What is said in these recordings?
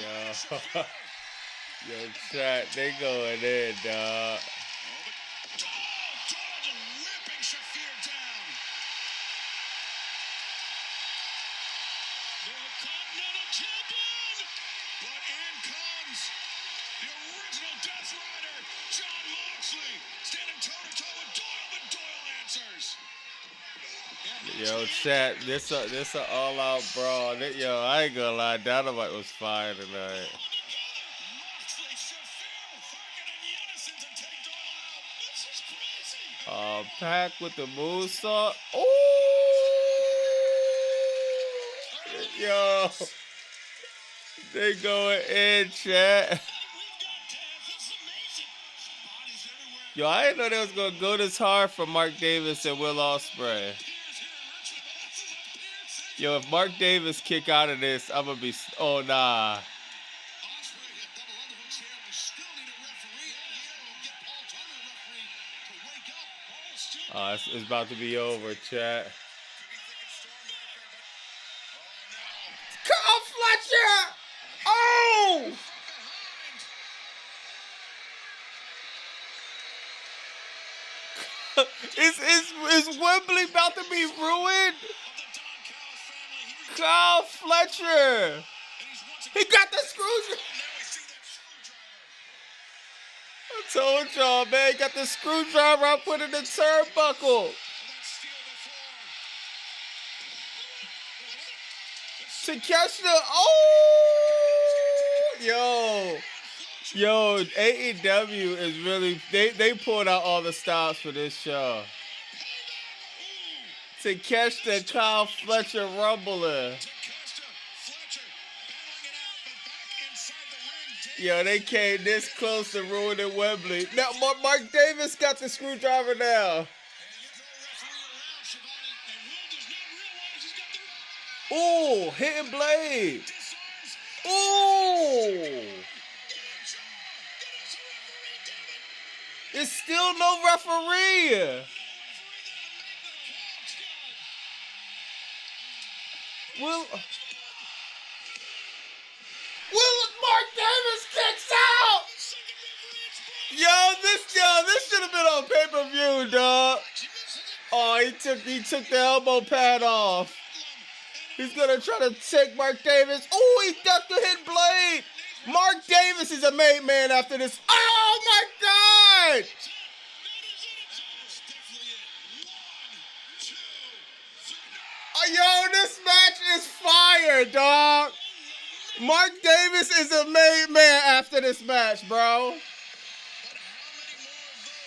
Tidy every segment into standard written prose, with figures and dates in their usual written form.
Yo. Yo, chat, they going in, dog. Yo, chat, this a all out brawl. Yo, I ain't gonna lie, Dynamite was fire tonight. Pack with the moonsault. Ooh, yo, they going in, chat. Yo, I didn't know they was gonna go this hard for Mark Davis and Will Ospreay. Yo, if Mark Davis kick out of this, I'm gonna be. Oh nah. It's about to be over, chat. Carl Fletcher! Oh! Is Wembley about to be ruined? Carl Fletcher! He got the screwdriver! I told y'all, man, he got the screwdriver I put in the turnbuckle. Takeshita, oh! Yo, AEW is really, they pulled out all the stops for this show. Takeshita, Kyle Fletcher rumbling. Yo, they came this close to ruining Wembley. Now, Mark Davis got the screwdriver now. Ooh, hitting blade. Ooh. It's still no referee. Will Mark Davis kicks out? This should have been on pay-per-view, dog. Oh, he took the elbow pad off. He's gonna try to take Mark Davis. Oh, he ducked the hit blade. Mark Davis is a made man after this. Oh my God! Oh, yo, this match is fire, dog. Mark Davis is a made man after this match, bro.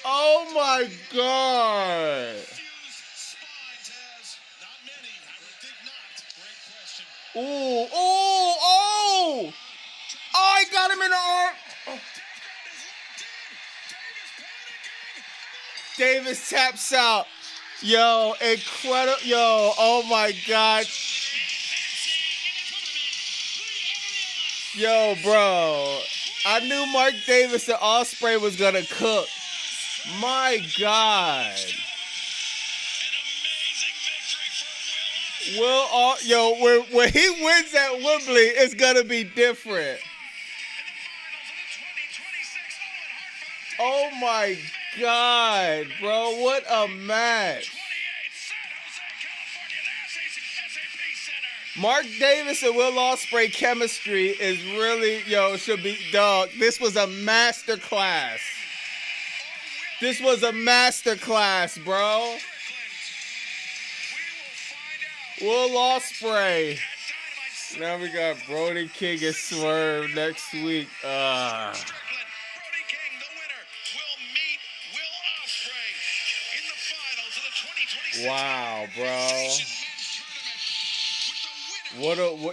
Oh my God. Ooh, oh! Oh, he got him in the arm. Oh. Davis taps out. Yo, incredible. Yo, oh my God. Yo, bro. I knew Mark Davis and Ospreay was going to cook. My God. When he wins at Wembley, it's going to be different. Oh my God, bro. What a match. Mark Davis and Will Ospreay chemistry is really, should be, dog. This was a master class. This was a master class, bro. Will Ospreay. Now we got Brody King and Swerve next week. Wow, bro.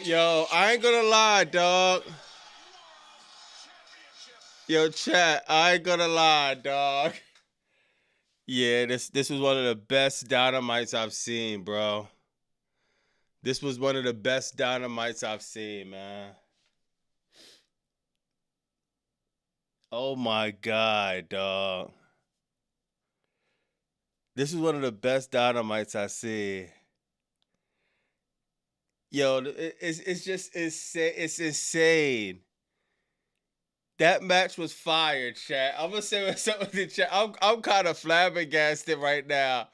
Yo, I ain't gonna lie, dog. Yo, chat, I ain't gonna lie, dog. Yeah, this was one of the best Dynamites I've seen, bro. This was one of the best Dynamites I've seen, man. Oh my God, dog. This is one of the best Dynamites I see. Yo, it's just it's insane. That match was fire, chat. I'm gonna say what's up with the chat. I'm kind of flabbergasted right now,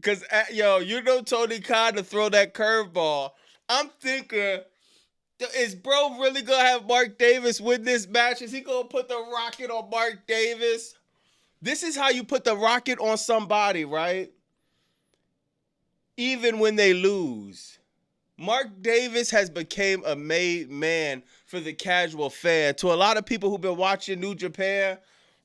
cause yo, you know Tony Khan to throw that curveball. I'm thinking, is bro really gonna have Mark Davis win this match? Is he gonna put the rocket on Mark Davis? This is how you put the rocket on somebody, right? Even when they lose. Mark Davis has become a made man for the casual fan. To a lot of people who've been watching New Japan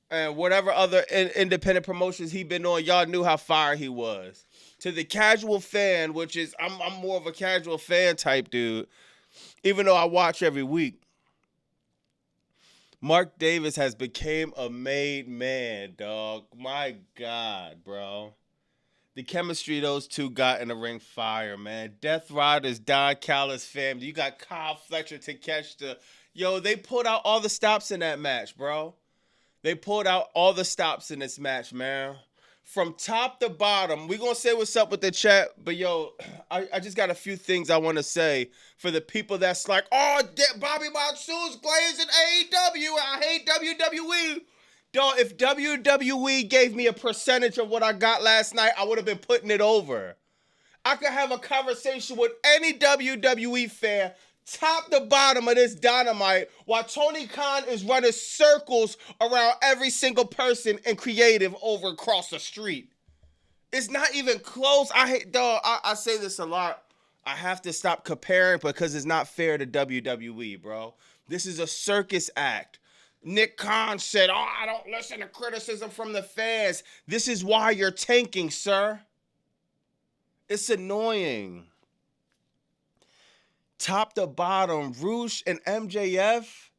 and whatever other independent promotions he been on, y'all knew how fire he was. To the casual fan, which is I'm more of a casual fan type dude, even though I watch every week. Mark Davis has become a made man, dog. My God, bro. The chemistry those two got in the ring fire, man. Death Riders, Don Callis family. You got Kyle Fletcher, Takeshita. Yo, they pulled out all the stops in that match, bro. They pulled out all the stops in this match, man. From top to bottom, we gonna say what's up with the chat, but yo, I just got a few things I want to say for the people that's like, oh, Bobby Monsoon's blazing AEW. I hate WWE. Dog, if WWE gave me a percentage of what I got last night, I would have been putting it over. I could have a conversation with any WWE fan, top to bottom of this Dynamite, while Tony Khan is running circles around every single person and creative over across the street. It's not even close. I hate, dog. I say this a lot. I have to stop comparing because it's not fair to WWE, bro. This is a circus act. Nick Khan said, oh, I don't listen to criticism from the fans. This is why you're tanking, sir. It's annoying. Top to bottom, Roosh and MJF.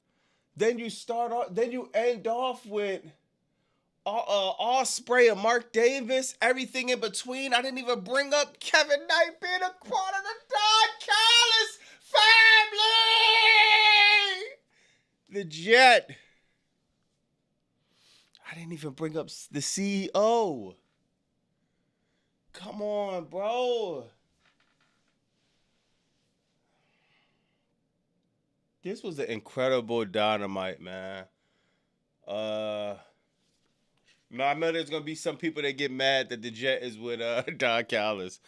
Then you start off, then you end off with Ospreay and Mark Davis, everything in between. I didn't even bring up Kevin Knight being a part of the Don Callis family. The Jet. I didn't even bring up the CEO. Come on, bro. This was an incredible Dynamite, man. I know there's gonna be some people that get mad that the Jet is with Don Callis.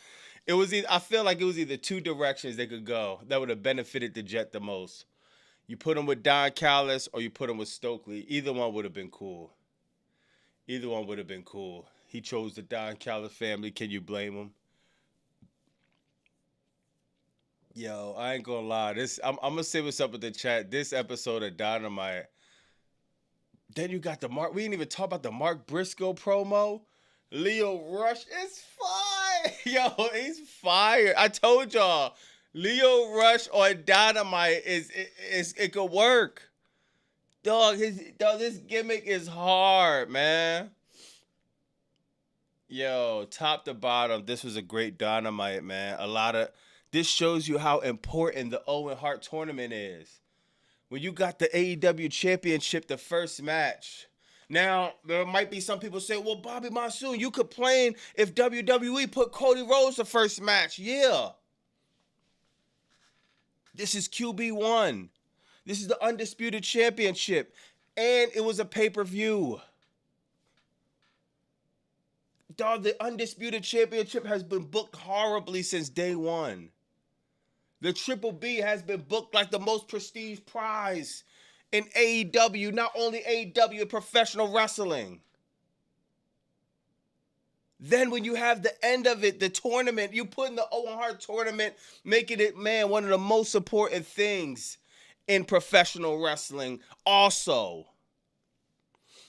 It was I feel like it was either two directions they could go that would have benefited the Jet the most. You put him with Don Callis or you put him with Stokely. Either one would have been cool. Either one would have been cool. He chose the Don Callis family. Can you blame him? Yo, I ain't gonna lie. I'm gonna say what's up with the chat. This episode of Dynamite. Then you got the Mark. We didn't even talk about the Mark Briscoe promo. Leo Rush is fire. Yo, he's fire. I told y'all, Leo Rush on Dynamite is it could work. Dog, this gimmick is hard, man. Yo, top to bottom, this was a great Dynamite, man. This shows you how important the Owen Hart tournament is. When you got the AEW championship, the first match. Now, there might be some people say, well, Bobby Monsoon, you complain if WWE put Cody Rhodes the first match. Yeah. This is QB1. This is the Undisputed Championship. And it was a pay-per-view. Dog, the Undisputed Championship has been booked horribly since day one. The Triple B has been booked like the most prestige prize in AEW, not only AEW, professional wrestling. Then when you have the end of it, the tournament, you put in the Owen Hart tournament, making it, man, one of the most important things in professional wrestling. Also,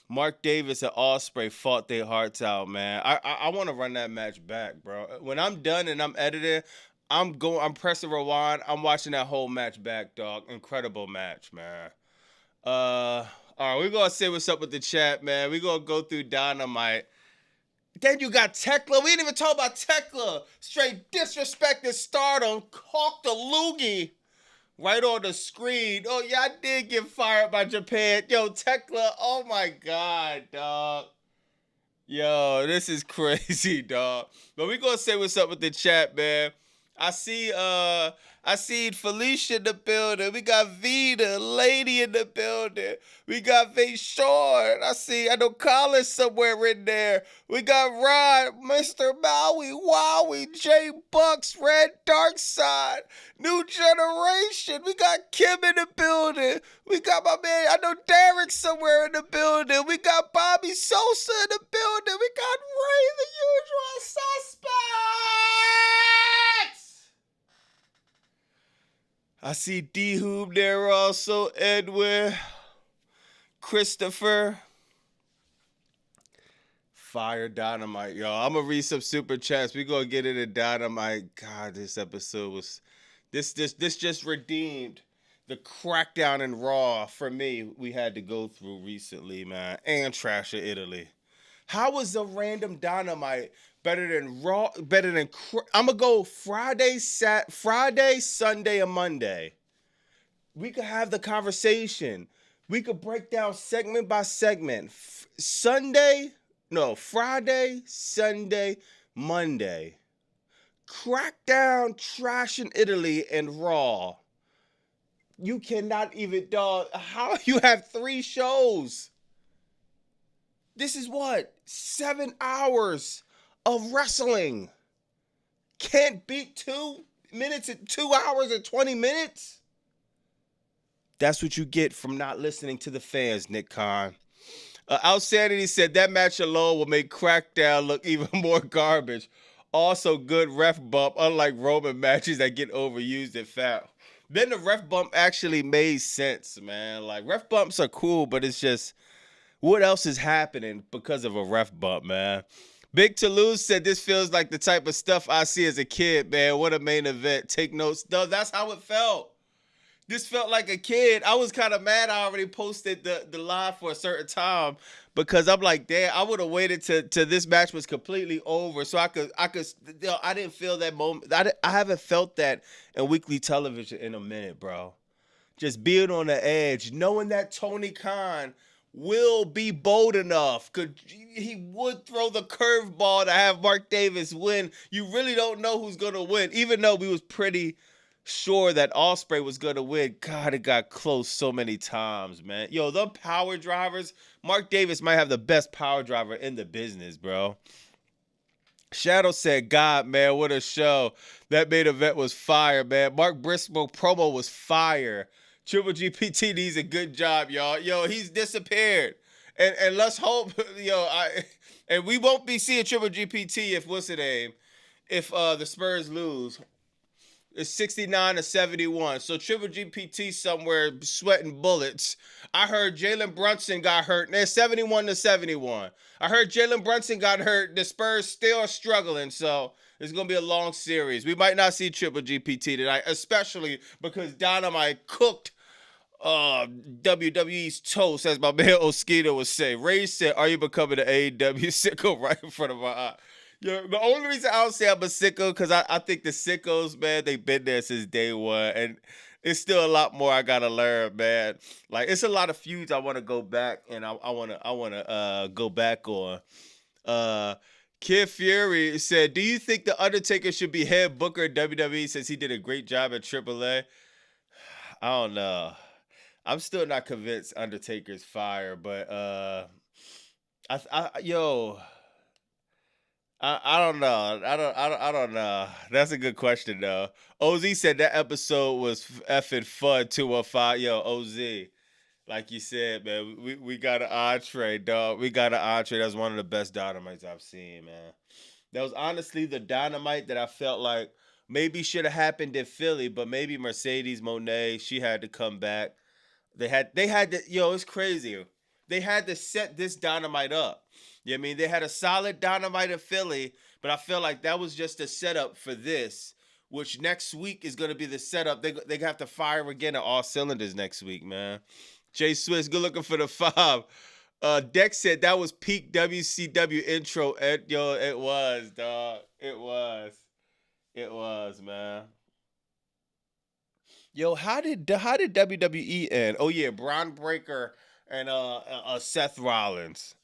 Mark Davis and Ospreay fought their hearts out, man. I want to run that match back, bro. When I'm done and I'm editing, I'm pressing rewind. I'm watching that whole match back, dog. Incredible match, man. All right, we're gonna say what's up with the chat, man. We're gonna go through Dynamite. Then you got Tekla. We didn't even talk about Tekla. Straight disrespected Stardom. Hawk the loogie right on the screen. Oh, yeah, I did get fired by Japan. Yo, Tekla, oh my God, dog. Yo, this is crazy, dog. But we gonna say what's up with the chat, man. I see I see Felicia in the building. We got Vita, Lady in the building. We got Vay Short. I know Colin somewhere in there. We got Rod, Mr. Maui, Wowie, J Bucks, Red Dark Side, New Generation. We got Kim in the building. We got my man, I know Derek somewhere in the building. We got Bobby Sosa in the building. We got Ray, the usual suspects. I see D Hoob there also, Edwin, Christopher. Fire Dynamite, y'all. I'm gonna read some super chats. We gonna get into Dynamite. God, this episode was this just redeemed the crackdown in Raw for me. We had to go through recently, man, and Trash of Italy. How was a random Dynamite better than Raw? Better than I'm gonna go Friday, Sunday, and Monday. We could have the conversation. We could break down segment by segment. Friday, Sunday, Monday. Crackdown, Trash in Italy, and Raw. You cannot even, dog. How you have 3 shows? This is what? 7 hours of wrestling. Can't beat 2 minutes and 2 hours and 20 minutes? That's what you get from not listening to the fans, Nick Khan. Outsanity said that match alone will make Crackdown look even more garbage. Also, good ref bump, unlike Roman matches that get overused and foul. Then the ref bump actually made sense, man. Like, ref bumps are cool, but it's just, what else is happening because of a ref bump, man? Big Toulouse said this feels like the type of stuff I see as a kid, man. What a main event. Take notes. No, that's how it felt. This felt like a kid. I was kind of mad I already posted the live for a certain time because I'm like, damn, I would have waited to this match was completely over so I could I didn't feel that moment. I haven't felt that in weekly television in a minute, bro. Just being on the edge, knowing that Tony Khan will be bold enough. He would throw the curveball to have Mark Davis win. You really don't know who's gonna win, even though we was pretty sure that Ospreay was gonna win. God, it got close so many times, man. Yo, the power drivers. Mark Davis might have the best power driver in the business, bro. Shadow said, God, man, what a show. That main event was fire, man. Mark Briscoe promo was fire. Triple GPT needs a good job, y'all. Yo, he's disappeared. And let's hope, and we won't be seeing Triple GPT if what's the name? If the Spurs lose. It's 69-71. So Triple GPT somewhere sweating bullets. I heard Jalen Brunson got hurt. And they're 71-71. I heard Jalen Brunson got hurt. The Spurs still are struggling. So it's going to be a long series. We might not see Triple GPT tonight, especially because Dynamite cooked WWE's toast, as my man Oskito would say. Ray said, are you becoming an AEW sicko right in front of my eye? Yo, the only reason I don't say I'm a sicko because I think the sickos, man, they've been there since day one, and it's still a lot more I gotta learn, man. Like it's a lot of feuds I want to go back and I wanna go back on. Kid Fury said, "Do you think the Undertaker should be head booker at WWE since he did a great job at AAA?" I don't know. I'm still not convinced Undertaker's fire, but yo. I don't know. I don't know. That's a good question though. OZ said that episode was effing fun. 215. Yo, OZ. Like you said, man, we got an entree, dog. We got an entree. That's one of the best Dynamites I've seen, man. That was honestly the Dynamite that I felt like maybe should have happened in Philly, but maybe Mercedes Monet, she had to come back. They had to, it's crazy. They had to set this Dynamite up. You know what I mean? They had a solid Dynamite in Philly, but I feel like that was just a setup for this, which next week is going to be the setup. They have to fire again at all cylinders next week, man. Jay Swiss, good looking for the 5. Dex said that was peak WCW intro. It was, dog. It was, man. Yo, how did WWE end? Oh yeah, Braun Breaker and Seth Rollins.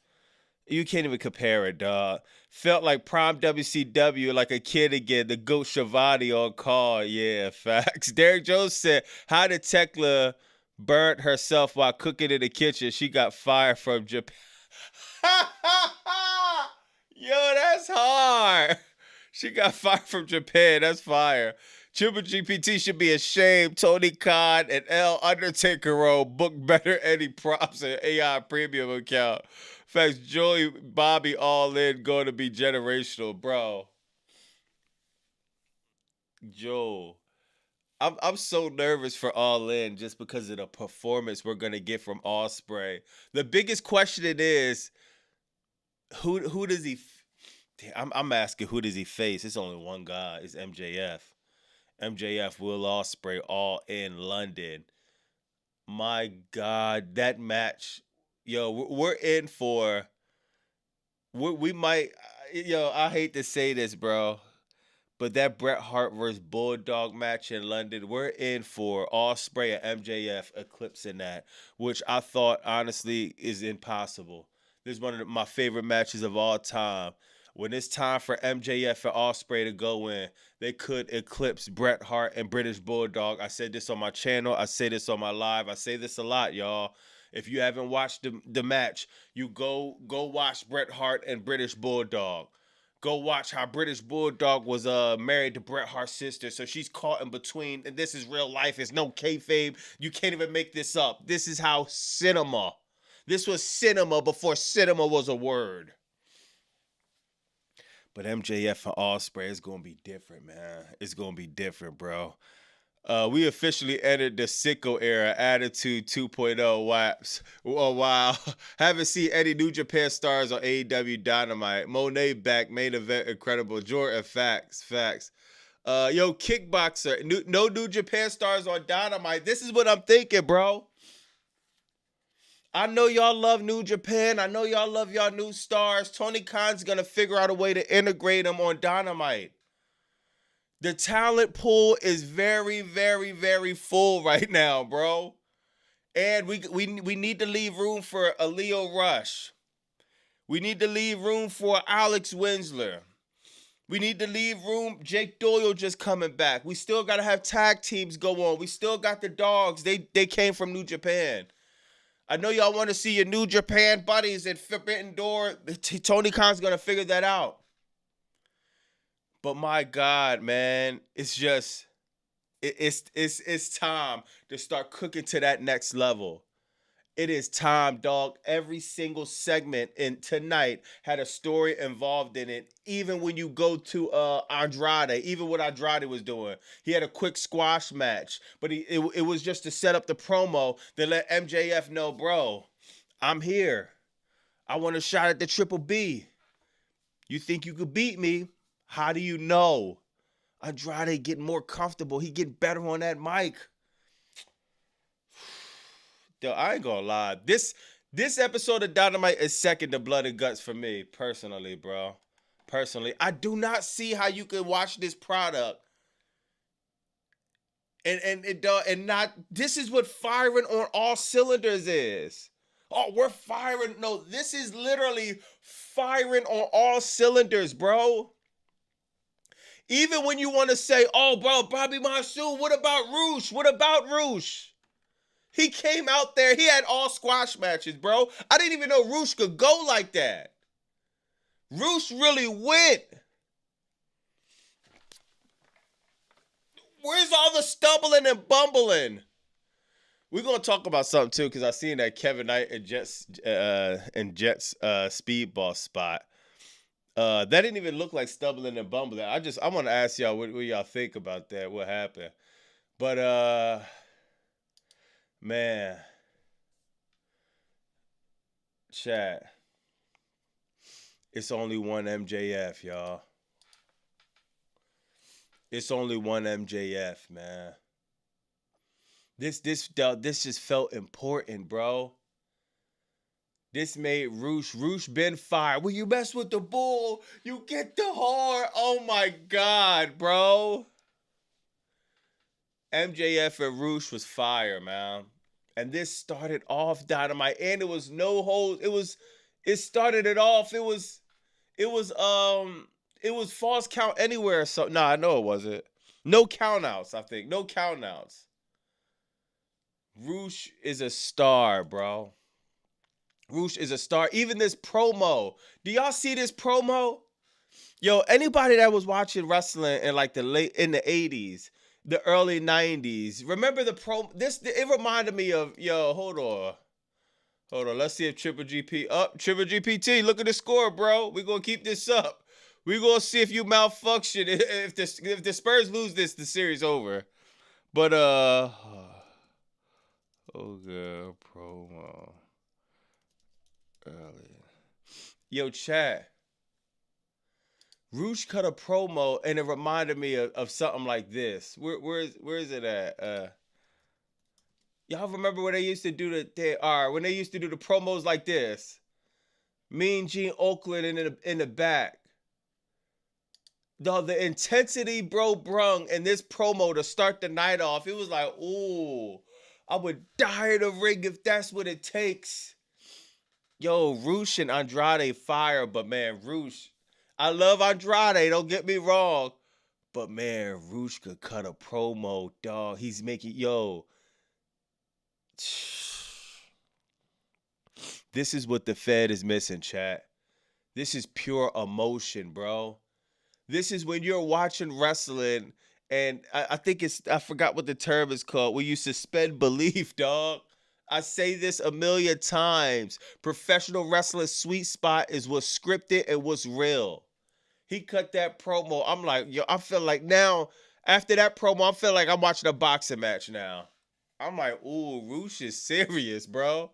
You can't even compare it, dog. Felt like prime WCW, like a kid again. The GOAT Shivani on call. Yeah, facts. Derek Jones said, how did Tekla burn herself while cooking in the kitchen? She got fired from Japan. Yo, that's hard. She got fired from Japan. That's fire. Triple GPT should be ashamed. Tony Khan and L Undertaker role book better any props and AI premium account. Facts, Joey Bobby all in going to be generational, bro. Joe. I'm so nervous for All In just because of the performance we're gonna get from Osprey. The biggest question it is, who does he? I'm asking who does he face? It's only one guy. It's MJF. MJF Will Osprey all in London. My God, that match, yo, we're in for. We might, yo. I hate to say this, bro. But that Bret Hart versus Bulldog match in London, we're in for Osprey and MJF eclipsing that, which I thought honestly is impossible. This is one of my favorite matches of all time. When it's time for MJF and Osprey to go in, they could eclipse Bret Hart and British Bulldog. I said this on my channel. I say this on my live. I say this a lot, y'all. If you haven't watched the match, you go watch Bret Hart and British Bulldog. Go watch how British Bulldog was married to Bret Hart's sister, so she's caught in between. And this is real life. It's no kayfabe. You can't even make this up. This is how cinema. This was cinema before cinema was a word. But MJF and Osprey is gonna be different, man. It's gonna be different, bro. We officially entered the sicko era, Attitude 2.0 WAPs. Oh, wow. Haven't seen any New Japan stars on AEW Dynamite. Monet back, main event, incredible. Jordan, facts. Yo, Kickboxer, no New Japan stars on Dynamite. This is what I'm thinking, bro. I know y'all love New Japan. I know y'all love y'all new stars. Tony Khan's going to figure out a way to integrate them on Dynamite. The talent pool is very, very, very full right now, bro. And we need to leave room for a Leo Rush. We need to leave room for Alex Winsler. We need to leave room. Jake Doyle just coming back. We still got to have tag teams go on. We still got the dogs. They came from New Japan. I know y'all want to see your New Japan buddies at Forbidden Door. Tony Khan's going to figure that out. But my God, man, it's just, it's time to start cooking to that next level. It is time, dog. Every single segment in tonight had a story involved in it. Even when you go to Andrade, even what Andrade was doing, he had a quick squash match, but it was just to set up the promo that let MJF know, bro, I'm here. I want a shot at the Triple B. You think you could beat me? How do you know? Andrade getting more comfortable. He getting better on that mic. Yo, I ain't gonna lie. This episode of Dynamite is second to Blood and Guts for me, personally, bro. Personally. I do not see how you could watch this product and not. This is what firing on all cylinders is. Oh, we're firing. No, this is literally firing on all cylinders, bro. Even when you want to say, oh, bro, Bobby Monsoon, what about Roosh? What about Roosh? He came out there. He had all squash matches, bro. I didn't even know Roosh could go like that. Roosh really went. Where's all the stumbling and bumbling? We're going to talk about something, too, because I seen that Kevin Knight and Jets speedball spot. That didn't even look like stumbling and bumbling. I want to ask y'all what y'all think about that, what happened. But, man, chat, it's only one MJF, y'all. It's only one MJF, man. This just felt important, bro. This made Roosh been fired. When you mess with the bull, you get the heart. Oh my God, bro. MJF and Roosh was fire, man. And this started off Dynamite, and it was no holds. It started it off. It was it was false count anywhere. So nah, I know it wasn't. No countouts, I think. No countouts. Roosh is a star, bro. Roosh is a star. Even this promo. Do y'all see this promo? Yo, anybody that was watching wrestling in like the late in the 80s, the early 90s, remember the this it reminded me of hold on. Hold on. Let's see if Triple GP up. Triple GPT, look at the score, bro. We're gonna keep this up. We're gonna see if you malfunction. If the Spurs lose this, the series over. But oh god, promo. Early. Yo, chat. Roosh cut a promo and it reminded me of something like this. Where is it at? Y'all remember when they used to do when they used to do the promos like this? Mean Gene Oakland in the back. The intensity bro brung in this promo to start the night off, it was like, ooh, I would die in the ring if that's what it takes. Yo, Roosh and Andrade fire, but man, Roosh, I love Andrade, don't get me wrong. But man, Roosh could cut a promo, dog. He's making, this is what the Fed is missing, chat. This is pure emotion, bro. This is when you're watching wrestling, and I think I forgot what the term is called, where you suspend belief, dog. I say this a million times. Professional wrestling's sweet spot is what's scripted and what's real. He cut that promo. I'm like, yo, I feel like now, after that promo, I feel like I'm watching a boxing match now. I'm like, ooh, Roosh is serious, bro.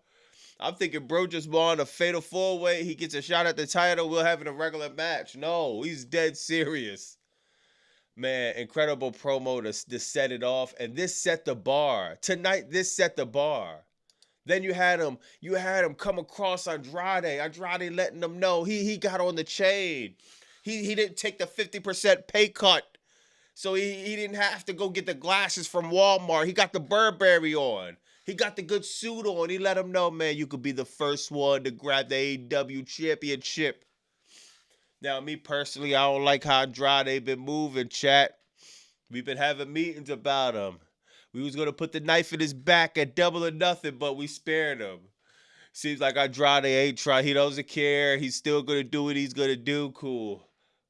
I'm thinking bro just won a fatal four-way. He gets a shot at the title. We're having a regular match. No, he's dead serious. Man, incredible promo to set it off. And this set the bar. Tonight, this set the bar. Then you had him come across Andrade. Andrade letting him know he got on the chain. He didn't take the 50% pay cut. So he didn't have to go get the glasses from Walmart. He got the Burberry on. He got the good suit on. He let him know, man, you could be the first one to grab the AEW championship. Now, me personally, I don't like how Andrade been moving, chat. We've been having meetings about him. We was going to put the knife in his back at Double or Nothing, but we spared him. Seems like Andrade ain't trying. He doesn't care. He's still going to do what he's going to do. Cool.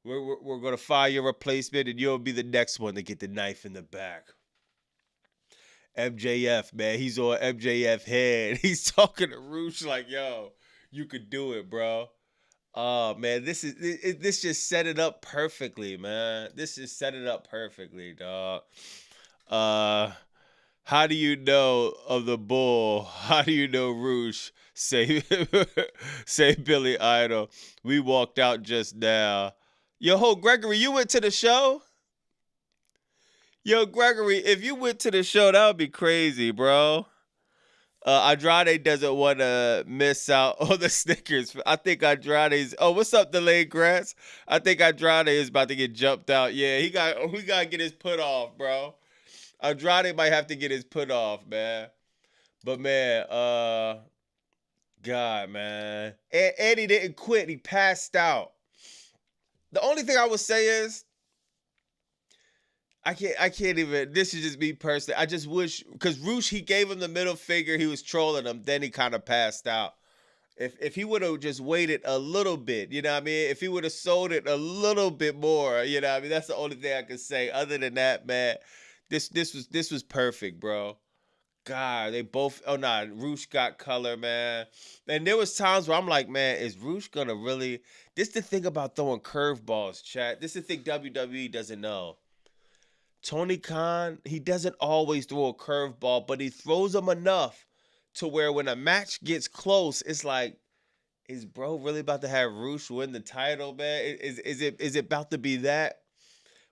We're going to fire your replacement, and you'll be the next one to get the knife in the back. MJF, man. He's on MJF head. He's talking to Roosh like, yo, you could do it, bro. Oh, man. This just set it up perfectly, man. This just set it up perfectly, dog. How do you know of the bull? How do you know Roosh? Say Billy Idol. We walked out just now. Yo, Gregory, you went to the show? Yo, Gregory, if you went to the show, that would be crazy, bro. Andrade doesn't want to miss out on the Snickers. I think Andrade's. Oh, what's up, delayed grass? I think Andrade is about to get jumped out. Yeah, we gotta get his put off, bro. Andrade might have to get his put off, man. But man, God, man, and he didn't quit. He passed out. The only thing I would say is, I can't even. This is just me personally. I just wish, because Roosh, he gave him the middle finger. He was trolling him. Then he kind of passed out. If he would have just waited a little bit, you know what I mean? If he would have sold it a little bit more, you know what I mean? That's the only thing I can say. Other than that, man, this was perfect, bro. God, they both. Oh nah, Roosh got color, man. And there was times where I'm like, man, is Roosh gonna really? This the thing about throwing curveballs, chat. This is the thing WWE doesn't know. Tony Khan, he doesn't always throw a curveball, but he throws them enough to where when a match gets close, it's like, is bro really about to have Roosh win the title, man? Is it about to be that?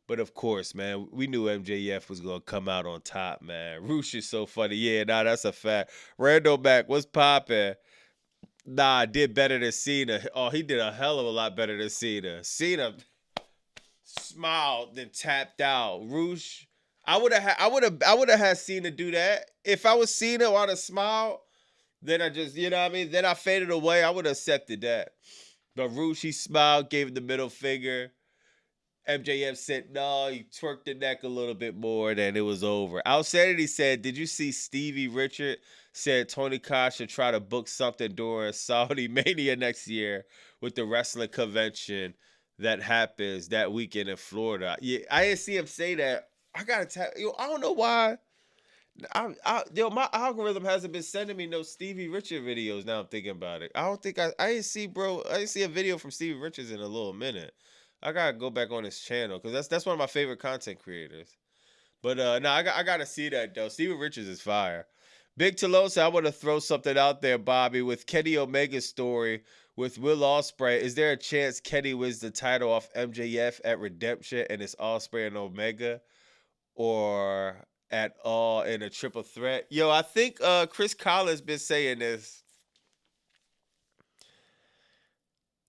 But of course, man, we knew MJF was gonna come out on top, man. Roosh is so funny. Yeah, nah, that's a fact. Randall Mack, what's poppin'? Nah, did better than Cena. Oh, he did a hell of a lot better than Cena. Cena smiled, then tapped out. Roosh, I would have had Cena do that. If I was Cena, I'd have smiled. Then I just, you know what I mean? Then I faded away. I would have accepted that. But Roosh, he smiled, gave him the middle finger. MJF said, no, he twerked the neck a little bit more, then it was over. Outside he said, did you see Stevie Richard said Tony Khan should try to book something during Saudi Mania next year with the wrestling convention that happens that weekend in Florida? Yeah, I didn't see him say that. I gotta tell you, I don't know why. My algorithm hasn't been sending me no Stevie Richard videos. Now I'm thinking about it. I don't think I didn't see, bro. I didn't see a video from Stevie Richards in a little minute. I gotta go back on his channel because that's one of my favorite content creators. But no, I gotta see that though. Stevie Richards is fire. Big Tolosa, I want to throw something out there, Bobby, with Kenny Omega's story with Will Ospreay. Is there a chance Kenny wins the title off MJF at Redemption and it's Ospreay and Omega, or at all in a triple threat? Yo, I think Chris Collins been saying this.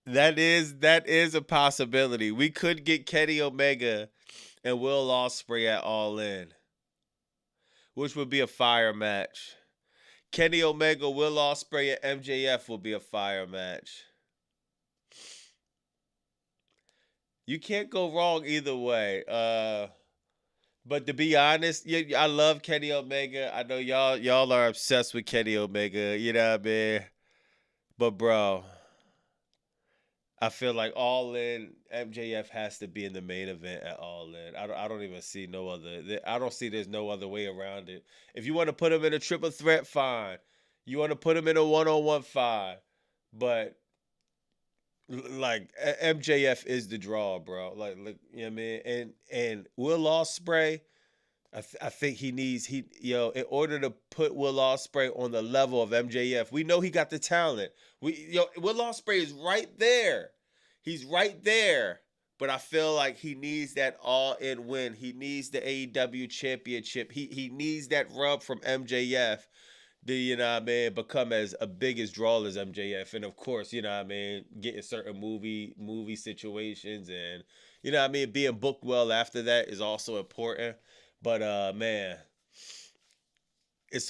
That is a possibility. We could get Kenny Omega and Will Ospreay at All In, which would be a fire match. Kenny Omega, Will Ospreay, and MJF will be a fire match. You can't go wrong either way. But to be honest, I love Kenny Omega. I know y'all are obsessed with Kenny Omega. You know what I mean? But bro, I feel like All In MJF has to be in the main event at All In. I don't even see no other. I don't see there's no other way around it. If you want to put him in a triple threat, fine. You want to put him in a 1-on-1, fine. But like MJF is the draw, bro. Like you know what I mean? And Will Ospreay, I think in order to put Will Ospreay on the level of MJF, we know he got the talent. Will Ospreay is right there. He's right there. But I feel like he needs that all-in win. He needs the AEW championship. He needs that rub from MJF. You know what I mean, become as a big as draw as MJF. And of course, you know what I mean, getting certain movie situations, and you know what I mean, being booked well after that is also important. But man, it's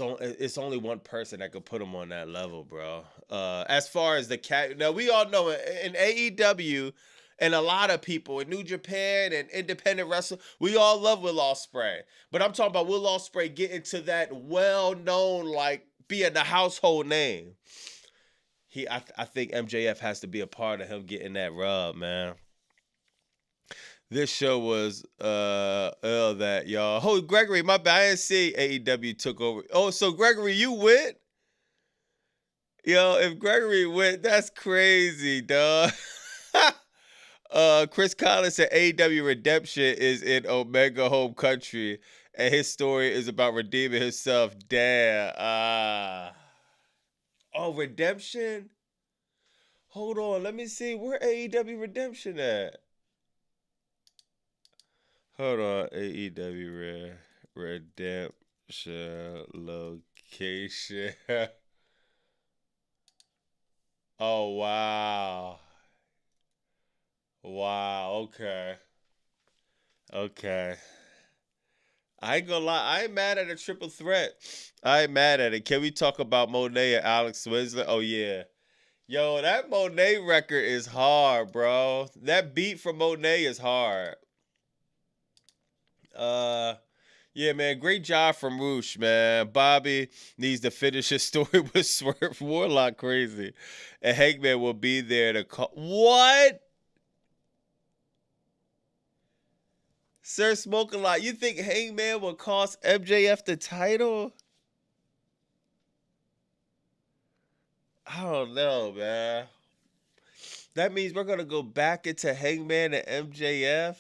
only one person that could put him on that level, bro. As far as the cat, now we all know in AEW and a lot of people in New Japan and independent wrestling, we all love Will Ospreay. But I'm talking about Will Ospreay getting to that well-known, like being the household name. I think MJF has to be a part of him getting that rub, man. This show was that y'all. Oh, Gregory, my bad. I didn't see AEW took over. Oh, so Gregory, you went? Yo, if Gregory went, that's crazy, dog. Chris Collins said AEW Redemption is in Omega home country, and his story is about redeeming himself. Damn. Oh, Redemption? Hold on, let me see. Where AEW Redemption at? Hold on, AEW Redemption location. Oh, wow. Wow, okay. Okay. I ain't gonna lie, I ain't mad at a triple threat. I ain't mad at it. Can we talk about Monet and Alex Winsler? Oh, yeah. Yo, that Monet record is hard, bro. That beat from Monet is hard. Uh, yeah, man, great job from Roosh, man. Bobby needs to finish his story with Swerve Warlock crazy. And Hangman will be there to call. What? Sir Smoke a lot. You think Hangman will cost MJF the title? I don't know, man. That means we're gonna go back into Hangman and MJF.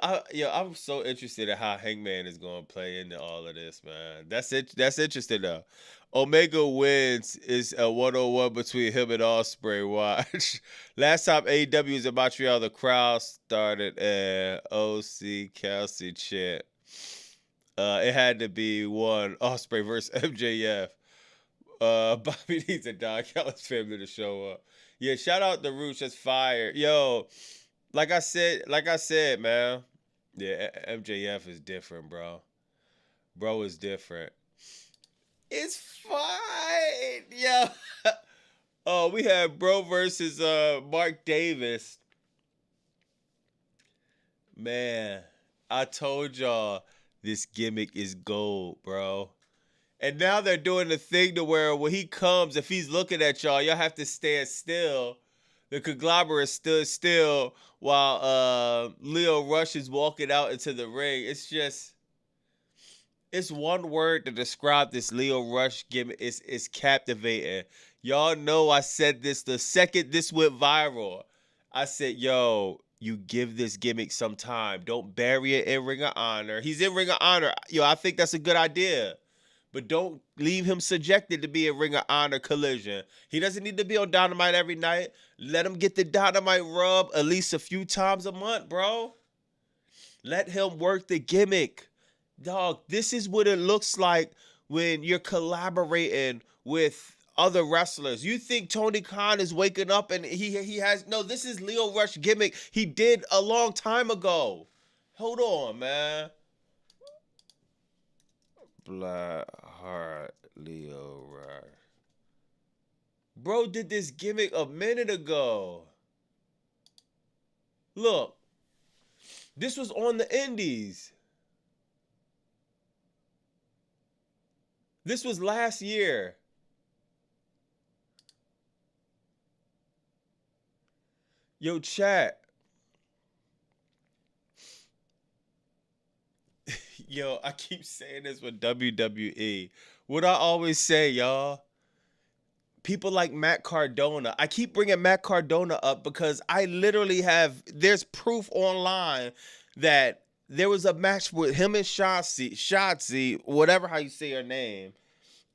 I'm so interested in how Hangman is going to play into all of this, man. That's it. That's interesting, though. Omega wins is a 1-on-1 between him and Ospreay. Watch. Last time AEW was in Montreal, the crowd started an OC Kelsey chant. It had to be one Ospreay versus MJF. Bobby needs a Don Callis family to show up. Yeah, shout out to Rooch. That's fire. Yo, like I said, man. Yeah, MJF is different, bro. Bro is different. It's fine. Yo. Oh, we had Bro versus Mark Davis. Man, I told y'all this gimmick is gold, bro. And now they're doing the thing to where when he comes, if he's looking at y'all have to stand still. The conglomerate stood still while Leo Rush is walking out into the ring. It's one word to describe this Leo Rush gimmick. It's captivating. Y'all know I said this the second this went viral. I said, yo, you give this gimmick some time. Don't bury it in Ring of Honor. He's in Ring of Honor. Yo, I think that's a good idea. But don't leave him subjected to be a Ring of Honor collision. He doesn't need to be on Dynamite every night. Let him get the Dynamite rub at least a few times a month, bro. Let him work the gimmick. Dog, this is what it looks like when you're collaborating with other wrestlers. You think Tony Khan is waking up and he has no, this is Leo Rush gimmick he did a long time ago. Hold on, man. Blackheart Leo Rush. Bro did this gimmick a minute ago. Look. This was on the Indies. This was last year. Yo, chat. Yo, I keep saying this with WWE. What I always say, y'all. People like Matt Cardona. I keep bringing Matt Cardona up because I literally there's proof online that there was a match with him and Shotzi, whatever how you say her name.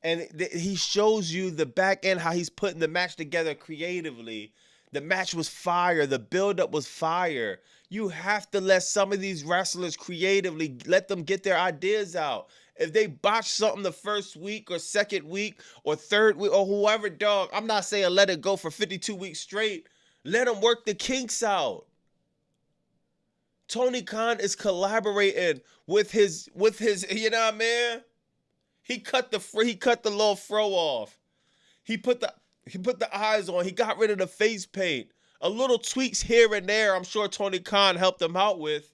And he shows you the back end, how he's putting the match together creatively. The match was fire. The buildup was fire. You have to let some of these wrestlers creatively, let them get their ideas out. If they botch something the first week or second week or third week or whoever, dog, I'm not saying let it go for 52 weeks straight. Let them work the kinks out. Tony Khan is collaborating with his, you know what I mean? He cut the little fro off. He put the eyes on. He got rid of the face paint. A little tweaks here and there, I'm sure Tony Khan helped him out with.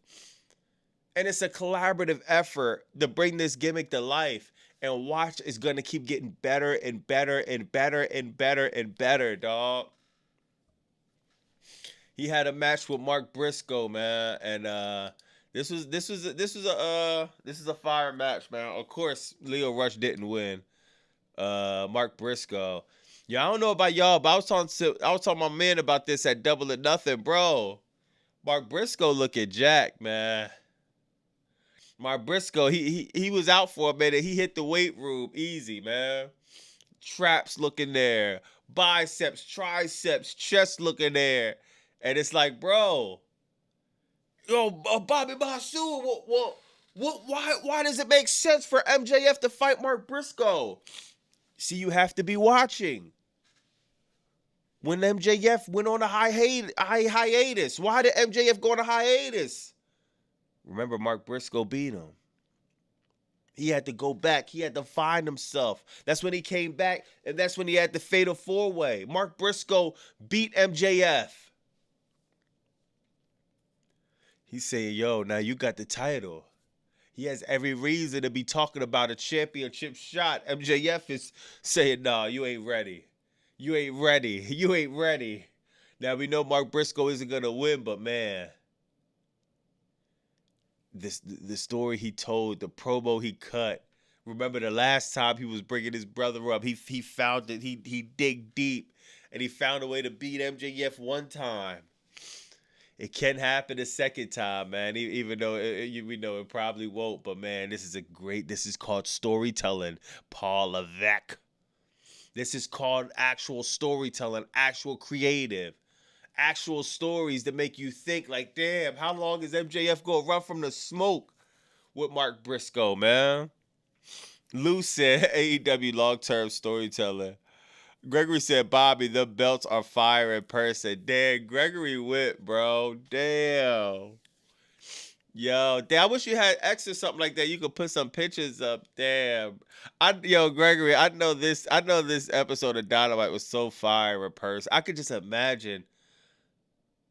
And it's a collaborative effort to bring this gimmick to life. And watch is going to keep getting better and better and better and better and better, dog. He had a match with Mark Briscoe, man, and this is a fire match, man. Of course, Leo Rush didn't win. Mark Briscoe. Yeah, I don't know about y'all, but I was talking to my man about this at Double or Nothing, bro. Mark Briscoe looking jacked, man. Mark Briscoe, he was out for a minute. He hit the weight room easy, man. Traps looking there, biceps, triceps, chest looking there, and it's like, bro, yo, Bobby Masu, why does it make sense for MJF to fight Mark Briscoe? See, you have to be watching. When MJF went on a hiatus, why did MJF go on a hiatus? Remember, Mark Briscoe beat him. He had to go back. He had to find himself. That's when he came back, and that's when he had the fatal four-way. Mark Briscoe beat MJF. He's saying, yo, now you got the title. He has every reason to be talking about a championship shot. MJF is saying, nah, you ain't ready. You ain't ready. You ain't ready. Now, we know Mark Briscoe isn't going to win, but man, the story he told, the promo he cut. Remember the last time he was bringing his brother up, he found that he dig deep, and he found a way to beat MJF one time. It can happen a second time, man, even though we know it probably won't. But, man, this is called storytelling, Paul Levesque. This is called actual storytelling, actual creative, actual stories that make you think like, damn, how long is MJF going to run from the smoke with Mark Briscoe, man? Lou said AEW long-term storytelling. Gregory said, Bobby, the belts are fire in person. Damn, Gregory went, bro. Damn. Yo, damn, I wish you had X or something like that. You could put some pictures up. Damn. Yo, Gregory, I know this episode of Dynamite was so fire in person. I could just imagine.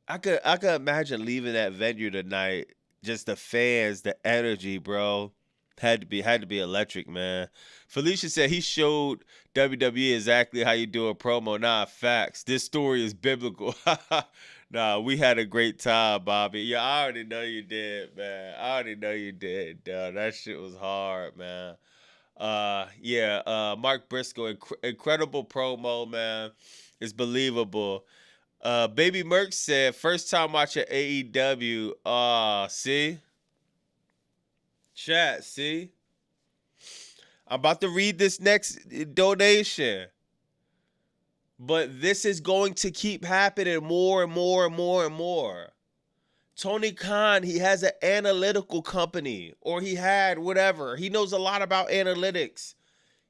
I could imagine leaving that venue tonight. Just the fans, the energy, bro. Had to be electric, man. Felicia said he showed WWE exactly how you do a promo. Nah, facts. This story is biblical. Nah, we had a great time, Bobby. Yeah, I already know you did, man. I already know you did, dog. That shit was hard, man. Yeah, Mark Briscoe, incredible promo, man. It's believable. Baby Merck said, first time watching AEW. See? Chat, see? I'm about to read this next donation. But this is going to keep happening more and more and more and more. Tony Khan, he has an analytical company, or he had, whatever. He knows a lot about analytics.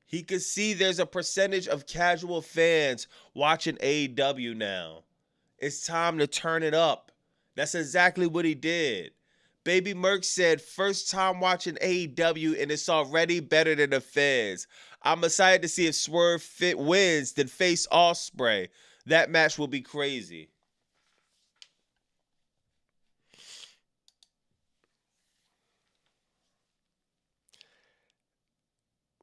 He could see there's a percentage of casual fans watching AEW now. It's time to turn it up. That's exactly what he did. Baby Merck said, first time watching AEW and it's already better than the Feds. I'm excited to see if Swerve Fit wins, then face Osprey. That match will be crazy.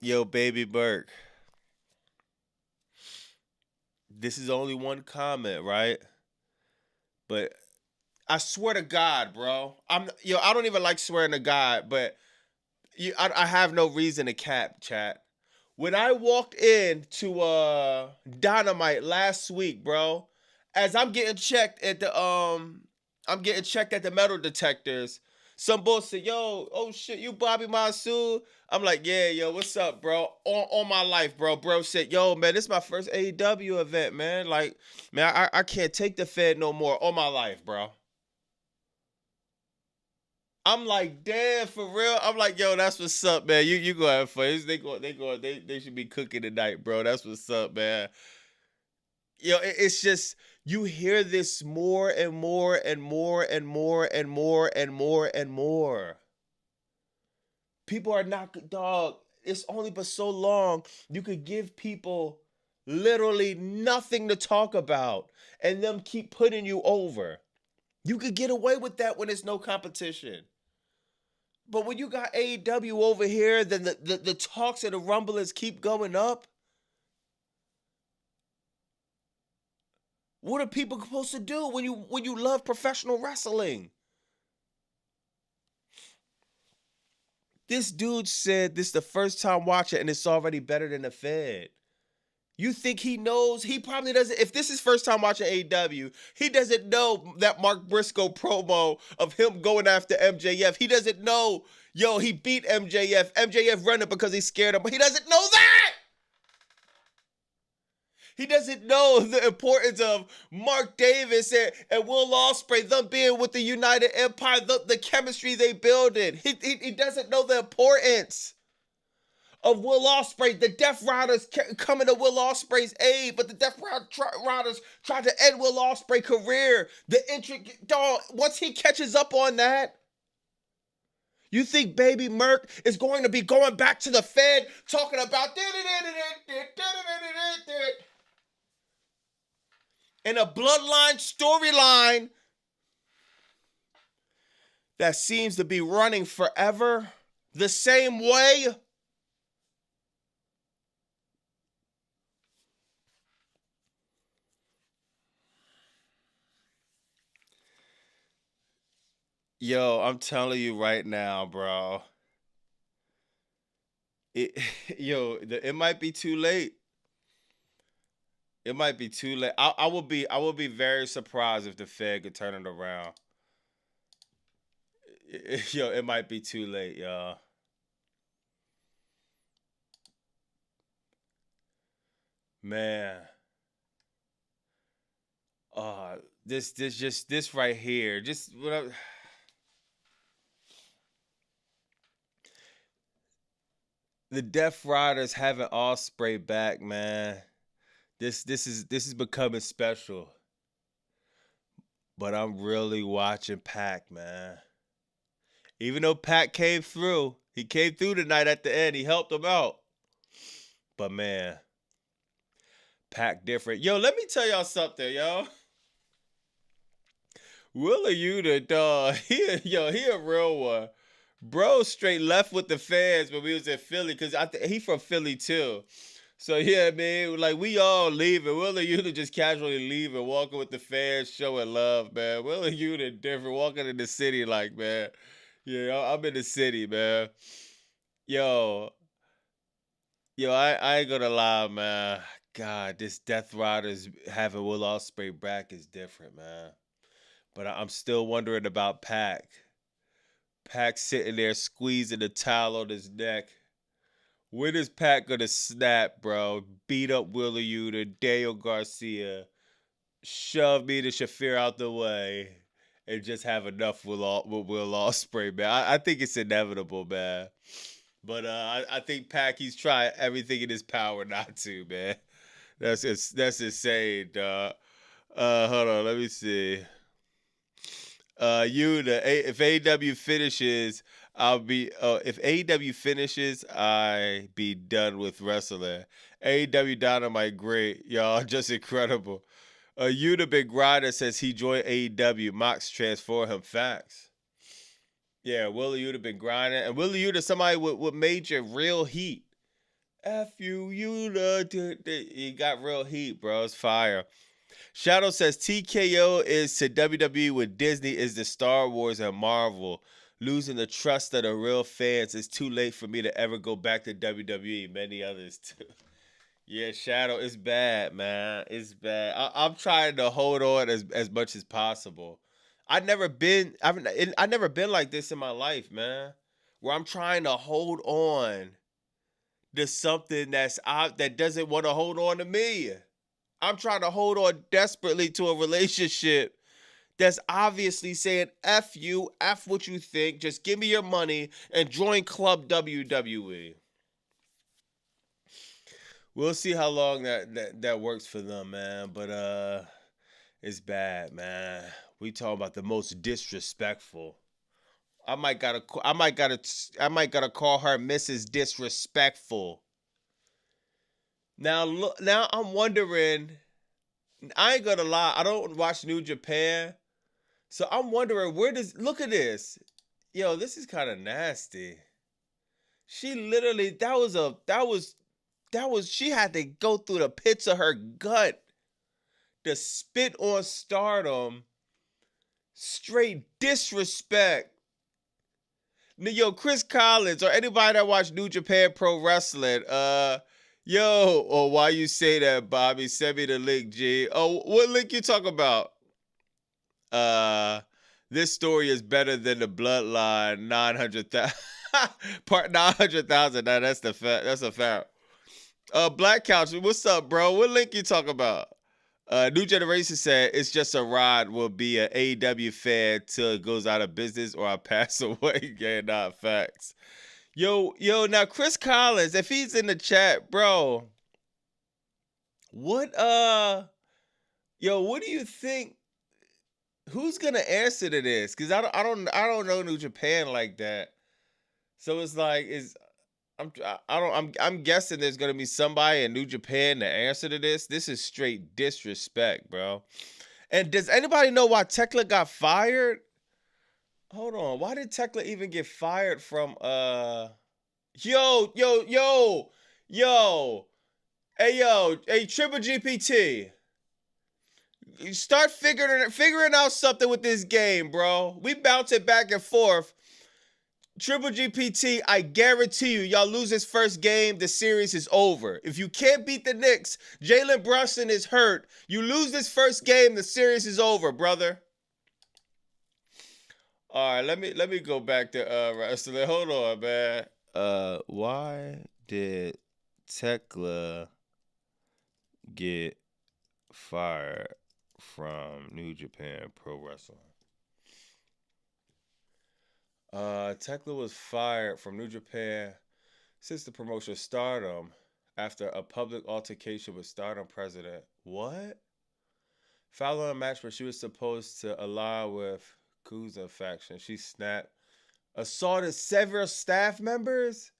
Yo, Baby Merck, this is only one comment, right? But I swear to God, bro. I don't even like swearing to God, but I have no reason to cap, chat. When I walked in to Dynamite last week, bro, as I'm getting checked at the metal detectors. Some boy said, "Yo, oh shit, you Bobby Monsoon?" I'm like, "Yeah, yo, what's up, bro?" On my life, bro. Bro said, "Yo, man, this is my first AEW event, man. Like, man, I can't take the Fed no more on my life, bro." I'm like, damn, for real. I'm like, yo, that's what's up, man. You go have fun. They should be cooking tonight, bro. That's what's up, man. It's just you hear this more and more and more and more and more and more and more. People are not dog. It's only but so long you could give people literally nothing to talk about and them keep putting you over. You could get away with that when there's no competition. But when you got AEW over here, then the talks and the rumblings keep going up. What are people supposed to do when you love professional wrestling? This dude said this is the first time watching and it's already better than the Fed. You think he knows? He probably doesn't. If this is first time watching AEW, he doesn't know that Mark Briscoe promo of him going after MJF. He doesn't know, yo, he beat MJF. MJF running because he's scared of him. He doesn't know that. He doesn't know the importance of Mark Davis and Will Ospreay, them being with the United Empire, the chemistry they building. He doesn't know the importance of Will Ospreay. The Death Riders coming to Will Ospreay's aid, but the Death Riders tried to end Will Ospreay's career. The intricate dog, once he catches up on that, you think Baby Merc is going to be going back to the Fed talking about in a bloodline storyline that seems to be running forever the same way? Yo, I'm telling you right now, bro. It, it might be too late. It might be too late. I will be very surprised if the Fed could turn it around. It might be too late, y'all. Man, this right here, just the Death Riders having Osprey back, man. This is becoming special. But I'm really watching Pac, man. Even though Pac came through, he came through tonight at the end. He helped him out. But man, Pac different. Yo, let me tell y'all something, yo. Willa Yuta, dog, he a real one. Bro straight left with the fans when we was in Philly, because he from Philly too. So yeah, man, like we all leaving. Willa Yuta just casually leaving, walking with the fans, showing love, man. Willa Yuta different, walking in the city like, man. Yeah, I'm in the city, man. Yo, I ain't gonna lie, man. God, this Death Riders having Will Ospreay back is different, man. But I'm still wondering about Pac. Pac sitting there squeezing the towel on his neck. When is Pac gonna snap, bro? Beat up Willa Yuta, Daniel Garcia, shove me to Shafir out the way, and just have enough with Will Ospreay, man. I think it's inevitable, man. But I think Pac, he's trying everything in his power not to, man. That's insane, dog. Hold on, let me see. If AEW finishes, I'll be. If AEW finishes, I be done with wrestling. AEW Dynamite, great, y'all, just incredible. Yuta Big Rider says he joined AEW. Mox transform him. Facts. Yeah, Willie Yuta been grinding, and Willie Yuta somebody with major real heat. F you, Yuta, he got real heat, bro. It's fire. Shadow says TKO is to WWE what Disney is to Star Wars and Marvel. Losing the trust of the real fans. It's too late for me to ever go back to WWE. Many others too. Yeah, Shadow, it's bad, man. It's bad. I'm trying to hold on as much as possible. I've never been like this in my life, man. Where I'm trying to hold on to something that doesn't want to hold on to me. I'm trying to hold on desperately to a relationship that's obviously saying F you, F what you think, just give me your money and join Club WWE. We'll see how long that works for them, man. But it's bad, man. We talking about the most disrespectful. I might gotta call her Mrs. Disrespectful. Now look, now I'm wondering. I ain't gonna lie, I don't watch New Japan, so I'm wondering where does look at this. Yo, this is kind of nasty. She literally that was she had to go through the pits of her gut to spit on Stardom. Straight disrespect. Yo, Chris Collins or anybody that watch New Japan Pro Wrestling, or why you say that, Bobby? Send me the link, G. Oh, what link you talk about? This story is better than the Bloodline 900,000 part 900,000. Now that's the fact. That's a fact. Black Couch, what's up, bro? What link you talk about? New Generation said it's just a ride. Will be an AEW fan till it goes out of business or I pass away. Yeah, not facts. Yo, now Chris Collins, if he's in the chat, bro, what what do you think? Who's gonna answer to this? Cause I don't know New Japan like that. So it's like I'm guessing there's gonna be somebody in New Japan to answer to this. This is straight disrespect, bro. And does anybody know why Tekla got fired? Hold on, why did Tekla even get fired from Yo, hey Triple GPT. Start figuring out something with this game, bro. We bounce it back and forth. Triple GPT, I guarantee you, y'all lose this first game, the series is over. If you can't beat the Knicks, Jalen Brunson is hurt. You lose this first game, the series is over, brother. All right, let me go back to wrestling. Hold on, man. Why did Tekla get fired from New Japan Pro Wrestling? Tekla was fired from New Japan since the promotion Stardom after a public altercation with Stardom president. What? Following a match where she was supposed to ally with Kuza faction, she snapped assaulted several staff members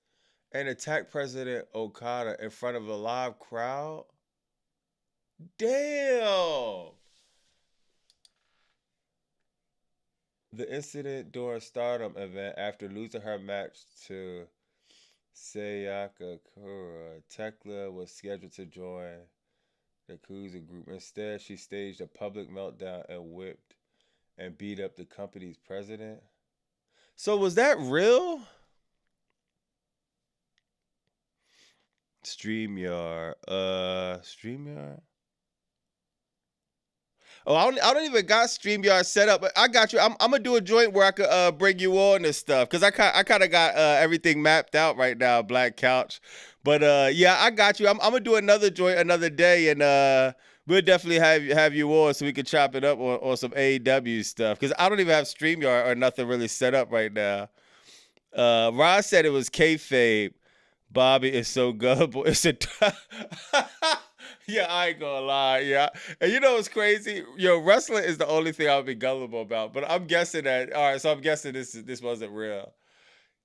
and attacked President Okada in front of a live crowd. Damn. The incident during Stardom event after losing her match to Sayaka Kura. Tekla was scheduled to join the Kuza group. Instead, she staged a public meltdown and whipped and beat up the company's president. So was that real? StreamYard. StreamYard. Oh, I don't even got StreamYard set up, but I got you. I'm gonna do a joint where I could bring you on this stuff because I kind of got everything mapped out right now, Black Couch. But yeah, I got you. I'm gonna do another joint another day, and we'll definitely have you on so we can chop it up on some AEW stuff because I don't even have StreamYard or nothing really set up right now. Ron said it was kayfabe. Bobby is so gullible. It's a yeah, I ain't gonna lie. Yeah, and you know what's crazy? Yo, wrestling is the only thing I'll be gullible about. But I'm guessing that. All right, so I'm guessing this wasn't real.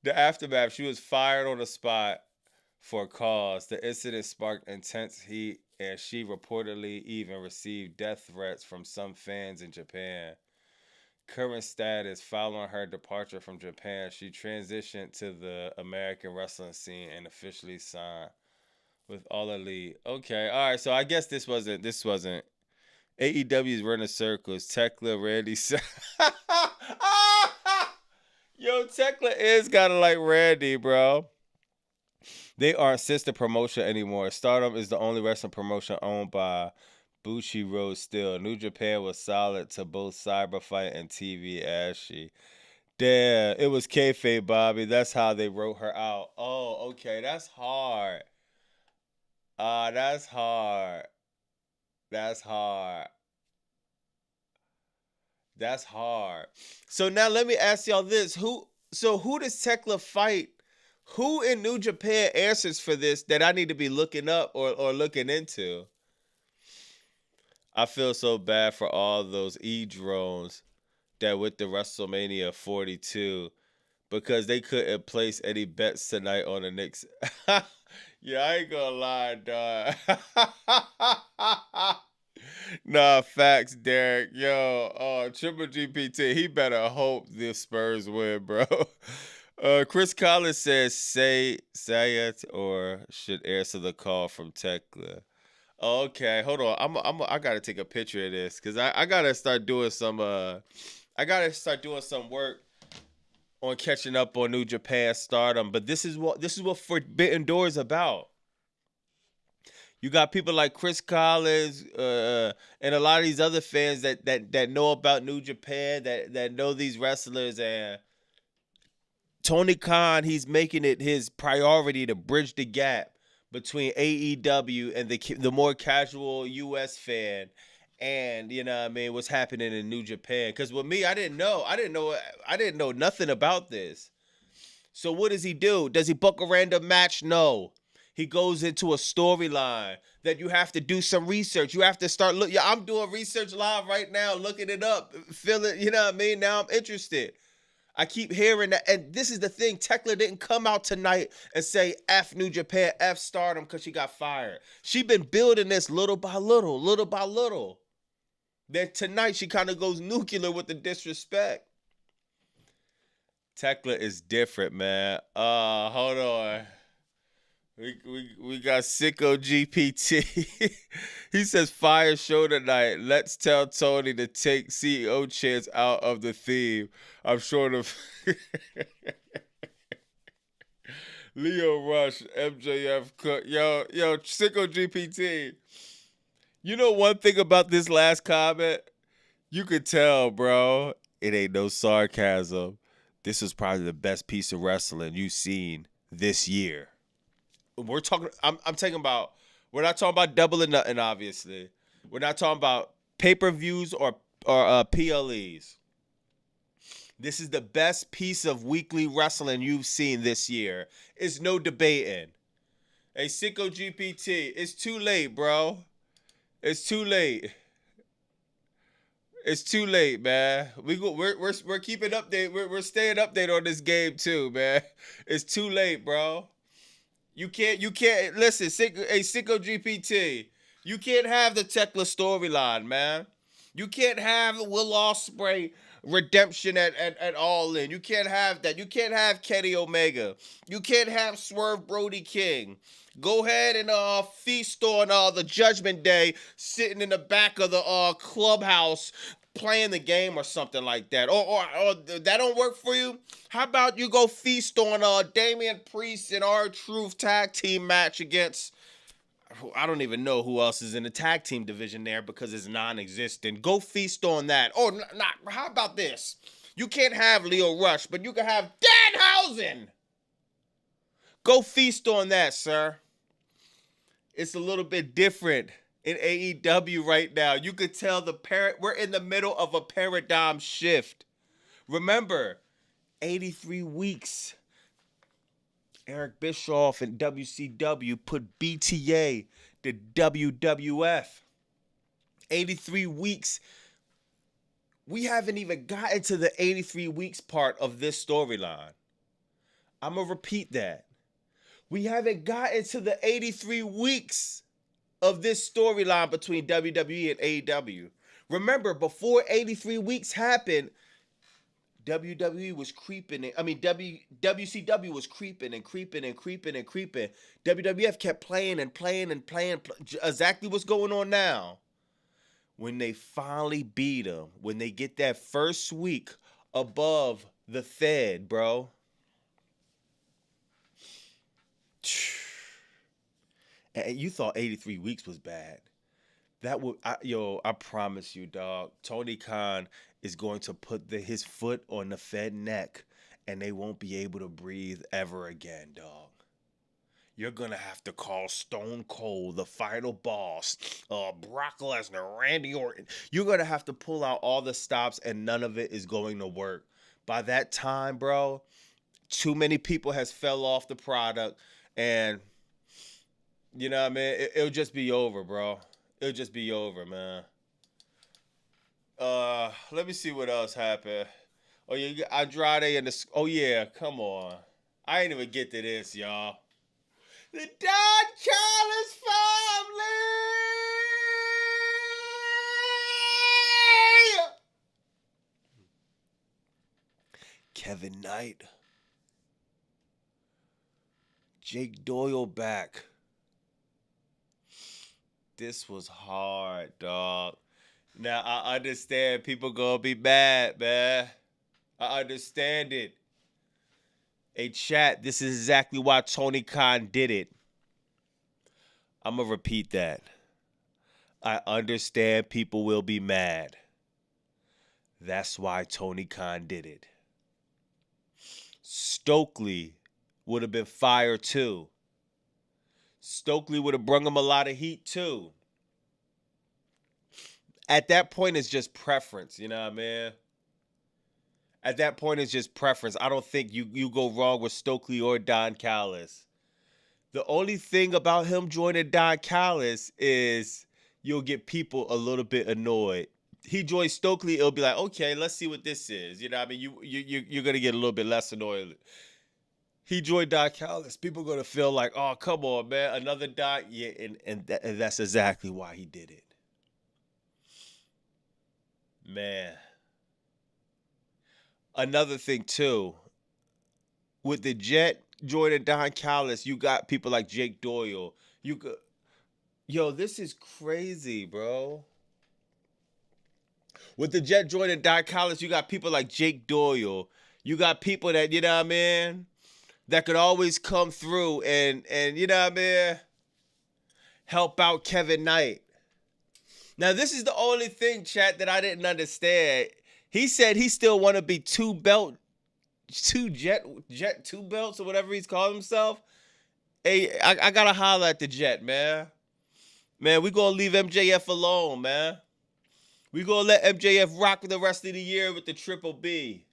The aftermath. She was fired on the spot for a cause. The incident sparked intense heat, and she reportedly even received death threats from some fans in Japan. Current status: following her departure from Japan, she transitioned to the American wrestling scene and officially signed with All Elite. Okay, all right. So I guess this wasn't AEW's running circles. Tekla, Randy. Yo, Tekla is kind of like Randy, bro. They aren't sister promotion anymore. Stardom is the only wrestling promotion owned by Bushiroad still. New Japan was solid to both Cyberfight and TV Ashy. Damn, it was kayfabe, Bobby. That's how they wrote her out. Oh, okay, that's hard. That's hard. That's hard. That's hard. So now let me ask y'all this: who does Tekla fight? Who in New Japan answers for this that I need to be looking up or looking into? I feel so bad for all those E-drones that with the WrestleMania 42 because they couldn't place any bets tonight on the Knicks. Yeah, I ain't gonna lie, dog. Nah, facts, Derek. Yo, Triple GPT, he better hope the Spurs win, bro. Chris Collins says, say it or should answer the call from Tekla. Okay, hold on. I gotta take a picture of this because I gotta start doing some work on catching up on New Japan Stardom. But this is what Forbidden Door is about. You got people like Chris Collins and a lot of these other fans that know about New Japan, that know these wrestlers, and Tony Khan, he's making it his priority to bridge the gap between AEW and the more casual US fan, and you know what I mean, what's happening in New Japan. Because with me, I didn't know nothing about this. So what does he do? Does he book a random match? No. He goes into a storyline that you have to do some research. You have to start look. Yeah, I'm doing research live right now, looking it up, feeling. You know what I mean? Now I'm interested. I keep hearing that, and this is the thing. Tekla didn't come out tonight and say F New Japan, F Stardom because she got fired. She been building this little by little, little by little. Then tonight she kind of goes nuclear with the disrespect. Tekla is different, man. Hold on. We got Sicko GPT. He says fire show tonight. Let's tell Tony to take CEO chance out of the theme. I'm short of Leo Rush, MJF Cook. Yo, Sicko GPT. You know one thing about this last comment? You could tell, bro. It ain't no sarcasm. This was probably the best piece of wrestling you've seen this year. We're talking. I'm talking about. We're not talking about Double or Nothing. Obviously, we're not talking about pay-per-views or PLEs. This is the best piece of weekly wrestling you've seen this year. It's no debating. Hey, Sicko GPT, it's too late, bro. It's too late. It's too late, man. We're keeping update. We're staying update on this game too, man. It's too late, bro. You can't listen. Sicko GPT. You can't have the Tekla storyline, man. You can't have Will Ospreay redemption at All In. You can't have that. You can't have Kenny Omega. You can't have Swerve Brody King. Go ahead and feast on the Judgment Day, sitting in the back of the clubhouse playing the game or something like that. Or that don't work for you? How about you go feast on Damian Priest and R-Truth tag team match against, I don't even know who else is in the tag team division there because it's non-existent. Go feast on that. Or not. How about this? You can't have Leo Rush, but you can have Danhausen. Go feast on that, sir. It's a little bit different in AEW right now. You could tell we're in the middle of a paradigm shift. Remember, 83 weeks. Eric Bischoff and WCW put BTA to WWF. 83 weeks. We haven't even gotten to the 83 weeks part of this storyline. I'm going to repeat that. We haven't gotten to the 83 weeks of this storyline between WWE and AEW. Remember, before 83 weeks happened, WWE was creeping. WCW was creeping and creeping and creeping and creeping. WWF kept playing and playing and playing. Exactly what's going on now. When they finally beat them, when they get that first week above the Fed, bro. And you thought 83 weeks was bad. I promise you, dog. Tony Khan is going to put his foot on the Fed neck, and they won't be able to breathe ever again, dog. You're gonna have to call Stone Cold, the final boss, Brock Lesnar, Randy Orton. You're gonna have to pull out all the stops, and none of it is going to work. By that time, bro, too many people has fell off the product, and you know what I mean? It'll just be over, bro. It'll just be over, man. Let me see what else happened. Oh, yeah, you got Andrade and the... Oh, yeah, come on. I ain't even get to this, y'all. The Don Callis family! Kevin Knight. Jake Doyle back. This was hard, dog. Now, I understand people gonna be mad, man. I understand it. Hey, chat, this is exactly why Tony Khan did it. I'm gonna repeat that. I understand people will be mad. That's why Tony Khan did it. Stokely would have been fired too. Stokely would have brung him a lot of heat too. At that point, it's just preference, you know what I mean? At that point, it's just preference. I don't think you go wrong with Stokely or Don Callis. The only thing about him joining Don Callis is you'll get people a little bit annoyed. He joins Stokely, it'll be like, okay, let's see what this is. You know what I mean? You're going to get a little bit less annoyed. He joined Don Callis. People are going to feel like, oh, come on, man. Another Don. Yeah, and that's exactly why he did it. Man. Another thing, too. With the Jet joining Don Callis, you got people like Jake Doyle. Yo, this is crazy, bro. With the Jet joining Don Callis, you got people like Jake Doyle. You got people that, you know what I mean, that could always come through and you know what I mean, help out Kevin Knight. Now, this is the only thing, chat, that I didn't understand. He said he still want to be two belts or whatever he's called himself. Hey, I gotta holler at the Jet, man. Man, we gonna leave MJF alone, man. We gonna let MJF rock the rest of the year with the Triple B.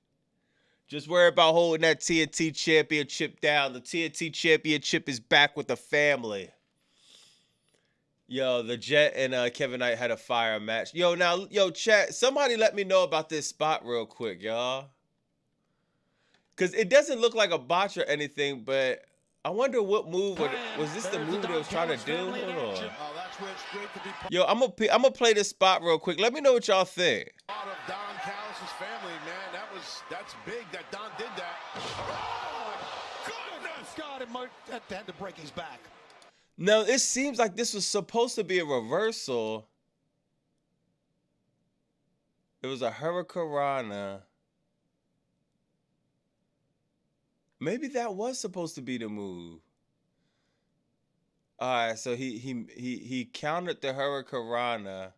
Just worry about holding that TNT Championship down. The TNT Championship is back with the family. Yo, the Jet and Kevin Knight had a fire match. Yo, now, yo, chat. Somebody let me know about this spot real quick, y'all. Cause it doesn't look like a botch or anything, but I wonder what move was this the move they was trying to do? Hold on. Yo, I'm gonna play this spot real quick. Let me know what y'all think. Don Callis' family, man, that's big that Don did that. Oh, goodness! God, it might had to break his back. Now it seems like this was supposed to be a reversal. It was a Hurricanrana. Maybe that was supposed to be the move. All right, so he countered the Hurricanrana,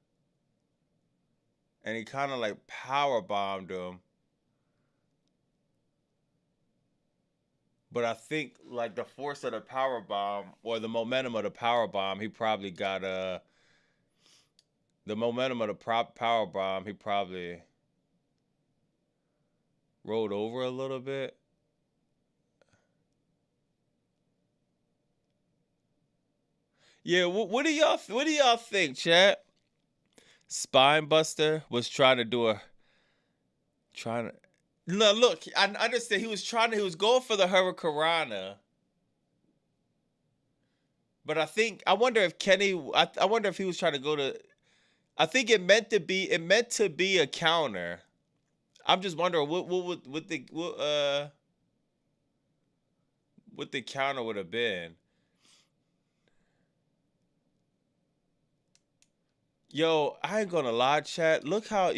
and he kind of like power bombed him. But I think like the force of the power bomb or the momentum of the power bomb, he probably got the momentum of the power bomb. He probably rolled over a little bit. Yeah, what do y'all think, chat? Spinebuster was trying to do a trying to no look. I understand he was going for the Hurricanrana. But I wonder if Kenny. I wonder if he was trying to go to. I think it meant to be a counter. I'm just wondering what the counter would have been. Yo, I ain't gonna lie, chat. Look how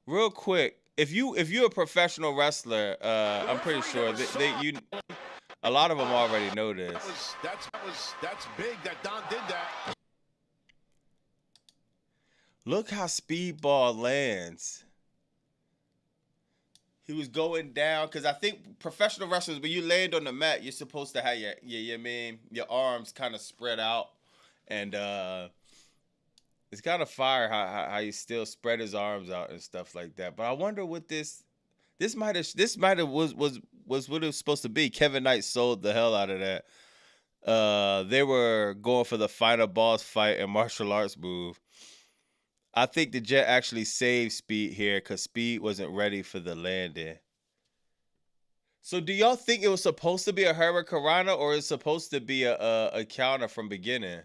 real quick. If you're a professional wrestler, I'm pretty sure a lot of them already know this. That's big that Don did that. Look how Speedball lands. He was going down because I think professional wrestlers, when you land on the mat, you're supposed to have your arms kind of spread out, and it's kind of fire how he still spread his arms out and stuff like that. But I wonder what this might have was what it was supposed to be. Kevin Knight sold the hell out of that. They were going for the final boss fight and martial arts move. I think the Jet actually saved Speed here because Speed wasn't ready for the landing. So do y'all think it was supposed to be a Hurricanrana or is supposed to be a counter from beginning?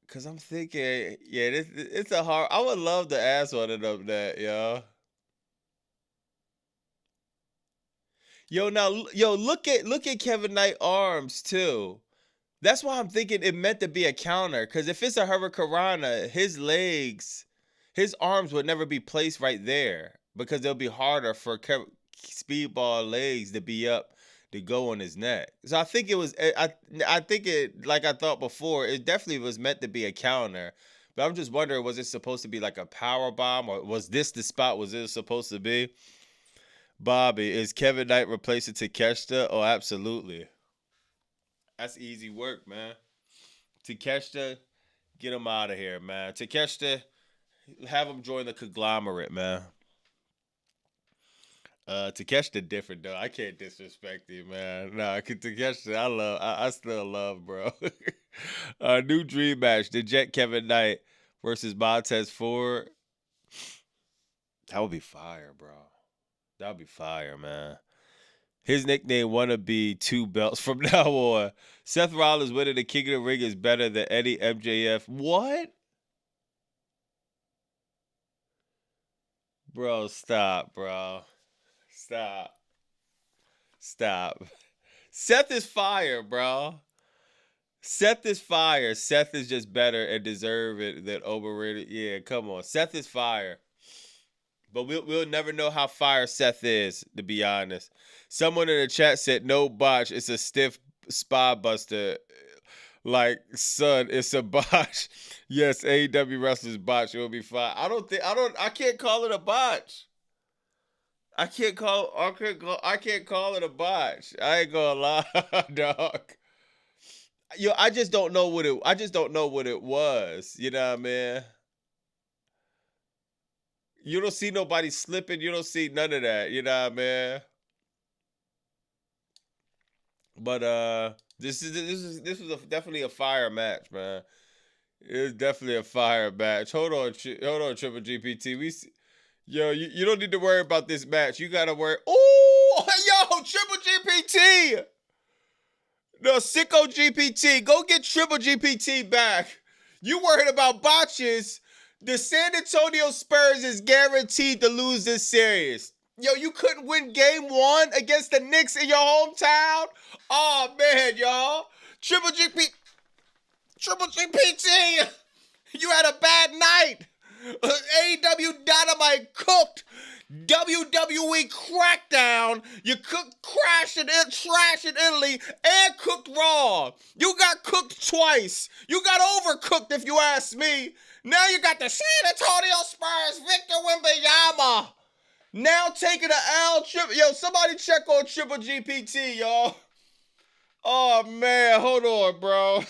Cause I'm thinking, yeah, it's a hard. I would love to ask one of them that, yo. Look at Kevin Knight arms too. That's why I'm thinking it meant to be a counter. Cause if it's a Hurricanrana, his arms would never be placed right there because it'll be harder for Speedball legs to be up to go on his neck. So I think it was. I think it like I thought before. It definitely was meant to be a counter. But I'm just wondering, was it supposed to be like a power bomb, or was this the spot was it supposed to be? Bobby, is Kevin Knight replacing Takeshita? Oh, absolutely. That's easy work, man. Takeshita, get him out of here, man. Takeshita, have him join the conglomerate, man. Takeshita different though. I can't disrespect him, man. Nah, Takeshita, I still love, bro. New dream match: the Jet Kevin Knight versus Montez Ford. That would be fire, bro. That would be fire, man. His nickname wanna be two belts from now on. Seth Rollins winning the King of the Ring is better than Eddie MJF. What? Bro, stop, bro. Stop. Stop. Seth is fire, bro. Seth is fire. Seth is just better and deserve it than overrated. Yeah, come on. Seth is fire. But we'll never know how fire Seth is, to be honest. Someone in the chat said no botch. It's a stiff spy buster. Like, son, it's a botch. Yes, AEW wrestlers botch. It'll be fine. I can't call it a botch. I can't call it a botch. I ain't gonna lie, dog. I just don't know what it was. You know what I mean? You don't see nobody slipping. You don't see none of that. You know what I mean? But this was definitely a fire match, man. It was definitely a fire match. Hold on, Triple GPT. Yo, you don't need to worry about this match. You gotta worry. Oh, yo, Triple GPT. No, Sicko GPT. Go get Triple GPT back. You worried about botches. The San Antonio Spurs is guaranteed to lose this series. Yo, you couldn't win game 1 against the Knicks in your hometown? Oh, man, y'all. Triple GPT. You had a bad night. AEW Dynamite cooked. WWE Crackdown. You cooked trash in Italy and cooked Raw. You got cooked twice. You got overcooked if you ask me. Now you got the San Antonio Spurs, Victor Wembanyama. Now taking the L. Yo, somebody check on Triple GPT, y'all. Oh, man. Hold on, bro.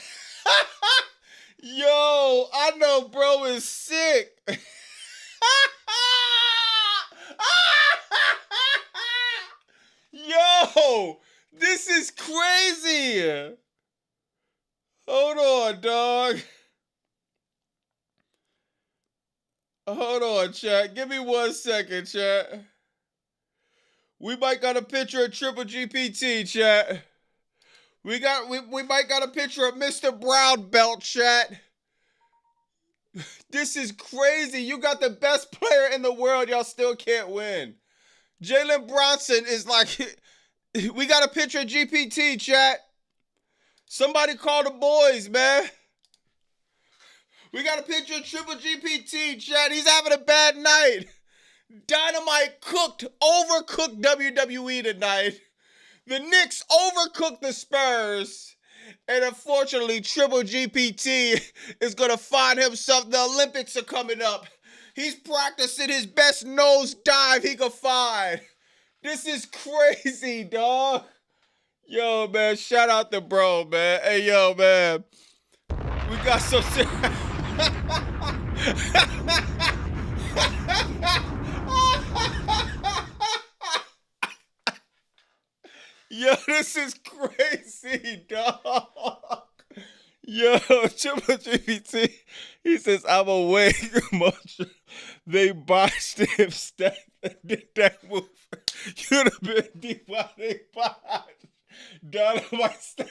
Yo, I know bro is sick. Yo, this is crazy. Hold on, dog. Hold on, chat. Give me 1 second, chat. We might got a picture of Triple GPT, chat. We might got a picture of Mr. Brown Belt, chat. This is crazy. You got the best player in the world. Y'all still can't win. Jalen Bronson is like, we got a picture of GPT, chat. Somebody call the boys, man. We got a picture of Triple GPT, chat. He's having a bad night. Dynamite overcooked WWE tonight. The Knicks overcooked the Spurs. And unfortunately, Triple GPT is going to find himself. The Olympics are coming up. He's practicing his best nose dive he could find. This is crazy, dog. Yo, man, shout out to bro, man. Hey, yo, man. We got some... Yo, this is crazy, dog. Yo, Triple GPT, he says, I'm awake. They botched him, Steph, and did that move. You'd have been deep while they botched. Dynamite Steph.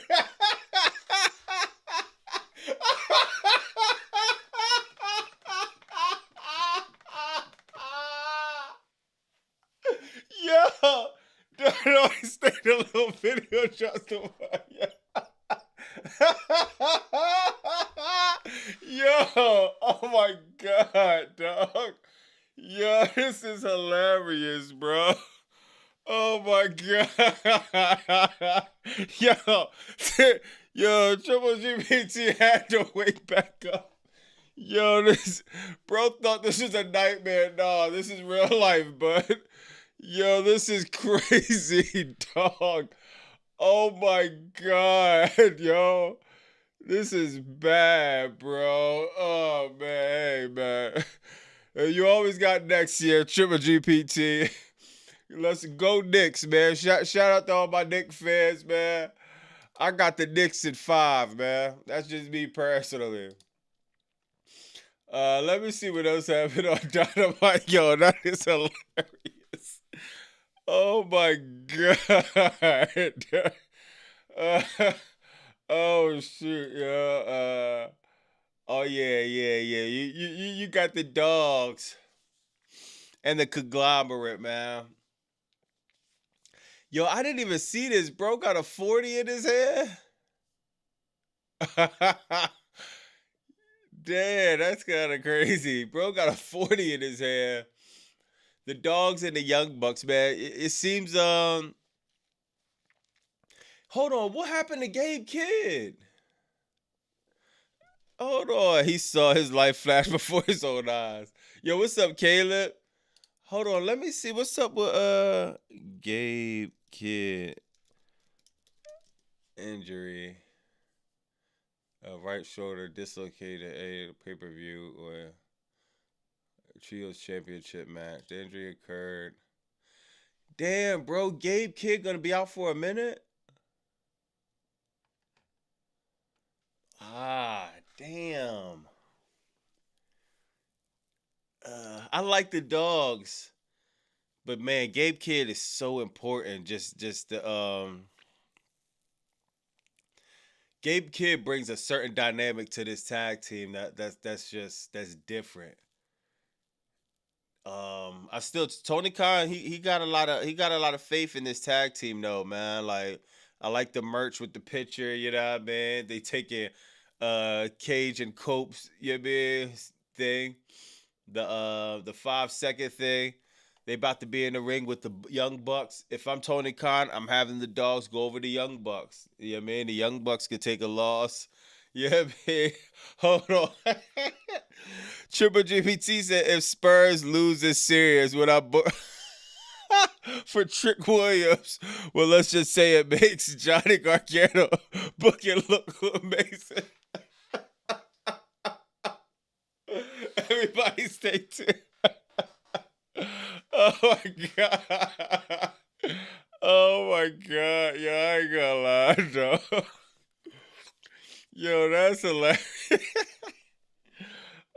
Yo, Dynamite stayed a little video just of Yo, oh my God, dog. Yo, this is hilarious, bro. Oh my God. Yo, Triple GPT had to wake back up. Yo, this bro thought this was a nightmare. No, this is real life, bud. Yo, this is crazy, dog. Oh my God, yo. This is bad, bro. Oh, man. Hey, man. You always got next year, Triple GPT. Let's go Knicks, man. Shout out to all my Knicks fans, man. I got the Knicks at 5, man. That's just me personally. Let me see what else happened on Dynamite. Yo, that is hilarious. Oh, my God. Oh shoot, yeah. Oh yeah. You got the dogs and the conglomerate, man. Yo, I didn't even see this. Bro got a 40 in his head. Damn, that's kind of crazy. Bro got a 40 in his head. The dogs and the Young Bucks, man. It seems Hold on, what happened to Gabe Kidd? Hold on, he saw his life flash before his own eyes. Yo, what's up, Caleb? Hold on, let me see what's up with Gabe Kidd injury. Right shoulder dislocated a pay-per-view or Trios Championship match. The injury occurred. Damn, bro, Gabe Kidd gonna be out for a minute? Damn. I like the dogs, but man, Gabe Kidd is so important. Just the Gabe Kidd brings a certain dynamic to this tag team that's different. I still Tony Khan. He got a lot of faith in this tag team though, man. Like I like the merch with the picture. You know what I mean? They taking Cage and Cope's thing, the 5 second thing. They about to be in the ring with the Young Bucks. If I'm Tony Khan, I'm having the dogs go over the Young Bucks. You know what I mean? The Young Bucks could take a loss. You know what I mean? Hold on. Triple GPT said if Spurs lose this series, would I book for Trick Williams? Well, let's just say it makes Johnny Gargano booking look amazing. Everybody stay tuned. Oh my god. Oh my god. Yo, I ain't gonna lie, though. Yo, that's hilarious.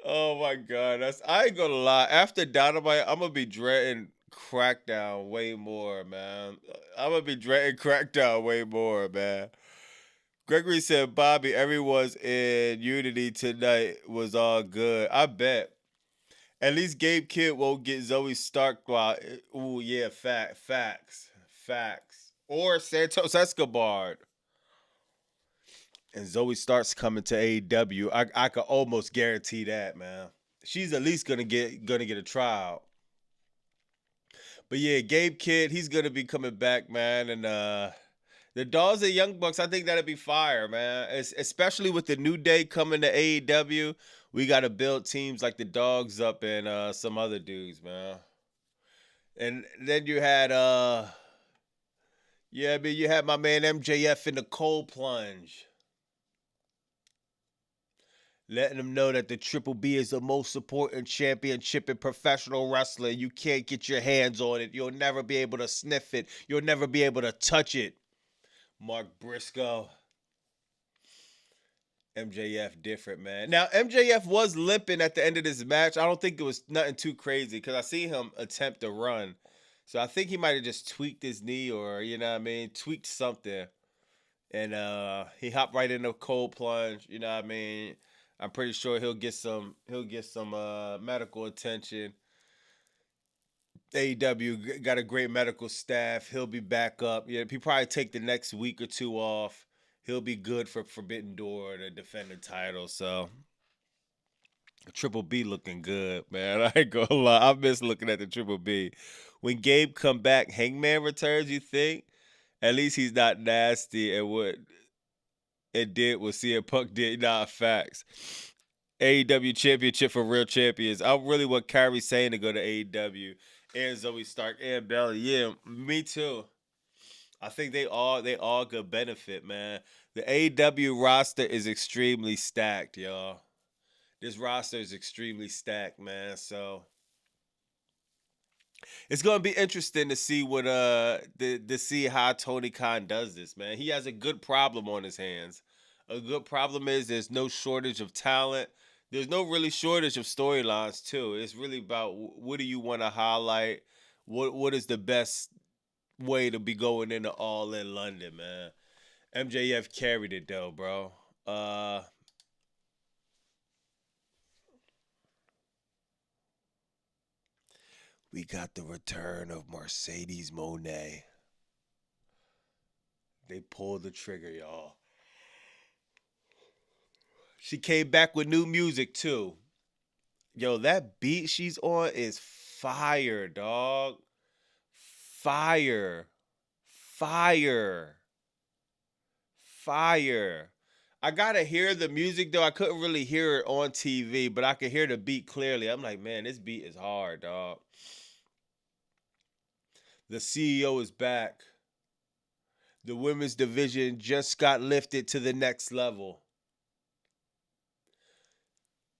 Oh my god. I ain't gonna lie. After Dynamite, I'm gonna be dreading Crackdown way more, man. I'm gonna be dreading Crackdown way more, man. Gregory said, Bobby, everyone's in unity tonight was all good. I bet. At least Gabe Kidd won't get Zoe Stark. Ooh, yeah, facts. Or Santos Escobar. And Zoe Stark's coming to AEW. I could almost guarantee that, man. She's at least gonna get a tryout. But yeah, Gabe Kidd, he's gonna be coming back, man. And the Dolls and Young Bucks, I think that'll be fire, man. Especially with the New Day coming to AEW, we got to build teams like the Dogs up and some other dudes, man. And then you had yeah, I mean you had my man MJF in the cold plunge. Letting them know that the Triple B is the most important championship in professional wrestling. You can't get your hands on it. You'll never be able to sniff it. You'll never be able to touch it. Mark Briscoe. MJF different, man. Now, MJF was limping at the end of this match. I don't think it was nothing too crazy because I see him attempt to run. So I think he might have just tweaked his knee or, you know what I mean, tweaked something. And he hopped right in the cold plunge, you know what I mean? I'm pretty sure he'll get some medical attention. AEW got a great medical staff. He'll be back up. Yeah, he probably take the next week or two off. He'll be good for Forbidden Door to defend the title. So Triple B looking good, man. I ain't gonna lie. I miss looking at the Triple B. When Gabe come back, Hangman returns, you think? At least he's not nasty and what it did was CM Punk did. Nah, facts. AEW championship for real champions. I really want Kyrie Sane to go to AEW and Zoe Stark and Belly. Yeah, me too. I think they all could benefit, man. The AEW roster is extremely stacked, y'all. This roster is extremely stacked, man. So it's gonna be interesting to see what to see how Tony Khan does this, man. He has a good problem on his hands. A good problem is there's no shortage of talent. There's no really shortage of storylines too. It's really about what do you want to highlight. What is the best way to be going into All in London, man? MJF carried it though, bro. We got the return of Mercedes Monet. They pulled the trigger, y'all. She came back with new music too. Yo, that beat she's on is fire, dog. Fire. Fire. Fire. I gotta hear the music though. I couldn't really hear it on TV, but I could hear the beat clearly. I'm like, man, this beat is hard, dog. The CEO is back. The women's division just got lifted to the next level.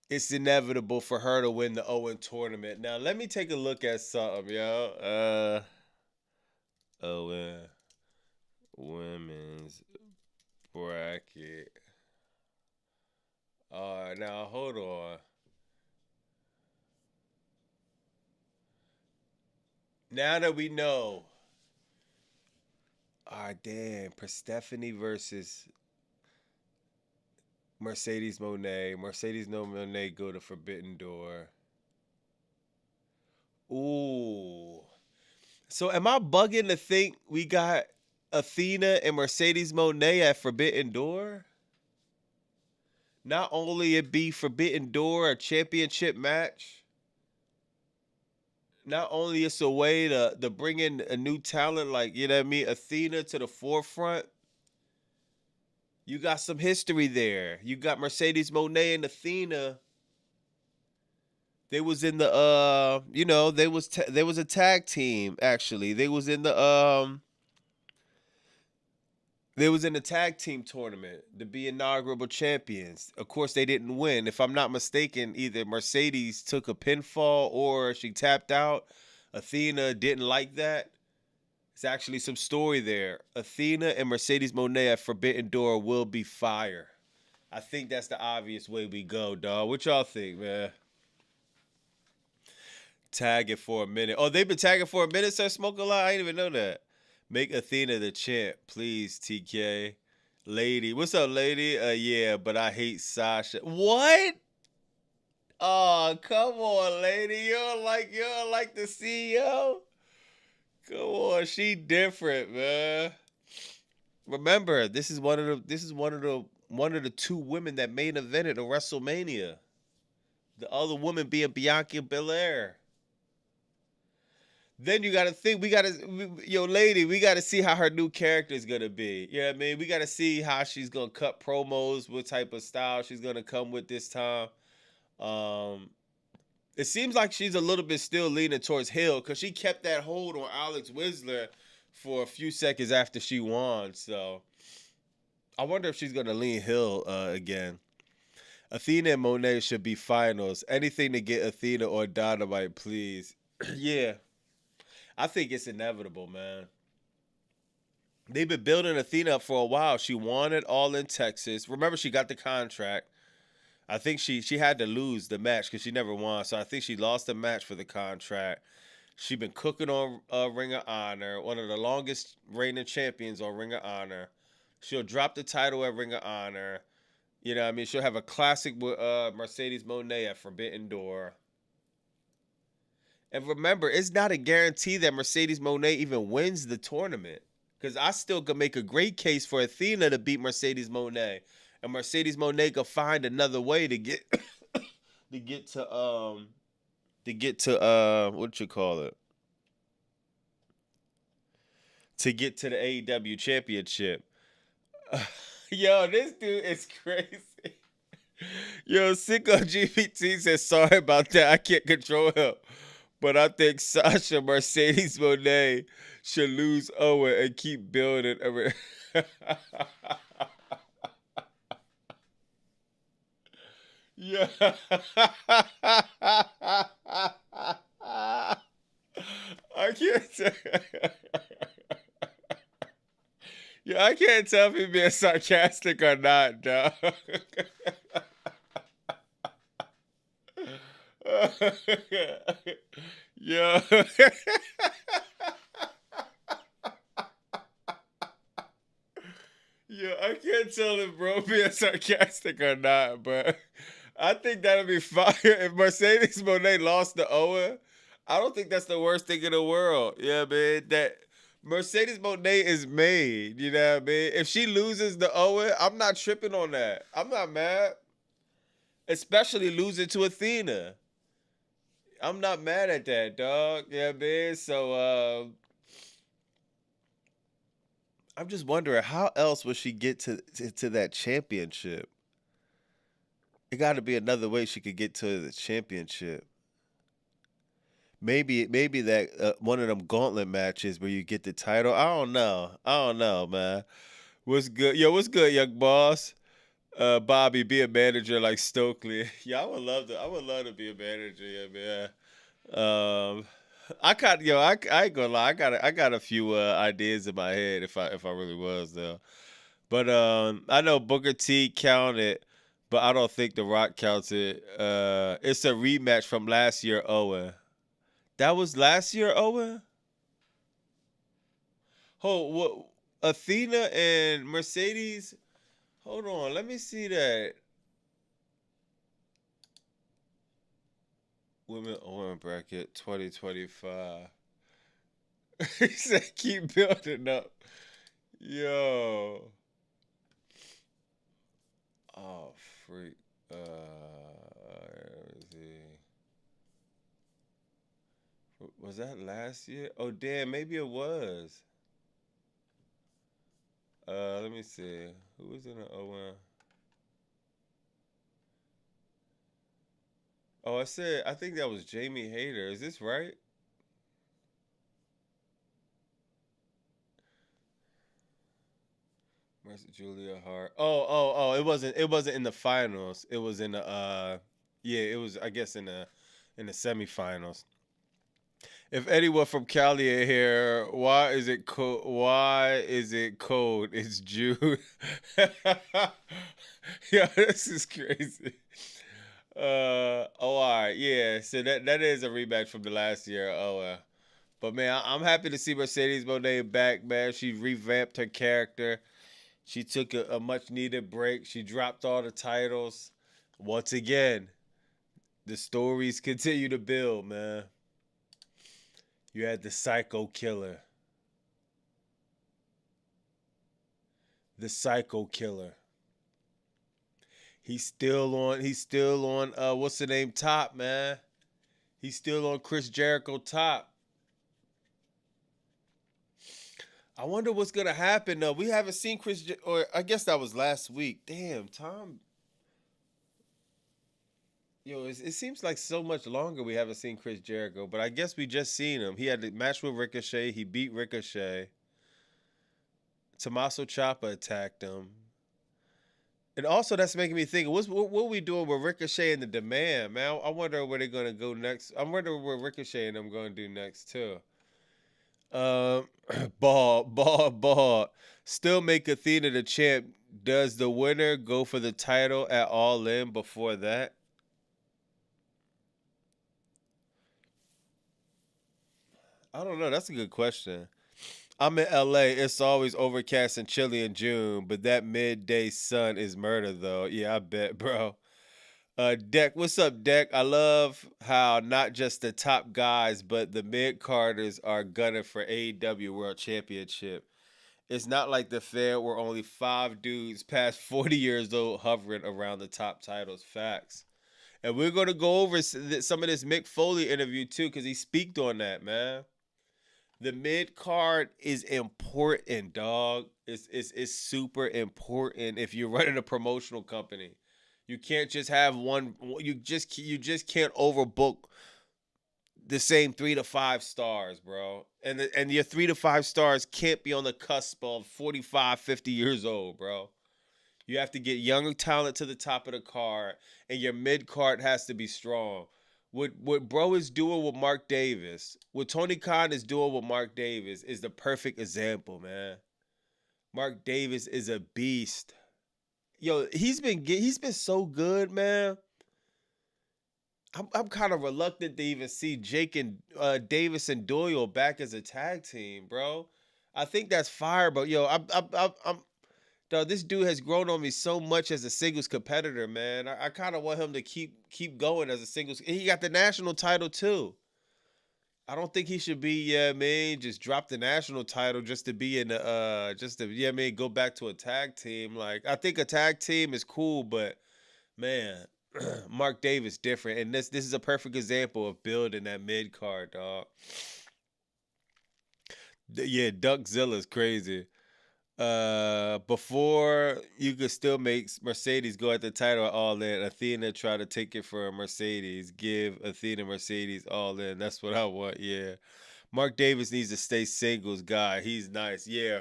It's inevitable for her to win the Owen tournament. Now, let me take a look at something, yo. Owen women's bracket. Now hold on. Now that we know. Damn. Persephone versus Mercedes Moné. Mercedes no Moné go to Forbidden Door. Ooh. So am I bugging to think we got Athena and Mercedes Moné at Forbidden Door? Not only it be Forbidden Door a championship match, not only it's a way to bring in a new talent like, you know what I mean, Athena to the forefront. You got some history there. You got Mercedes Moné and Athena. They was in the they was a tag team actually. They was in the tag team tournament to be inaugural champions. Of course, they didn't win. If I'm not mistaken, either Mercedes took a pinfall or she tapped out. Athena didn't like that. It's actually some story there. Athena and Mercedes Moné at Forbidden Door will be fire. I think that's the obvious way we go, dog. What y'all think, man? Tagging for a minute. Oh, they've been tagging for a minute, Sir Smoke a lot? I didn't even know that. Make Athena the champ, please, TK. Lady. What's up, lady? Yeah, but I hate Sasha. What? Oh, come on, lady. You don't like the CEO? Come on, she different, man. Remember, this is one of the two women that main evented at WrestleMania. The other woman being Bianca Belair. Then you gotta think, lady, we gotta see how her new character is gonna be. You know what I mean? We gotta see how she's gonna cut promos, what type of style she's gonna come with this time. It seems like she's a little bit still leaning towards heel because she kept that hold on Alex Whistler for a few seconds after she won. So I wonder if she's gonna lean heel again. Athena and Monet should be finals. Anything to get Athena or Dynamite, please. Yeah. I think it's inevitable, man. They've been building Athena up for a while. She won it all in Texas. Remember, she got the contract. I think she had to lose the match because she never won. So I think she lost the match for the contract. She's been cooking on Ring of Honor, one of the longest reigning champions on Ring of Honor. She'll drop the title at Ring of Honor. You know what I mean? She'll have a classic with Mercedes Moné at Forbidden Door. And remember, it's not a guarantee that Mercedes Moné even wins the tournament. Because I still could make a great case for Athena to beat Mercedes Moné. And Mercedes Moné could find another way to get to what you call it? To get to the AEW championship. Yo, this dude is crazy. Yo, Sicko GPT says sorry about that. I can't control him. But I think Sasha Mercedes Moné should lose Owen and keep building. Yeah. I can't tell. Yeah, I can't tell if he's being sarcastic or not, dog. Yeah. Yeah, I can't tell if bro being sarcastic or not, but I think that'll be fire. If Mercedes Moné lost to Owen, I don't think that's the worst thing in the world. Yeah, man. That Mercedes Moné is made. You know what I mean? If she loses to Owen, I'm not tripping on that. I'm not mad. Especially losing to Athena. I'm not mad at that, dog. Yeah, man. So I'm just wondering how else would she get to that championship? It got to be another way she could get to the championship. Maybe that one of them gauntlet matches where you get the title. I don't know, man. What's good? Yo, what's good, young boss? Bobby, be a manager like Stokely. Yeah, I would love to be a manager, yeah, man. I ain't gonna lie. I got a few ideas in my head if I really was though. But I know Booker T counted, but I don't think The Rock counts it. It's a rematch from last year, Owen. That was last year, Owen? Hold what? Athena and Mercedes? Hold on, let me see that. Women bracket 2025. He said keep building up. Yo. Oh freak. Let me see. Was that last year? Oh damn, maybe it was. Let me see. Who was in the O1? Oh, I think that was Jamie Hayter. Is this right? Where's Julia Hart? Oh, it wasn't in the finals. It was in the yeah, it was I guess in the semifinals. If anyone from Cali are here, why is it cold? Why is it cold? It's June. Yeah, this is crazy. All right, yeah. So that is a rematch from the last year. But man, I'm happy to see Mercedes Monet back, man. She revamped her character. She took a much needed break. She dropped all the titles. Once again, the stories continue to build, man. You had the Psycho Killer. The Psycho Killer. He's still on what's the name top, man? He's still on Chris Jericho top. I wonder what's gonna happen though. We haven't seen or I guess that was last week. Damn, Tom. Yo, it seems like so much longer we haven't seen Chris Jericho, but I guess we just seen him. He had the match with Ricochet. He beat Ricochet. Tommaso Ciampa attacked him. And also, that's making me think, what we doing with Ricochet and the Demand, man? I wonder where they're gonna go next. I wonder where Ricochet and them gonna do next too. Um, ball. Still make Athena the champ. Does the winner go for the title at All In before that? I don't know. That's a good question. I'm in LA. It's always overcast and chilly in June, but that midday sun is murder, though. Yeah, I bet, bro. Deck, what's up, Deck? I love how not just the top guys, but the mid carders are gunning for AEW World Championship. It's not like the fair where only five dudes past 40 years old hovering around the top titles. Facts. And we're gonna go over some of this Mick Foley interview too, because he speaked on that, man. The mid card is important, dog. It's super important if you're running a promotional company. You can't just have one. You just can't overbook the same 3 to 5 stars, bro. And your 3 to 5 stars can't be on the cusp of 45, 50 years old, bro. You have to get younger talent to the top of the card, and your mid card has to be strong. What bro is doing with Mark Davis, what Tony Khan is doing with Mark Davis is the perfect example, man. Mark Davis is a beast. Yo, he's been so good, man. I'm kind of reluctant to even see Jake and Davis and Doyle back as a tag team, bro. I think that's fire, but yo, I'm dog, this dude has grown on me so much as a singles competitor, man. I kind of want him to keep going as a singles. He got the national title too. I don't think he should be, yeah, man, just drop the national title just to be in the just to, yeah, man, go back to a tag team. Like I think a tag team is cool, but man, Mark Davis different, and this is a perfect example of building that mid card, dog. Yeah, Duckzilla's crazy. Before you could still make Mercedes go at the title all in, Athena try to take it for Mercedes. Give Athena Mercedes all in. That's what I want. Yeah. Mark Davis needs to stay singles guy. He's nice. Yeah.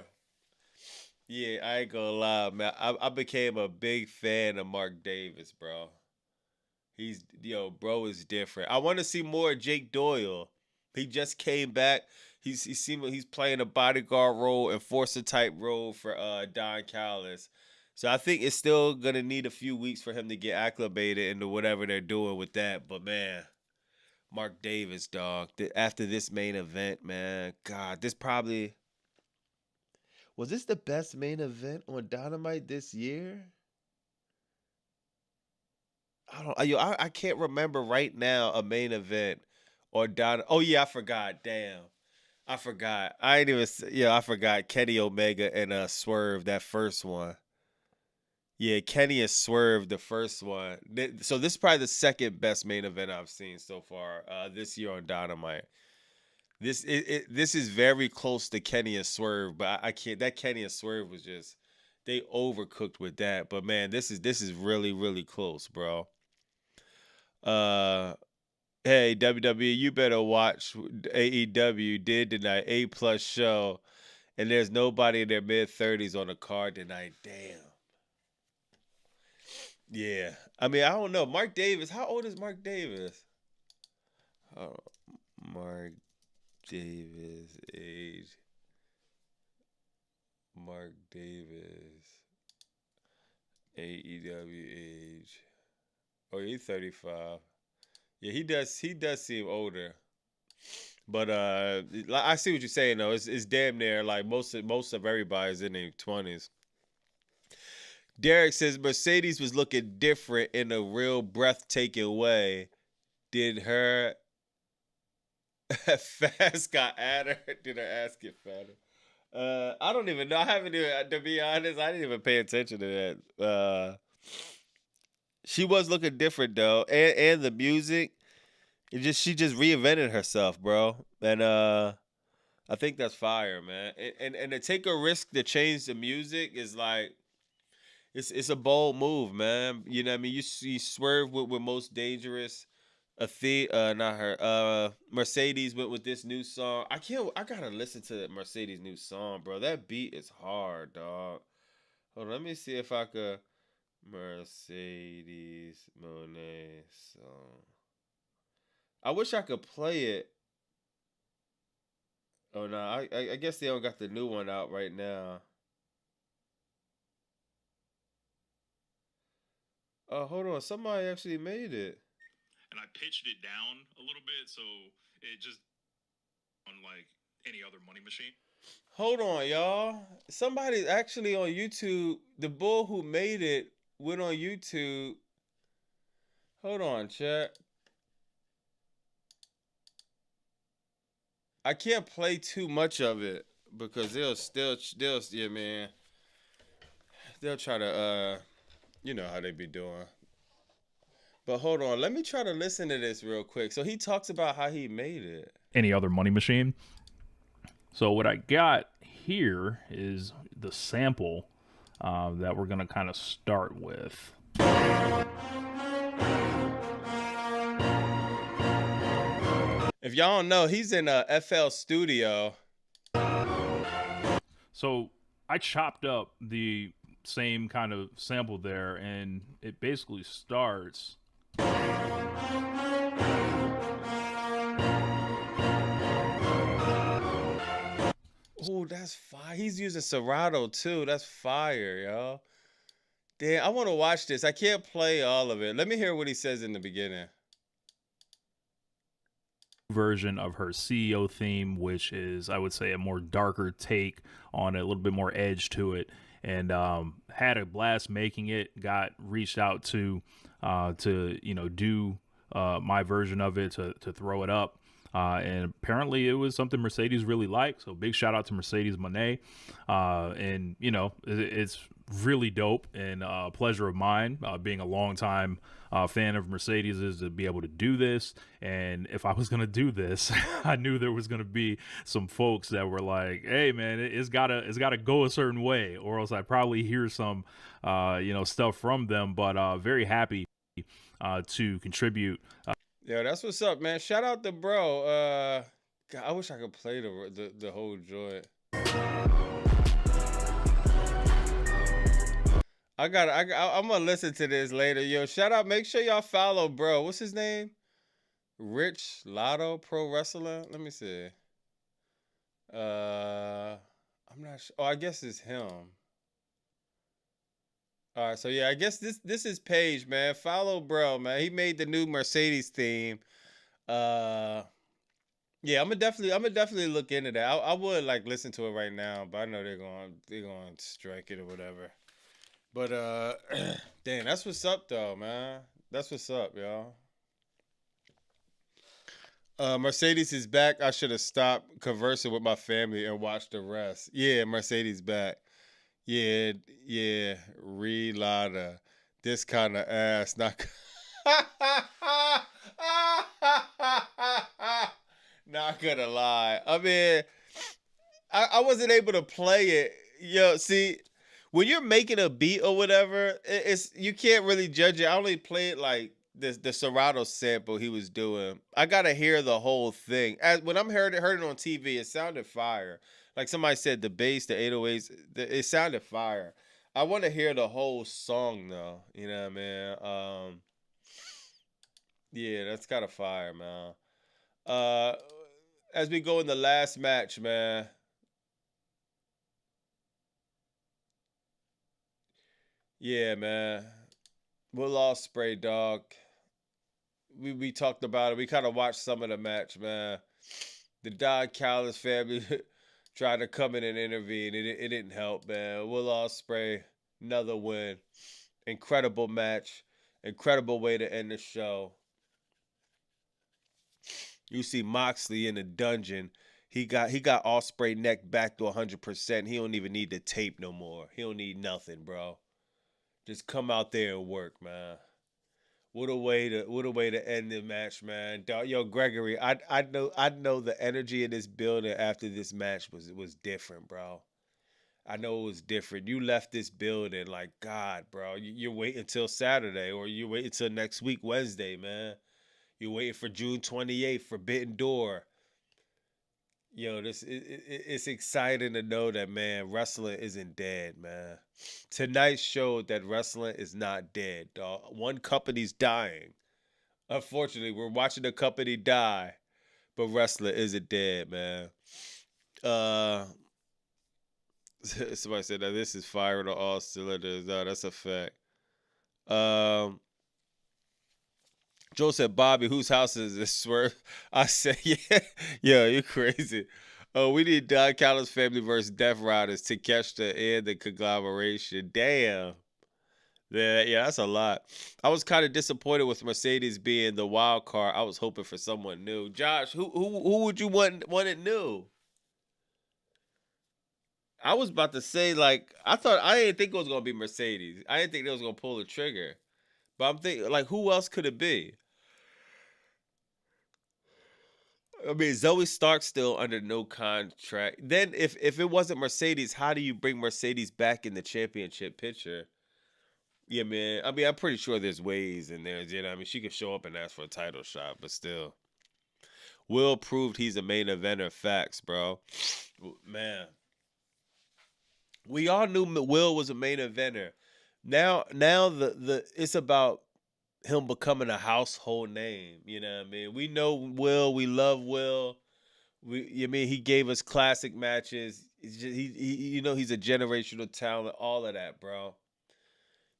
Yeah, I ain't gonna lie, man. I became a big fan of Mark Davis, bro. Bro is different. I want to see more of Jake Doyle. He just came back. He's playing a bodyguard role, enforcer type role for Don Callis. So I think it's still gonna need a few weeks for him to get acclimated into whatever they're doing with that. But man, Mark Davis, dog. After this main event, man, God, this probably was this the best main event on Dynamite this year? I don't. I can't remember right now a main event or Dynamite. Oh yeah, I forgot. Damn, I forgot. I ain't even. Yeah, I forgot Kenny Omega and Swerve, that first one. Yeah, Kenny has Swerve, the first one. So this is probably the second best main event I've seen so far this year on Dynamite. This is very close to Kenny and Swerve, but I can't. That Kenny and Swerve was just they overcooked with that. But man, this is really really close, bro. Uh, hey WWE, you better watch AEW did tonight, A+ show, and there's nobody in their mid-30s on the card tonight. Damn. Yeah, I mean I don't know. Mark Davis, how old is Mark Davis? Oh, Mark Davis age. Mark Davis, AEW age. Oh, he's 35. Yeah, he does seem older. But I see what you're saying though. It's damn near like most of everybody's in their 20s. Derek says Mercedes was looking different in a real breathtaking way. Did her fast got at her? Did her ass get fatter? I don't even know. I haven't even, to be honest, I didn't even pay attention to that. She was looking different though, and the music, she just reinvented herself, bro. And I think that's fire, man. And to take a risk to change the music is like it's a bold move, man. You know what I mean? You Swerve with most dangerous. Not her. Mercedes went with this new song. I gotta listen to Mercedes' new song, bro. That beat is hard, dog. Hold on, let me see if I could. Mercedes Monet song. I wish I could play it. Oh no, I guess they don't got the new one out right now. Oh, hold on, somebody actually made it. And I pitched it down a little bit so it just on like any other money machine. Hold on, y'all. Somebody's actually on YouTube. The bull who made it went on YouTube. Hold on, chat. I can't play too much of it because they'll yeah, man. They'll try to you know how they be doing. But hold on, let me try to listen to this real quick. So he talks about how he made it. Any other money machine. So what I got here is the sample that we're gonna kind of start with. If y'all don't know, he's in a FL Studio. So I chopped up the same kind of sample there, and it basically starts. Oh, that's fire. He's using Serato too. That's fire, yo. Damn, I want to watch this. I can't play all of it. Let me hear what he says in the beginning. Version of her CEO theme, which is, I would say, a more darker take on it, a little bit more edge to it, and had a blast making it. Got reached out to do my version of it to throw it up. And apparently it was something Mercedes really liked. So big shout out to Mercedes Monet. And, it's really dope and a pleasure of mine being a longtime fan of Mercedes is to be able to do this. And if I was going to do this, I knew there was going to be some folks that were like, hey, man, it's gotta go a certain way, or else I probably hear some, stuff from them. But very happy to contribute. Yeah, that's what's up, man. Shout out to bro. God, I wish I could play the whole joint. I'm gonna listen to this later. Yo, shout out. Make sure y'all follow bro. What's his name? Rich Lotto Pro Wrestler. Let me see. I'm not sure. Oh, I guess it's him. All right, so yeah, I guess this is Paige, man. Follow bro, man. He made the new Mercedes theme. Uh, yeah, I'm gonna definitely look into that. I would like listen to it right now, but I know they're going to strike it or whatever. But damn, that's what's up though, man. That's what's up, y'all. Mercedes is back. I should have stopped conversing with my family and watched the rest. Yeah, Mercedes back. Yeah, yeah, relada. This kind of ass. Not. Not gonna lie. I mean, I wasn't able to play it. Yo, see, when you're making a beat or whatever, it's you can't really judge it. I only played like the Serato sample he was doing. I gotta hear the whole thing. When I'm heard it on TV, it sounded fire. Like somebody said, the bass, the 808s, it sounded fire. I want to hear the whole song though. You know what I mean? Yeah, that's kind of fire, man. Uh, as we go in the last match, man. Yeah, man. Will Ospreay, dog. We talked about it. We kind of watched some of the match, man. The Don Callis family tried to come in and intervene. It didn't help, man. Will Ospreay, another win. Incredible match. Incredible way to end the show. You see Moxley in the dungeon. He got Ospreay neck back to 100%. He don't even need the tape no more. He don't need nothing, bro. Just come out there and work, man. What a way to end the match, man. Yo, Gregory, I know the energy in this building after this match was different, bro. I know it was different. You left this building like God, bro. You're waiting until Saturday, or you wait until next week, Wednesday, man. You're waiting for June 28th, Forbidden Door. Yo, it's exciting to know that, man, wrestling isn't dead, man. Tonight showed that wrestling is not dead, dog. One company's dying. Unfortunately, we're watching the company die, but wrestling isn't dead, man. Uh, somebody said that this is firing on all cylinders. No, that's a fact. Um, Joe said, Bobby, whose house is this? Swerve. I said, yeah, yeah, you're crazy. Oh, we need Don Callis family versus Death Riders to catch the end the conglomeration. Damn. Yeah, that's a lot. I was kind of disappointed with Mercedes being the wild card. I was hoping for someone new. Josh, who would you want it new? I was about to say like I didn't think it was gonna be Mercedes. I didn't think they was gonna pull the trigger. But I'm thinking like who else could it be? I mean, Zoe Stark's still under no contract. Then if it wasn't Mercedes, how do you bring Mercedes back in the championship picture? Yeah, man. I mean, I'm pretty sure there's ways in there. You know, I mean, she could show up and ask for a title shot, but still, Will proved he's a main eventer. Facts, bro. Man, we all knew Will was a main eventer. Now the it's about him becoming a household name. You know what I mean? We know Will. We love Will. You mean he gave us classic matches. He's a generational talent. All of that, bro.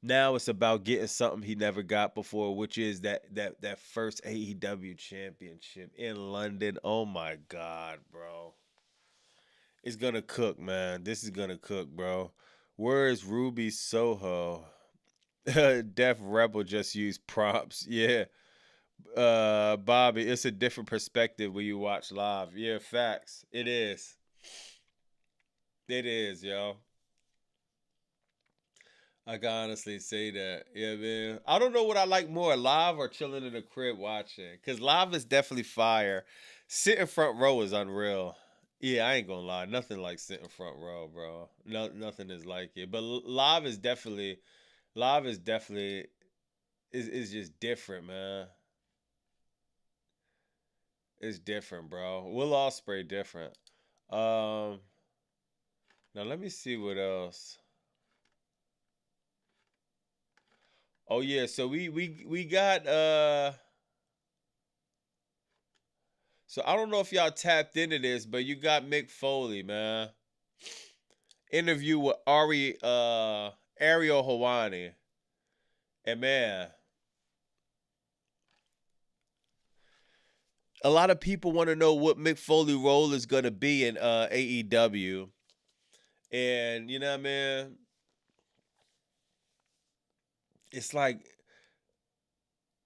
Now it's about getting something he never got before, which is that first AEW championship in London. Oh my God, bro. It's gonna cook, man. This is gonna cook, bro. Where is Ruby Soho? Def Rebel just used prompts. Yeah. Bobby, it's a different perspective when you watch live. Yeah, facts. It is. It is, yo. I can honestly say that. Yeah, man. I don't know what I like more, live or chilling in the crib watching. Cause live is definitely fire. Sitting front row is unreal. Yeah, I ain't gonna lie. Nothing like sitting front row, bro. No, nothing is like it. But live is definitely is just different, man. It's different, bro. Will Ospreay different. Um, Now let me see what else. Oh yeah, so we got so I don't know if y'all tapped into this, but you got Mick Foley, man. Interview with Ariel Helwani. And man, a lot of people want to know what Mick Foley's role is going to be in AEW. And, you know what I mean? It's like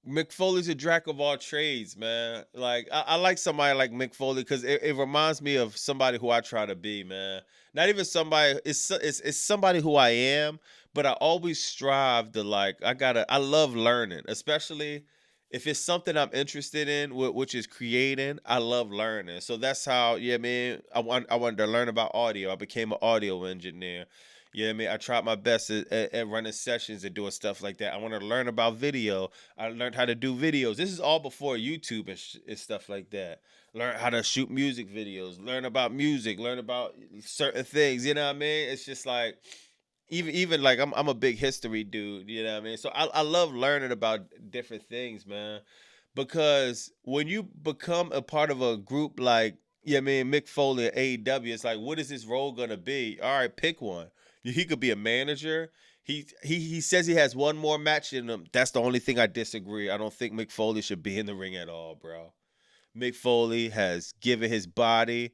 Mick Foley's a jack of all trades, man. Like, I like somebody like Mick Foley because it reminds me of somebody who I try to be, man. Not even somebody, it's somebody who I am, but I always strive to, like, I love learning, especially if it's something I'm interested in, which is creating. I love learning. So that's how, yeah, man, I wanted to learn about audio. I became an audio engineer. Yeah, I mean, I tried my best at running sessions and doing stuff like that. I want to learn about video. I learned how to do videos. This is all before YouTube and stuff like that. Learn how to shoot music videos. Learn about music. Learn about certain things. You know what I mean? It's just like even like I'm a big history dude. You know what I mean? So I love learning about different things, man. Because when you become a part of a group like, yeah, I mean, Mick Foley at AEW, it's like, what is his role gonna be? All right, pick one. He could be a manager. He says he has one more match in him. That's the only thing I disagree. I don't think Mick Foley should be in the ring at all, bro. Mick Foley has given his body,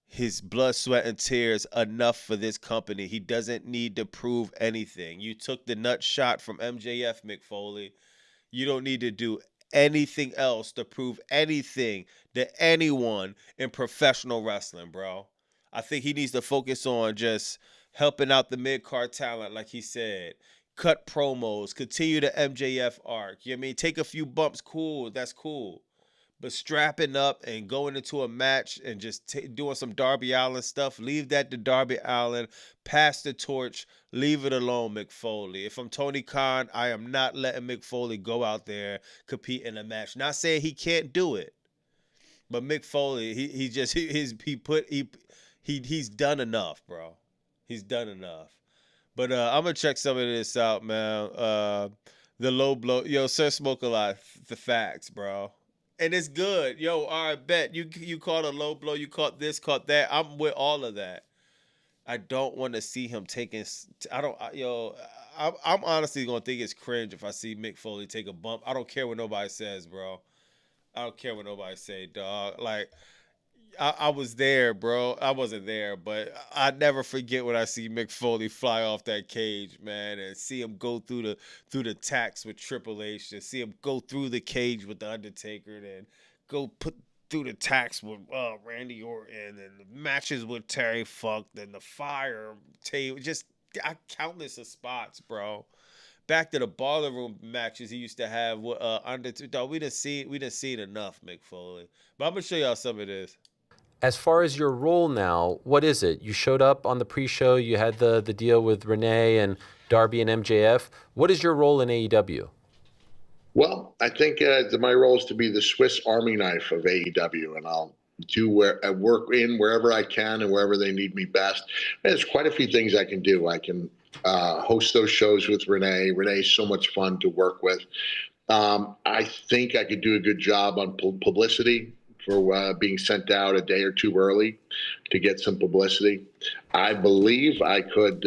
his blood, sweat, and tears enough for this company. He doesn't need to prove anything. You took the nut shot from MJF, Mick Foley. You don't need to do anything else to prove anything to anyone in professional wrestling, bro. I think he needs to focus on just helping out the mid-card talent, like he said. Cut promos, continue the MJF arc. You know what I mean? Take a few bumps, cool, that's cool. But strapping up and going into a match and just doing some Darby Allin stuff, leave that to Darby Allin. Pass the torch. Leave it alone, Mick Foley. If I'm Tony Khan, I am not letting Mick Foley go out there compete in a match. Not saying he can't do it, but Mick Foley, he's done enough, bro. He's done enough. But I'm gonna check some of this out, man. The low blow, yo, Sir Smoke a lot. The facts, bro. And it's good. Yo, all right, bet. You caught a low blow, you caught this, caught that. I'm with all of that. I don't want to see him taking. I don't. Yo, I'm honestly gonna think it's cringe if I see Mick Foley take a bump. I don't care what nobody says, bro. I don't care what nobody say, dog. Like I was there, bro. I wasn't there, but I never forget when I see Mick Foley fly off that cage, man, and see him go through the tacks with Triple H, and see him go through the cage with the Undertaker, and go put through the tacks with Randy Orton, and the matches with Terry Funk, and the fire table, just countless of spots, bro. Back to the Baller Room matches he used to have with Undertaker. We didn't see it enough, Mick Foley. But I'm gonna show y'all some of this. As far as your role now, what is it? You showed up on the pre-show, you had the deal with Renee and Darby and MJF. What is your role in AEW? Well, I think my role is to be the Swiss Army knife of AEW, and I'll work in wherever I can and wherever they need me best. And there's quite a few things I can do. I can host those shows with Renee. Renee's so much fun to work with. I think I could do a good job on publicity for being sent out a day or two early to get some publicity. I believe I could,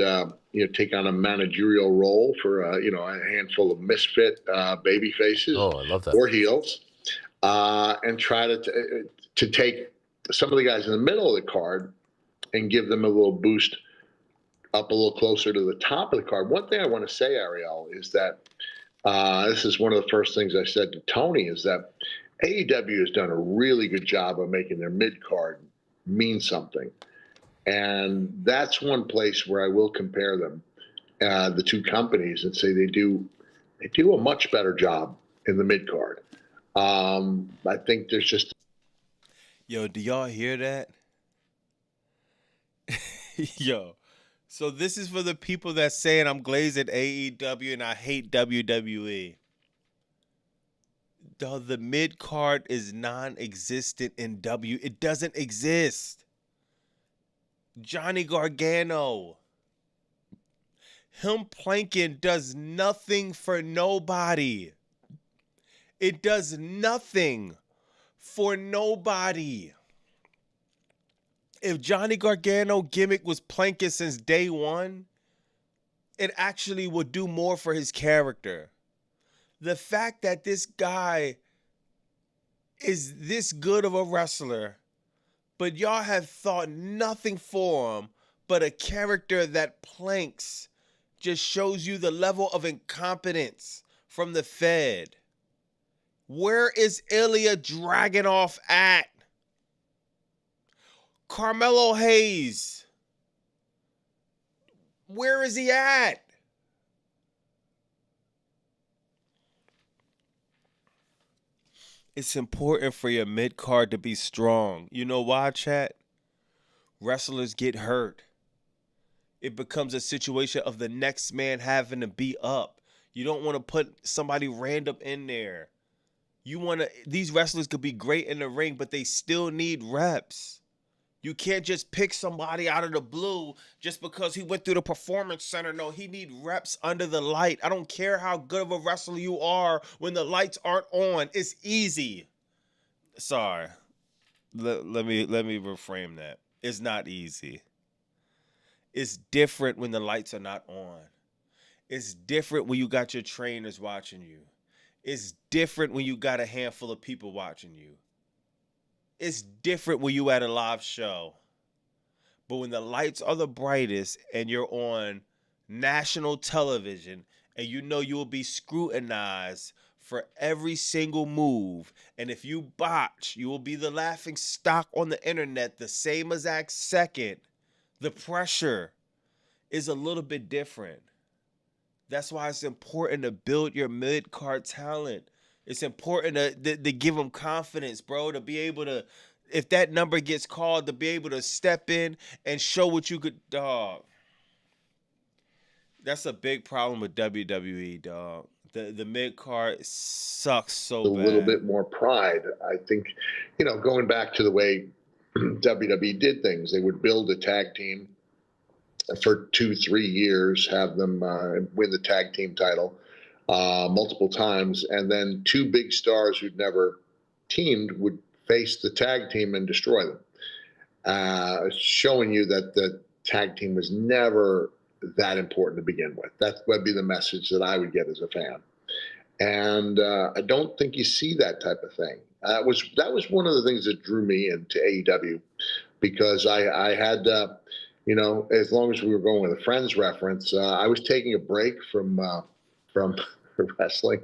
take on a managerial role for, a handful of misfit baby faces I love that. or heels, and try to take some of the guys in the middle of the card and give them a little boost up a little closer to the top of the card. One thing I want to say, Ariel, is that this is one of the first things I said to Tony, is that AEW has done a really good job of making their mid-card mean something. And that's one place where I will compare them, the two companies, and say they do a much better job in the mid-card. I think there's just... Yo, do y'all hear that? Yo. So this is for the people that saying I'm glazed at AEW and I hate WWE. The mid card is non-existent in It doesn't exist. Johnny Gargano. Him planking does nothing for nobody. It does nothing for nobody. If Johnny Gargano gimmick was planking since day one, it actually would do more for his character. The fact that this guy is this good of a wrestler, but y'all have thought nothing for him but a character that planks, just shows you the level of incompetence from the Fed. Where is Ilya Dragunov at? Carmelo Hayes. Where is he at? It's important for your mid card to be strong. You know why, chat? Wrestlers get hurt. It becomes a situation of the next man having to be up. You don't want to put somebody random in there. These wrestlers could be great in the ring, but they still need reps. You can't just pick somebody out of the blue just because he went through the performance center. No, he need reps under the light. I don't care how good of a wrestler you are when the lights aren't on. It's easy. Sorry. Let me reframe that. It's not easy. It's different when the lights are not on. It's different when you got your trainers watching you. It's different when you got a handful of people watching you. It's different when you at a live show. But when the lights are the brightest and you're on national television and you know you will be scrutinized for every single move, and if you botch, you will be the laughing stock on the internet the same exact second, the pressure is a little bit different. That's why it's important to build your mid-card talent. It's important to give them confidence, bro, to be able to, if that number gets called, to be able to step in and show what you could, dog. That's a big problem with WWE, dog. The mid-card sucks so A bad. little bit more pride. I think, going back to the way WWE did things, they would build a tag team for 2-3 years, have them win the tag team title multiple times, and then two big stars who'd never teamed would face the tag team and destroy them, showing you that the tag team was never that important to begin with. That would be the message that I would get as a fan. And I don't think you see that type of thing. That was one of the things that drew me into AEW, because I had, as long as we were going with a Friends reference, I was taking a break from wrestling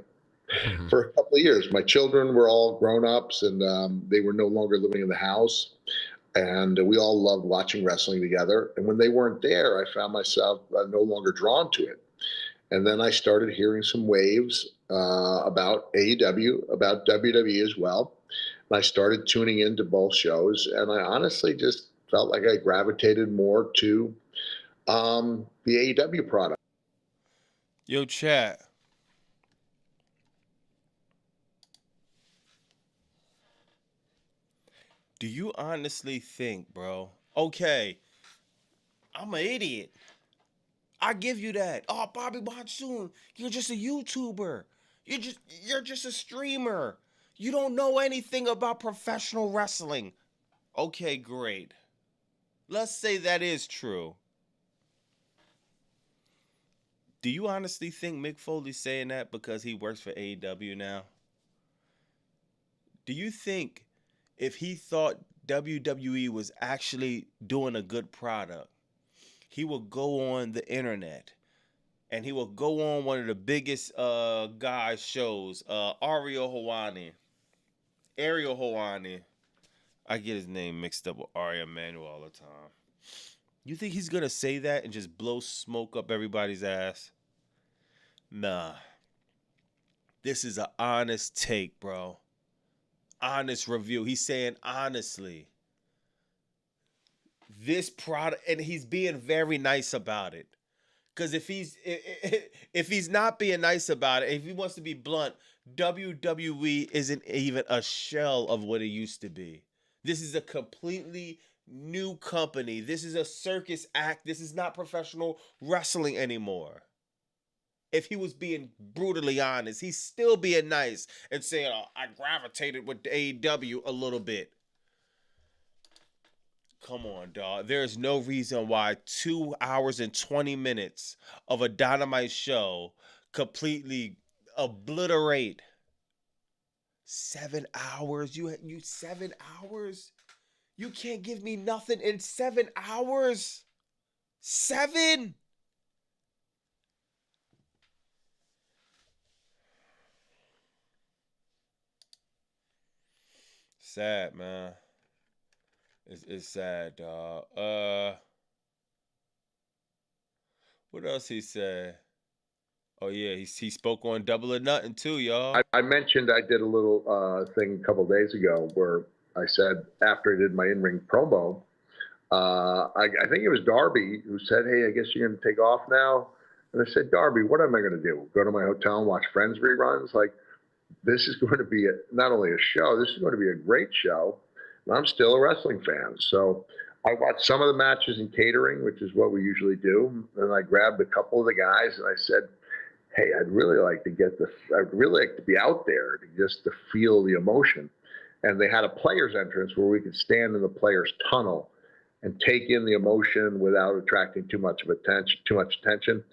for a couple of years. My children were all grown-ups, and they were no longer living in the house. And we all loved watching wrestling together. And when they weren't there, I found myself no longer drawn to it. And then I started hearing some waves about AEW, about WWE as well. And I started tuning into both shows, and I honestly just felt like I gravitated more to the AEW product. Yo, chat. Do you honestly think, bro? Okay, I'm an idiot. I give you that. Oh, Bobby Monsoon, you're just a YouTuber. You're just a streamer. You don't know anything about professional wrestling. Okay, great. Let's say that is true. Do you honestly think Mick Foley's saying that because he works for AEW now? Do you think if he thought WWE was actually doing a good product, he would go on the internet and he will go on one of the biggest guys shows, Ariel Helwani. I get his name mixed up with Ari Emanuel all the time. You think he's gonna say that and just blow smoke up everybody's ass? Nah. This is an honest take, bro. Honest review. He's saying honestly. This product, and he's being very nice about it. Because if he's not being nice about it, if he wants to be blunt, WWE isn't even a shell of what it used to be. This is a completely new company. This is a circus act. This is not professional wrestling anymore. If he was being brutally honest, he's still being nice and saying, oh, I gravitated with AEW a little bit. Come on, dog. There is no reason why 2 hours and 20 minutes of a Dynamite show completely obliterate 7 hours. You 7 hours? You can't give me nothing in 7 hours. 7? Sad, man. It's sad, dog. What else he said? Oh yeah, he spoke on Double or Nothing too, y'all. I mentioned I did a little thing a couple of days ago where I said after I did my in-ring promo, I think it was Darby who said, "Hey, I guess you're going to take off now." And I said, "Darby, what am I going to do? Go to my hotel and watch Friends reruns? Like, this is going to be not only a show, this is going to be a great show. And I'm still a wrestling fan, so I watched some of the matches in catering, which is what we usually do. And I grabbed a couple of the guys and I said, hey, I'd really like to be out there to feel the emotion. And they had a player's entrance where we could stand in the player's tunnel and take in the emotion without attracting too much attention.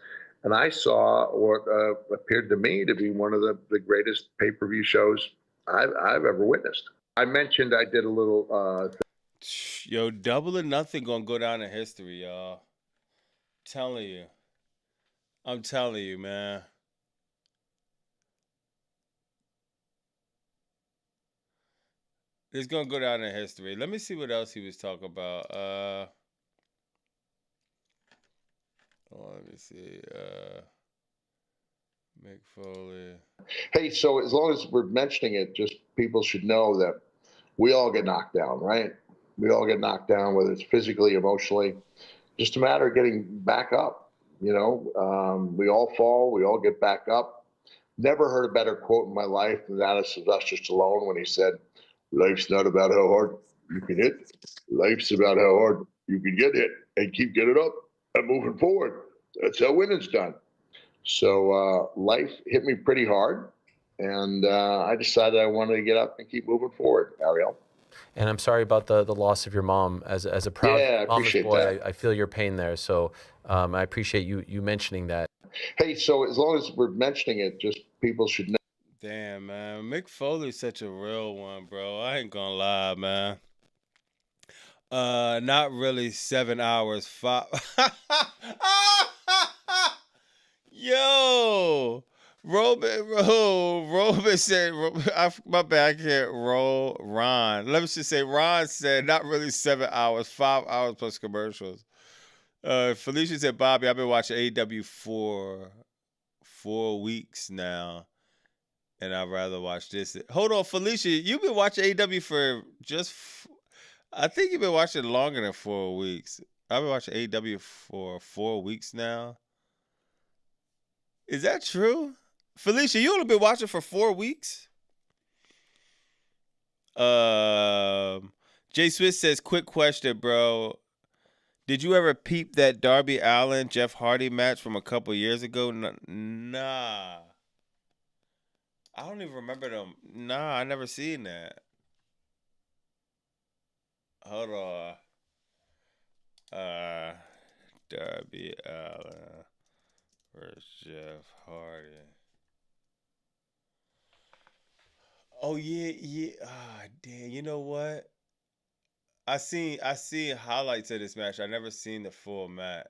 And I saw what appeared to me to be one of the greatest pay-per-view shows I've ever witnessed. I mentioned I did a little. Yo, Double or Nothing gonna go down in history, y'all. I'm telling you, man. It's gonna go down in history. Let me see what else he was talking about. Let me see. Mick Foley. Hey, so as long as we're mentioning it, just people should know that we all get knocked down, right? We all get knocked down, whether it's physically, emotionally. Just a matter of getting back up. We all fall, we all get back up. Never heard a better quote in my life than that of Sylvester Stallone when he said, "Life's not about how hard you can hit. Life's about how hard you can get hit and keep getting up and moving forward. That's how winning's done." So life hit me pretty hard, and I decided I wanted to get up and keep moving forward, Ariel. And I'm sorry about the loss of your mom. As a proud I mama's appreciate boy, that. I feel your pain there. So I appreciate you mentioning that. Hey, so as long as we're mentioning it, just people should know. Damn, man. Mick Foley's such a real one, bro. I ain't gonna lie, man. Not really 7 hours. 5. Yo, Robin said, my bad, I can't roll. Ron. Let me just say, Ron said, not really 7 hours, 5 hours plus commercials. Felicia said, Bobby, I've been watching AEW for 4 weeks now, and I'd rather watch this. Hold on, Felicia, you've been watching AEW for I think you've been watching longer than 4 weeks. I've been watching AEW for 4 weeks now. Is that true? Felicia, you only been watching for 4 weeks? Jay Smith says, quick question, bro. Did you ever peep that Darby Allin Jeff Hardy match from a couple years ago? Nah. I don't even remember them. Nah, I never seen that. Hold on. Darby Allin versus Jeff Hardy. Oh yeah. Damn. You know what? I seen highlights of this match. I never seen the full match.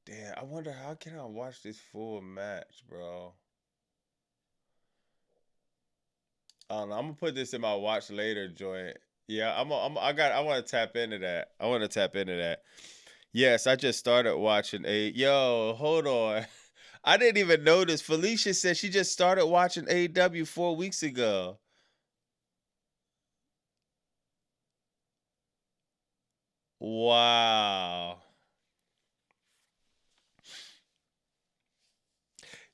Damn, I wonder how can I watch this full match, bro? I don't know. I'm gonna put this in my watch later joint. Yeah, I want to tap into that. I want to tap into that. Yes, I just started watching Yo, hold on. I didn't even notice. Felicia said she just started watching AEW 4 weeks ago. Wow.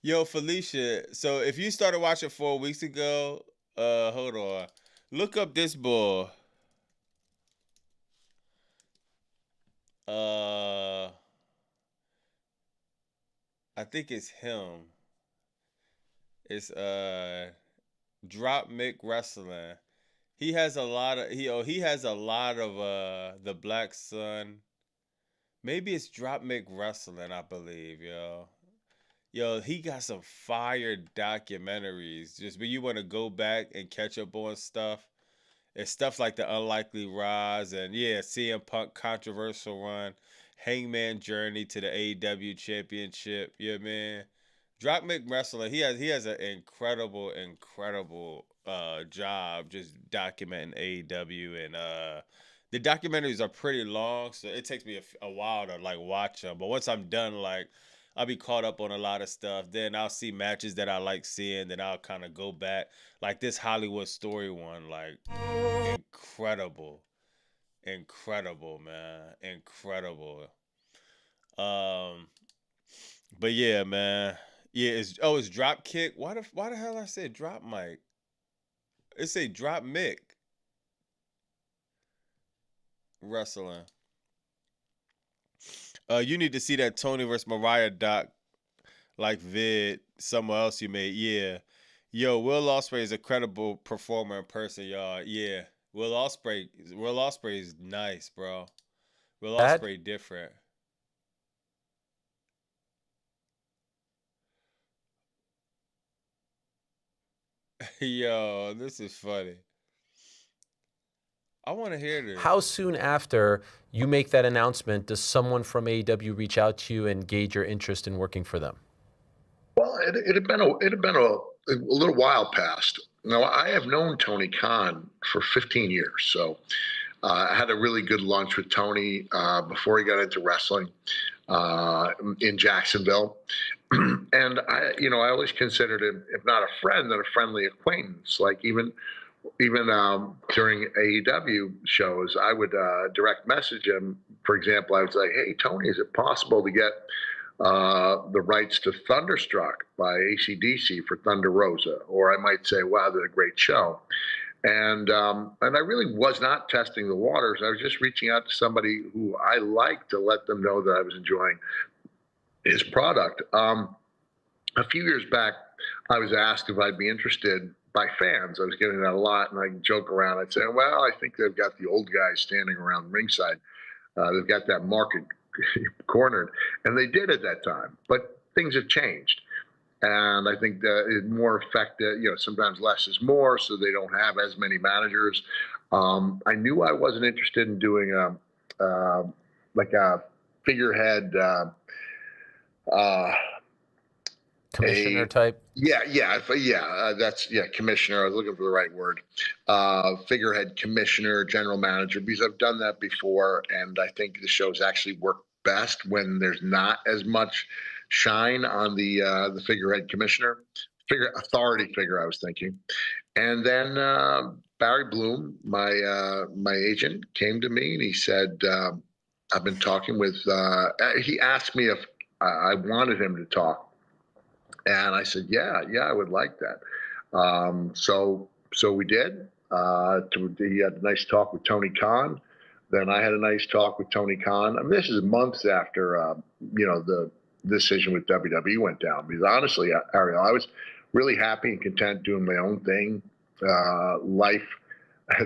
Yo, Felicia. So if you started watching 4 weeks ago, hold on. Look up this bull. I think it's him. It's Drop Mick Wrestling. He has a lot of he has a lot of the Black Sun. Maybe it's Drop Mick Wrestling, I believe, yo. Yo, he got some fire documentaries. Just when you want to go back and catch up on stuff. It's stuff like the Unlikely Rise and yeah, CM Punk controversial run, Hangman journey to the AEW Championship. Yeah, man. Drop Mick Wrestling. He has an incredible job just documenting AEW and the documentaries are pretty long, so it takes me a while to like watch them. But once I'm done, like I'll be caught up on a lot of stuff. Then I'll see matches that I like seeing. Then I'll kind of go back, like this Hollywood Story one, like incredible, incredible, man, incredible. Um, but yeah, man, yeah. It's Drop Kick. Why the hell I said Drop Mike? It say Drop Mick Wrestling. You need to see that Tony versus Mariah doc like vid somewhere else you made. Yeah. Yo, Will Ospreay is a credible performer in person, y'all. Yeah. Will Ospreay is nice, bro. Will That Ospreay different. Yo, this is funny. I want to hear this. how soon after you make that announcement does someone from AEW reach out to you and gauge your interest in working for them? Well, it had been a little while past. Now, I have known Tony Khan for 15 years, so I had a really good lunch with Tony before he got into wrestling in Jacksonville, and I always considered him, if not a friend, then a friendly acquaintance. Like even during AEW shows, I would direct message him. For example, I would say, "Hey, Tony, is it possible to get the rights to Thunderstruck by AC/DC for Thunder Rosa?" Or I might say, "Wow, they're a great show." And I really was not testing the waters. I was just reaching out to somebody who I liked to let them know that I was enjoying his product. A few years back, I was asked if I'd be interested by fans. I was getting that a lot, and I joke around. I'd say, "Well, I think they've got the old guys standing around ringside. They've got that market cornered," and they did at that time. But things have changed, and I think that it's more effective. Sometimes less is more, so they don't have as many managers. I knew I wasn't interested in doing like a figurehead. Uh, Commissioner a type? that's commissioner. I was looking for the right word. Figurehead commissioner, general manager, because I've done that before, and I think the shows actually work best when there's not as much shine on the figurehead commissioner, figure authority figure. I was thinking, and then Barry Bloom, my agent, came to me and he said, "I've been talking with." He asked me if I wanted him to talk, and I said, yeah, I would like that. So we did. He had a nice talk with Tony Khan. Then I had a nice talk with Tony Khan. I mean, this is months after the decision with WWE went down. Because honestly, Ariel, I was really happy and content doing my own thing. Life,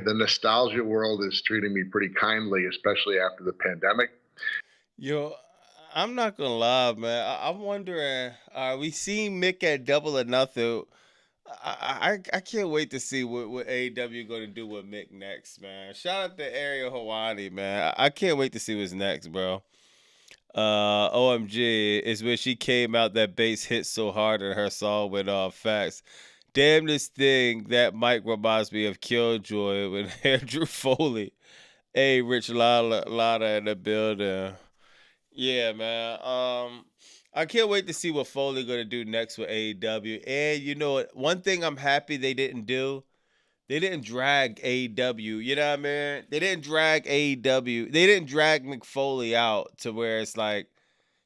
the nostalgia world is treating me pretty kindly, especially after the pandemic. Yo, I'm not gonna lie, man. I'm wondering, we seen Mick at Double or Nothing. I can't wait to see what AEW going to do with Mick next, man. Shout out to Ariel Hawani, man. I can't wait to see what's next, bro. OMG is when she came out, that bass hit so hard in her song with facts. Damn, this thing, that mic reminds me of Killjoy with Andrew Foley. Hey, Rich Lada in the building. Yeah, man. I can't wait to see what Foley gonna do next with AEW. And you know what? One thing I'm happy they didn't do, they didn't drag AEW. You know what I mean? They didn't drag AEW. They didn't drag McFoley out to where it's like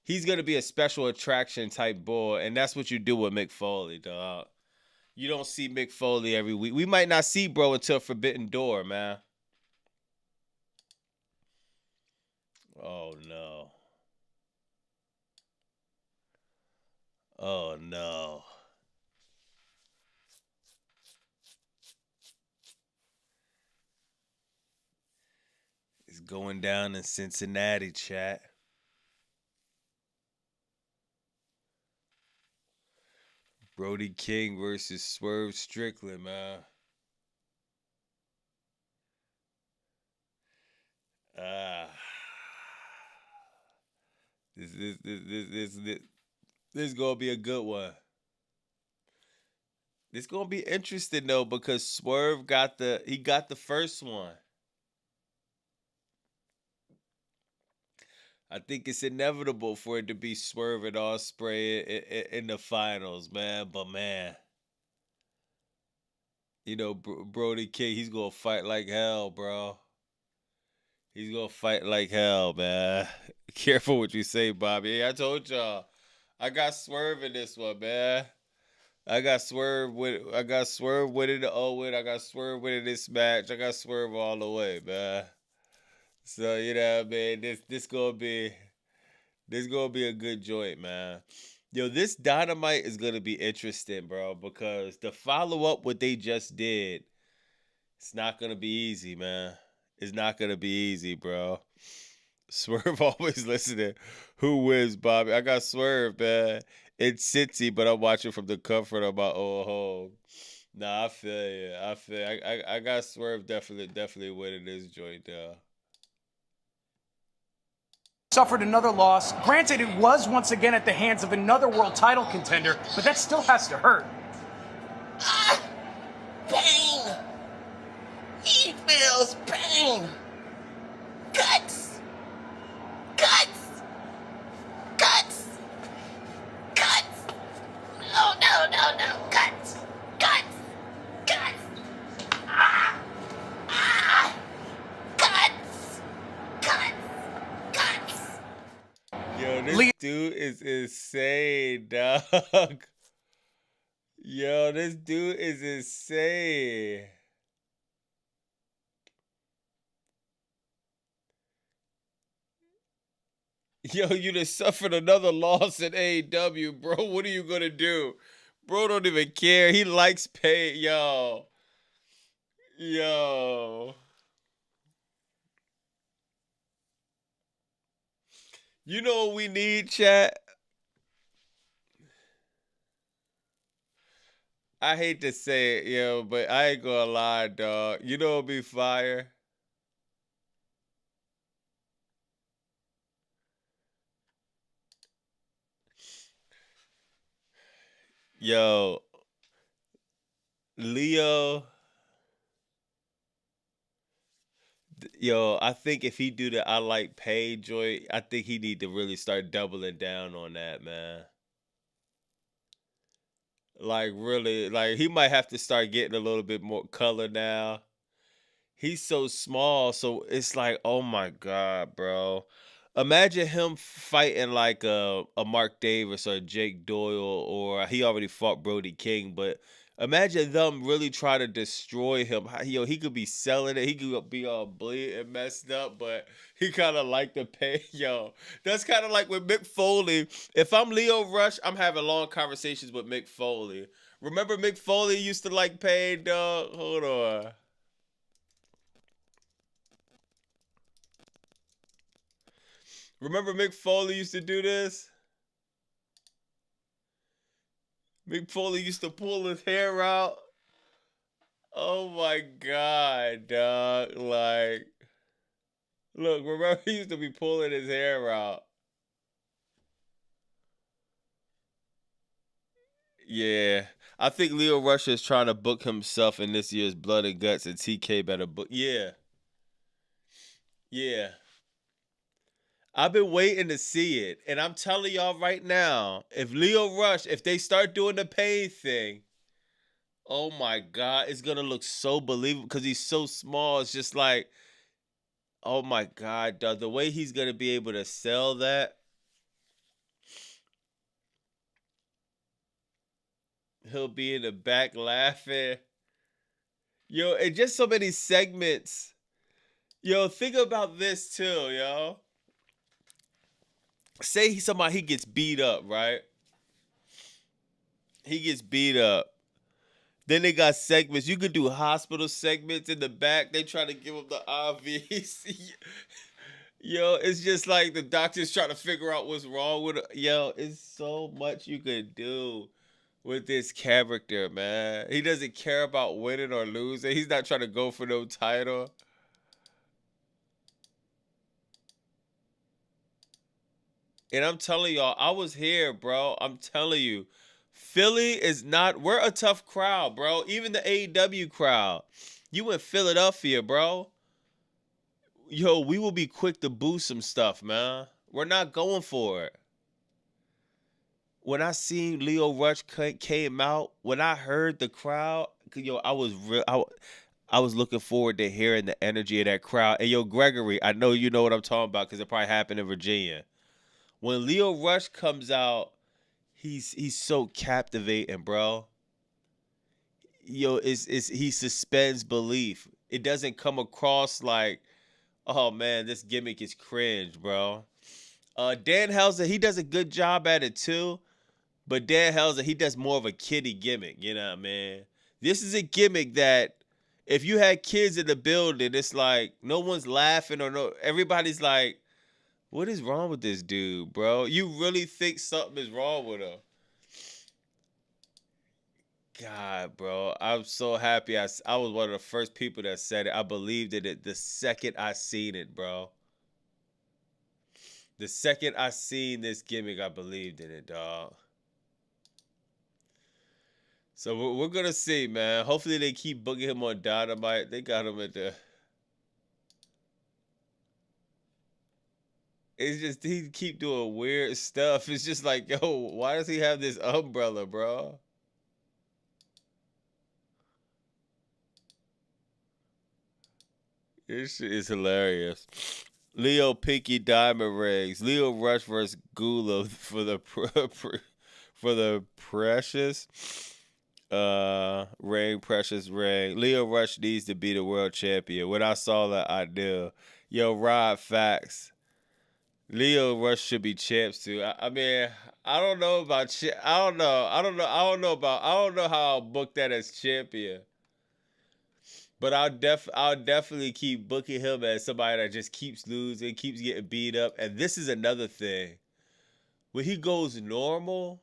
he's gonna be a special attraction type boy, and that's what you do with McFoley, dog. You don't see McFoley every week. We might not see bro until Forbidden Door, man. Oh no. Oh no. going down in Cincinnati, chat. Brody King versus Swerve Strickland, man. Ah. This is gonna be a good one. This gonna be interesting though because Swerve got the first one. I think it's inevitable for it to be Swerve and Ospreay in the finals, man. But man, you know Brody King, he's gonna fight like hell, bro. He's gonna fight like hell, man. Careful what you say, Bobby. Hey, I told y'all, I got Swerve in this one, man. I got Swerve winning the Owen. I got Swerve winning this match. I got Swerve all the way, man. So you know what I mean? This gonna be a good joint, man. Yo, this Dynamite is gonna be interesting, bro, because the follow up what they just did, it's not gonna be easy, man. It's not gonna be easy, bro. Swerve always listening. Who wins, Bobby? I got Swerve, man. It's Cincy, but I'm watching from the comfort of my old home. Nah, I feel you. I got Swerve definitely winning this joint, though. Suffered another loss. Granted, it was once again at the hands of another world title contender, but that still has to hurt. Pain. He feels pain. Guts. Guts. Guts. Guts. No. Guts. Guts. Guts. Guts. Guts. Yo, this dude is insane, dog. Yo, this dude is insane. Yo, you just suffered another loss in AEW, bro. What are you gonna do? Bro don't even care. He likes pain. Yo. You know what we need, chat? I hate to say it, yo, but I ain't gonna lie, dog. You know what'd be fire? Yo, Leo. Yo, I think if he do the I like pain joint, I think he need to really start doubling down on that, man. Like really, like he might have to start getting a little bit more color now. He's so small, so it's like, oh my god, bro. Imagine him fighting like a Mark Davis or Jake Doyle, or he already fought Brody King, but imagine them really try to destroy him. Yo, he could be selling it, he could be all bleed and messed up, but he kind of like the pay. Yo, that's kind of like with Mick Foley. If I'm Leo Rush, I'm having long conversations with Mick Foley. Remember Mick Foley used to like pain, dog? Hold on. Remember Mick Foley used to do this? Mick Foley used to pull his hair out. Oh my god, dog. Like, look, remember he used to be pulling his hair out. Yeah. I think Leo Rush is trying to book himself in this year's Blood and Guts, and TK better book. Yeah. Yeah. I've been waiting to see it. And I'm telling y'all right now, if Leo Rush, if they start doing the pain thing, oh my God, it's going to look so believable because he's so small. It's just like, oh my God, dog, the way he's going to be able to sell that. He'll be in the back laughing. Yo, and just so many segments. Yo, think about this too, yo. Say he gets beat up, right? He gets beat up. Then they got segments. You could do hospital segments in the back. They try to give them the IVs. Yo, it's just like the doctors trying to figure out what's wrong with it. Yo, it's so much you could do with this character, man. He doesn't care about winning or losing. He's not trying to go for no title. And I'm telling y'all, I was here, bro. I'm telling you. Philly is not, we're a tough crowd, bro. Even the AEW crowd. You in Philadelphia, bro. Yo, we will be quick to boo some stuff, man. We're not going for it. When I seen Leo Rush came out, when I heard the crowd, yo, I was looking forward to hearing the energy of that crowd. And yo, Gregory, I know you know what I'm talking about because it probably happened in Virginia. When Leo Rush comes out, he's so captivating, bro. Yo, he suspends belief. It doesn't come across like, oh man, this gimmick is cringe, bro. Dan Houser, he does a good job at it too, but Dan Houser, he does more of a kiddie gimmick, you know what I mean? This is a gimmick that if you had kids in the building, it's like no one's laughing everybody's like, what is wrong with this dude, bro? You really think something is wrong with him? God, bro, I'm so happy. I was one of the first people that said it. I believed in it the second I seen it, bro. The second I seen this gimmick, I believed in it, dog. So we're going to see, man. Hopefully they keep booking him on Dynamite. They got him at the... It's just he keep doing weird stuff. It's just like, yo, why does he have this umbrella, bro? This shit is hilarious. Leo Pinky Diamond Rings. Leo Rush versus Gula for the precious ring, precious ring. Leo Rush needs to be the world champion. When I saw that, I knew. Yo, Rod Facts. Leo Rush should be champs too. I mean, I don't know about I don't know how I'll book that as champion. But I'll definitely keep booking him as somebody that just keeps losing, keeps getting beat up. And this is another thing. When he goes normal,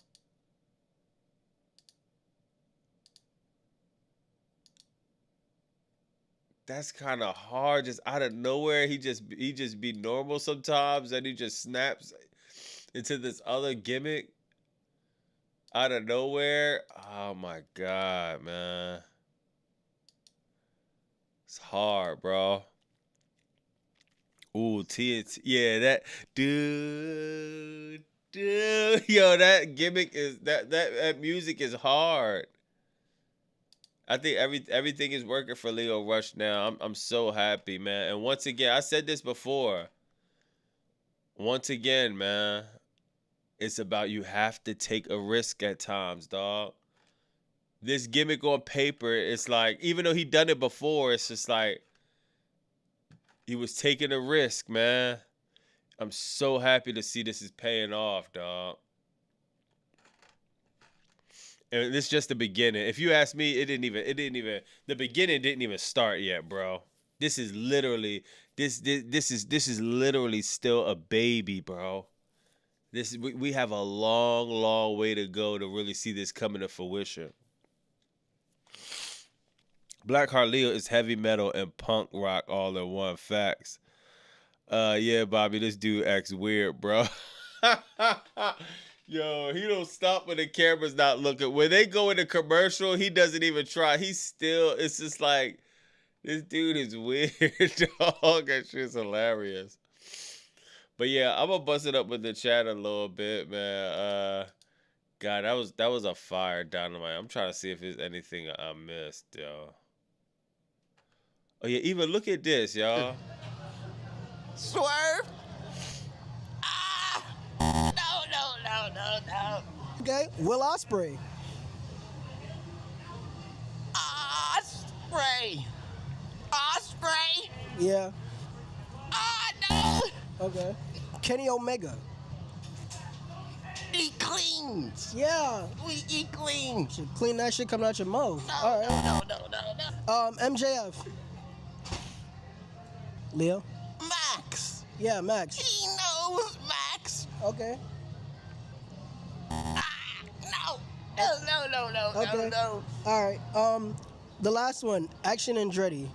that's kind of hard. Just out of nowhere, he just be normal sometimes, and he just snaps into this other gimmick out of nowhere. Oh my God, man. It's hard, bro. Ooh, TNT. Yeah, that dude. Yo, that gimmick is that music is hard. I think everything is working for Leo Rush now. I'm so happy, man. And once again, I said this before. Once again, man, it's about you have to take a risk at times, dog. This gimmick on paper, it's like, even though he done it before, it's just like he was taking a risk, man. I'm so happy to see this is paying off, dog. And this is just the beginning. If you ask me, the beginning didn't even start yet, bro. This is literally this is literally still a baby, bro. We have a long way to go to really see this coming to fruition. Blackheart Leo is heavy metal and punk rock all in one. Facts. Yeah, Bobby, this dude acts weird, bro. Yo, he don't stop when the camera's not looking. When they go into commercial, he doesn't even try. It's just like, this dude is weird, dog. That shit's hilarious. But yeah, I'm gonna bust it up with the chat a little bit, man. God, that was a fire Dynamite. I'm trying to see if there's anything I missed, yo. Oh yeah, even look at this, y'all. Swerve. Ah! No. Okay, Will Ospreay. Ospreay. Yeah. No. Okay. Kenny Omega. He clean greens. Yeah. We eat greens. Should clean that shit coming out your mouth. No, All right. no. MJF. Leo. Max. Yeah, Max. He knows Max. Okay. Okay. No. All right. The last one, Action Andretti.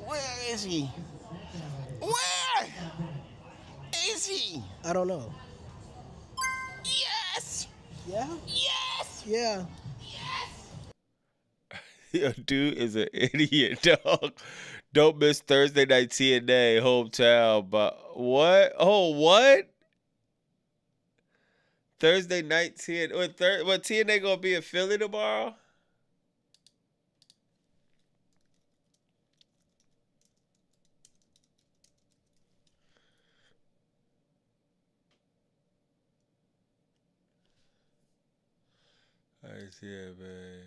Where is he? Where is he? I don't know. Yes. Yeah. Yes. Yeah. Yo, dude is an idiot, dog. Don't miss Thursday night TNA hometown. But what? Oh, what? Thursday night TNA. What TNA gonna be in Philly tomorrow? I see it, man.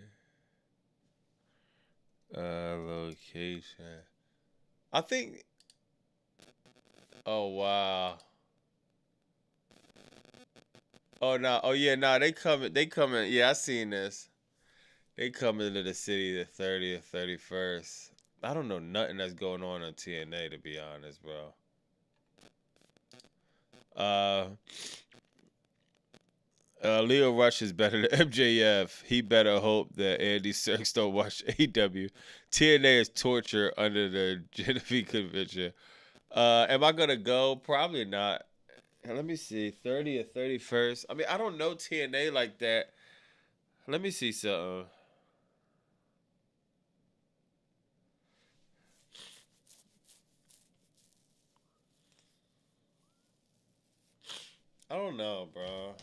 Location. I think. Oh wow. Oh no. Oh yeah. No. They coming. They coming. Yeah, I seen this. They coming to the city the 30th, 31st. I don't know nothing that's going on TNA, to be honest, bro. Leo Rush is better than MJF. He better hope that Andy Serkis don't watch AEW. TNA is torture under the Genevieve Convention. Am I gonna go? Probably not. Let me see. 30th, 31st. I mean, I don't know TNA like that. Let me see something. I don't know, bro.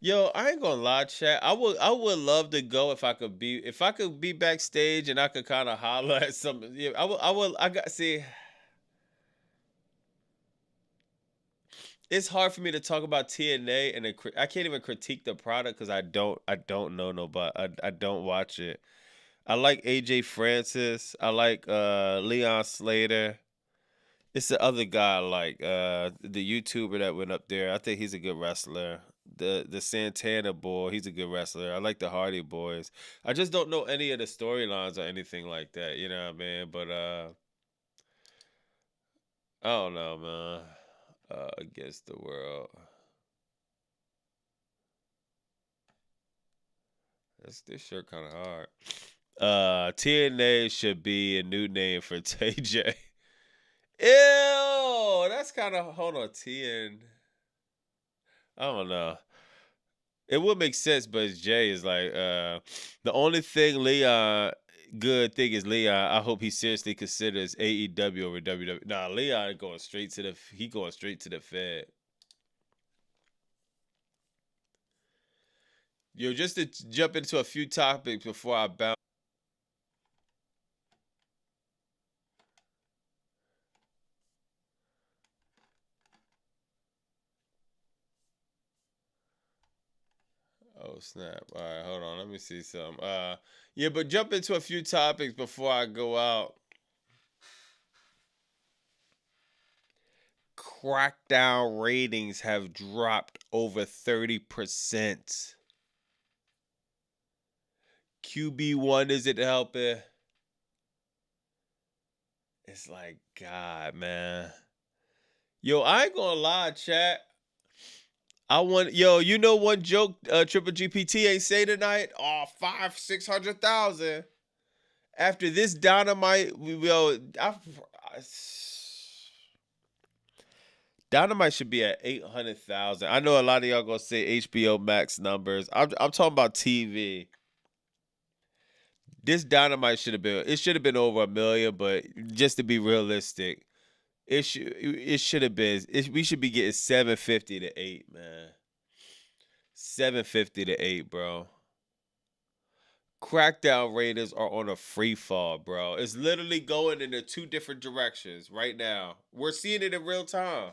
Yo, I ain't gonna lie, chat. I would love to go if I could be backstage and I could kind of holler at something. Yeah, I got see. It's hard for me to talk about TNA and I can't even critique the product because I don't know nobody. I don't watch it. I like AJ Francis. I like Leon Slater. It's the other guy, like the YouTuber that went up there. I think he's a good wrestler. The Santana boy, he's a good wrestler. I like the Hardy Boys. I just don't know any of the storylines or anything like that. You know what I mean? But I don't know, man. Against the world. This shirt kind of hard. TNA should be a new name for TJ. Ew, that's kind of hold on. I don't know. It would make sense, but Jay is like the only thing good thing is Leon. I hope he seriously considers AEW over WWE. Nah, Leon going straight to the Fed. Yo, just to jump into a few topics before I bounce. Oh snap! All right, hold on. Let me see some. Yeah, but jump into a few topics before I go out. Crackdown ratings have dropped over 30%. QB1 isn't helping. It's like, God, man. Yo, I ain't gonna lie, chat. You know one joke Triple GPT ain't say tonight? Oh, 600,000. After this Dynamite, Dynamite should be at 800,000. I know a lot of y'all gonna say HBO Max numbers. I'm talking about TV. This Dynamite should have been over 1 million, but just to be realistic, it should have been. We should be getting 750 to 8, man. 750 to 8, bro. Crackdown Raiders are on a free fall, bro. It's literally going in the two different directions right now. We're seeing it in real time.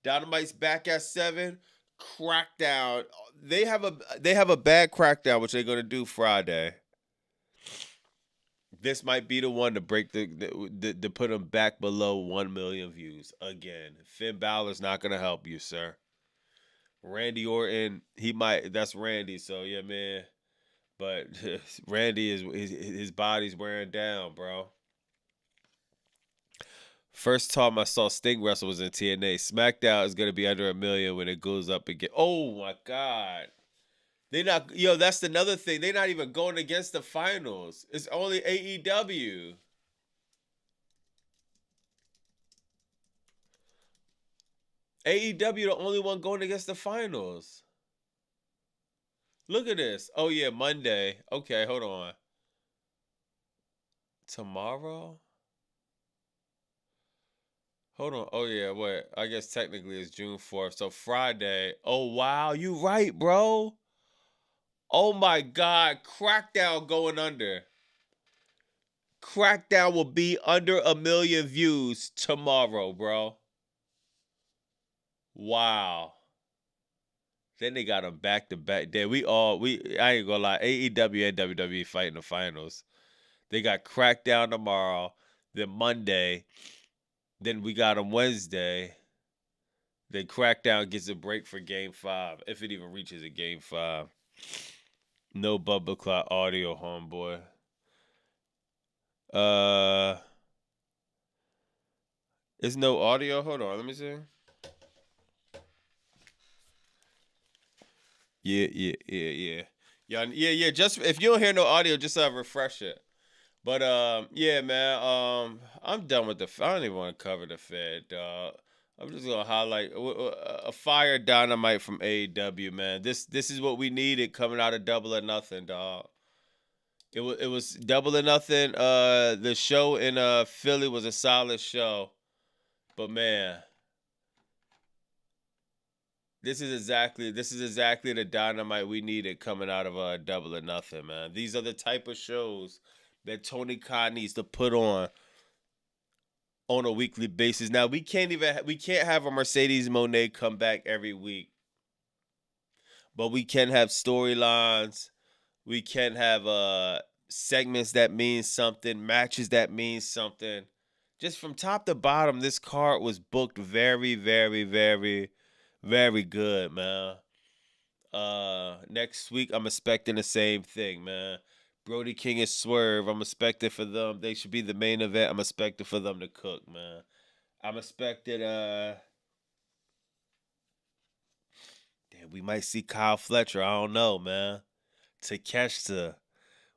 Dynamite's back at 7. Crackdown. They have a bad Crackdown, which they're gonna do Friday. This might be the one to break to put him back below 1 million views again. Finn Balor's not gonna help you, sir. Randy Orton, he might. That's Randy. So yeah, man. But Randy is his body's wearing down, bro. First time I saw Sting wrestle was in TNA. SmackDown is gonna be under 1 million when it goes up again. Oh my God. They not that's another thing. They're not even going against the finals. It's only AEW. AEW the only one going against the finals. Look at this. Oh yeah, Monday. Okay, hold on. Tomorrow? Hold on. Oh yeah, wait. I guess technically it's June 4th. So Friday. Oh wow, you right, bro. Oh my God, Crackdown going under. Crackdown will be under 1 million views tomorrow, bro. Wow. Then they got them back to back. Then I ain't gonna lie, AEW and WWE fighting the finals. They got Crackdown tomorrow, then Monday, then we got them Wednesday. Then Crackdown gets a break for Game 5, if it even reaches a Game 5. No Bubba Clock audio, homeboy. Is no audio? Hold on, let me see. Yeah. Just if you don't hear no audio, just refresh it. But yeah, man. I'm done with I don't even want to cover the Fed, dog. I'm just gonna highlight a fire Dynamite from AEW, man. This is what we needed coming out of Double or Nothing, dog. It was Double or Nothing. The show in Philly was a solid show, but man, this is exactly the Dynamite we needed coming out of Double or Nothing, man. These are the type of shows that Tony Khan needs to put on a weekly basis. Now we can't have a Mercedes Moné come back every week, but we can have storylines. We can have segments that mean something, matches that mean something. Just from top to bottom, this card was booked very, very, very, very good, man. Next week I'm expecting the same thing, man. Brody King and Swerve. I'm expecting for them. They should be the main event. I'm expecting for them to cook, man. I'm expecting damn, we might see Kyle Fletcher. I don't know, man. Takeshita.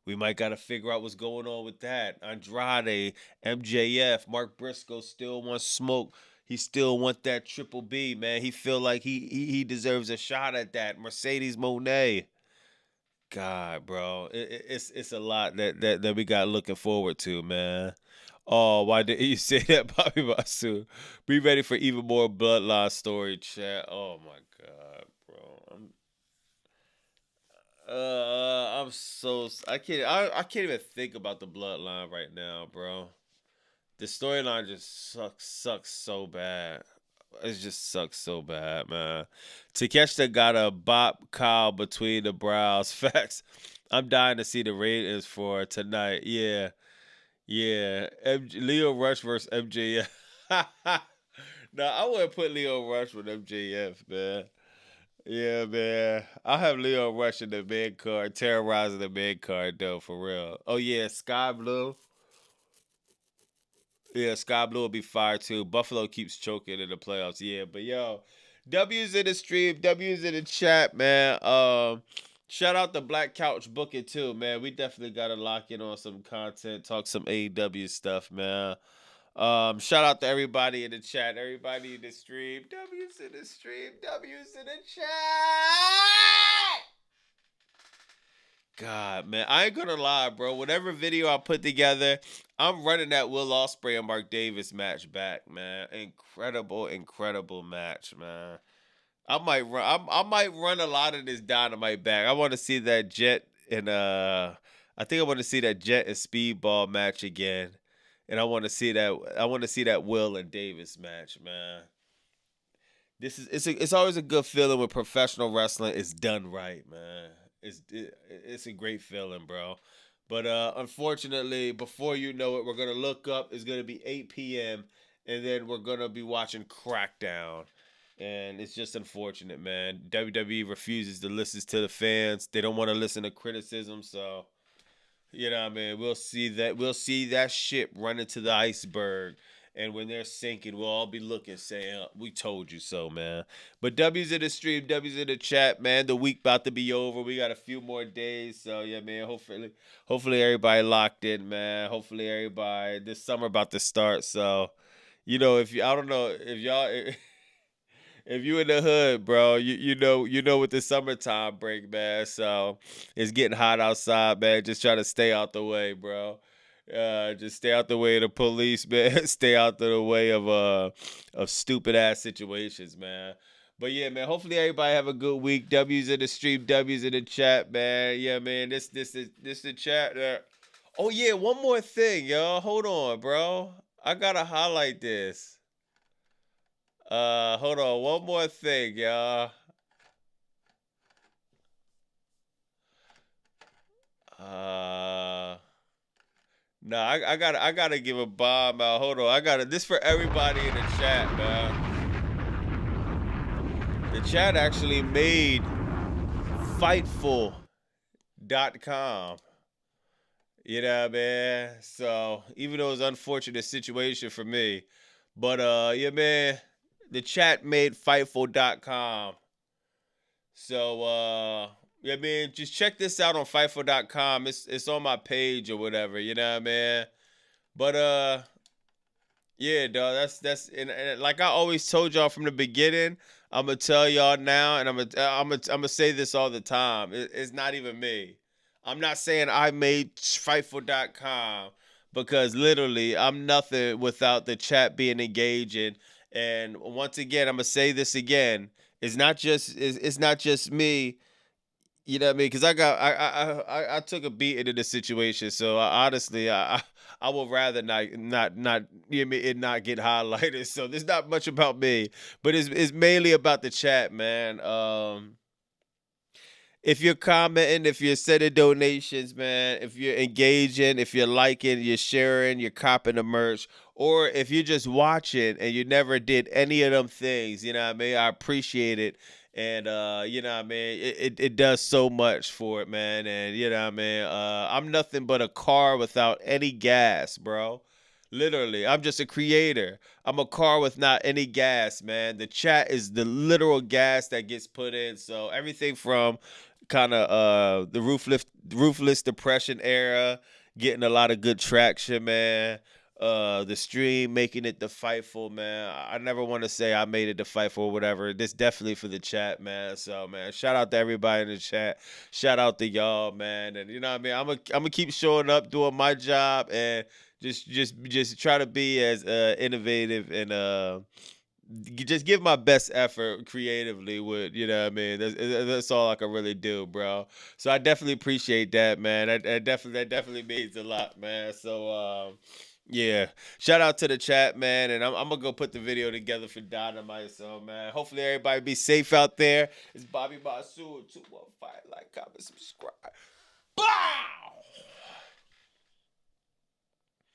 We might gotta figure out what's going on with that. Andrade, MJF, Mark Briscoe still wants smoke. He still want that Triple B, man. He feel like he deserves a shot at that. Mercedes Moné. God, bro, it's a lot that we got looking forward to, man. Oh, why did you say that, Bobby Basu? Be ready for even more Bloodline story, chat. Oh my God, bro. I can't even think about the Bloodline right now, bro. The storyline just sucks so bad. It just sucks so bad, man. Takeshita got a bop Kyle between the brows. Facts. I'm dying to see the ratings for tonight. Yeah. Leo Rush versus MJF. No, I wouldn't put Leo Rush with MJF, man. Yeah, man. I'll have Leo Rush in the mid card, terrorizing the mid card, though, for real. Oh, yeah, Sky Blue. Yeah, Sky Blue will be fire too. Buffalo keeps choking in the playoffs. Yeah, but yo, W's in the stream, W's in the chat, man. Shout out to Black Couch Booking too, man. We definitely gotta lock in on some content, talk some AEW stuff, man. Shout out to everybody in the chat, everybody in the stream. W's in the stream, W's in the chat. God, man, I ain't gonna lie, bro. Whatever video I put together, I'm running that Will Ospreay and Mark Davis match back, man. Incredible match, man. I might run a lot of this Dynamite back. I want to see that Jet and I think I want to see that Jet and Speedball match again, and I want to see that Will and Davis match, man. It's always a good feeling when professional wrestling is done right, man. It's a great feeling, bro. But unfortunately, before you know it, we're gonna look up. It's gonna be 8 p.m. and then we're gonna be watching Crackdown. And it's just unfortunate, man. WWE refuses to listen to the fans. They don't want to listen to criticism, so you know what I mean? We'll see that ship run into the iceberg. And when they're sinking, we'll all be looking, saying, "We told you so, man." But W's in the stream, W's in the chat, man. The week about to be over. We got a few more days, so yeah, man. Hopefully everybody locked in, man. Hopefully everybody this summer about to start. So, I don't know if y'all. If you in the hood, bro, you know what the summertime break, man. So it's getting hot outside, man. Just try to stay out the way, bro. Just stay out the way of the police, man. Stay out the way of stupid ass situations, man. But yeah, man. Hopefully everybody have a good week. W's in the stream, W's in the chat, man. Yeah, man. This the chat. Oh yeah, one more thing, y'all. Hold on, bro. I gotta highlight this. Hold on, one more thing, y'all. No, I gotta give a bomb out. Hold on, this for everybody in the chat, man. The chat actually made Fightful.com. You know what I mean? So even though it's an unfortunate situation for me, but yeah, man. The chat made Fightful.com. So, yeah, man, just check this out on Fightful.com. It's on my page or whatever, you know what I mean? But, yeah, dog, and like I always told y'all from the beginning, I'm going to tell y'all now, and I'm gonna say this all the time. It's not even me. I'm not saying I made Fightful.com because literally I'm nothing without the chat being engaging. And once again, I'm gonna say this again. It's not just me. You know what I mean? Because I took a beating in this situation. So honestly, I would rather not it not get highlighted. So there's not much about me, but it's mainly about the chat, man. If you're commenting, if you're sending donations, man, if you're engaging, if you're liking, you're sharing, you're copping the merch, or if you're just watching and you never did any of them things, you know what I mean? I appreciate it. And you know what I mean? It does so much for it, man. And you know what I mean? I'm nothing but a car without any gas, bro. Literally, I'm just a creator. I'm a car with not any gas, man. The chat is the literal gas that gets put in. So everything from kind of the ruthless depression era, getting a lot of good traction, man. The stream making it the Fightful, man. I never want to say I made it the Fightful or whatever. This definitely for the chat, man. So man, shout out to everybody in the chat. Shout out to y'all, man. And you know what I mean? I'm gonna keep showing up, doing my job, and just try to be as innovative and just give my best effort creatively with, you know what I mean? That's all I can really do, bro. So I definitely appreciate that, man. That definitely means a lot, man. So yeah. Shout out to the chat, man. And I'm gonna go put the video together for Dynamite. So man, hopefully everybody be safe out there. It's Bobby Masu 215. Like, comment, subscribe. Bah!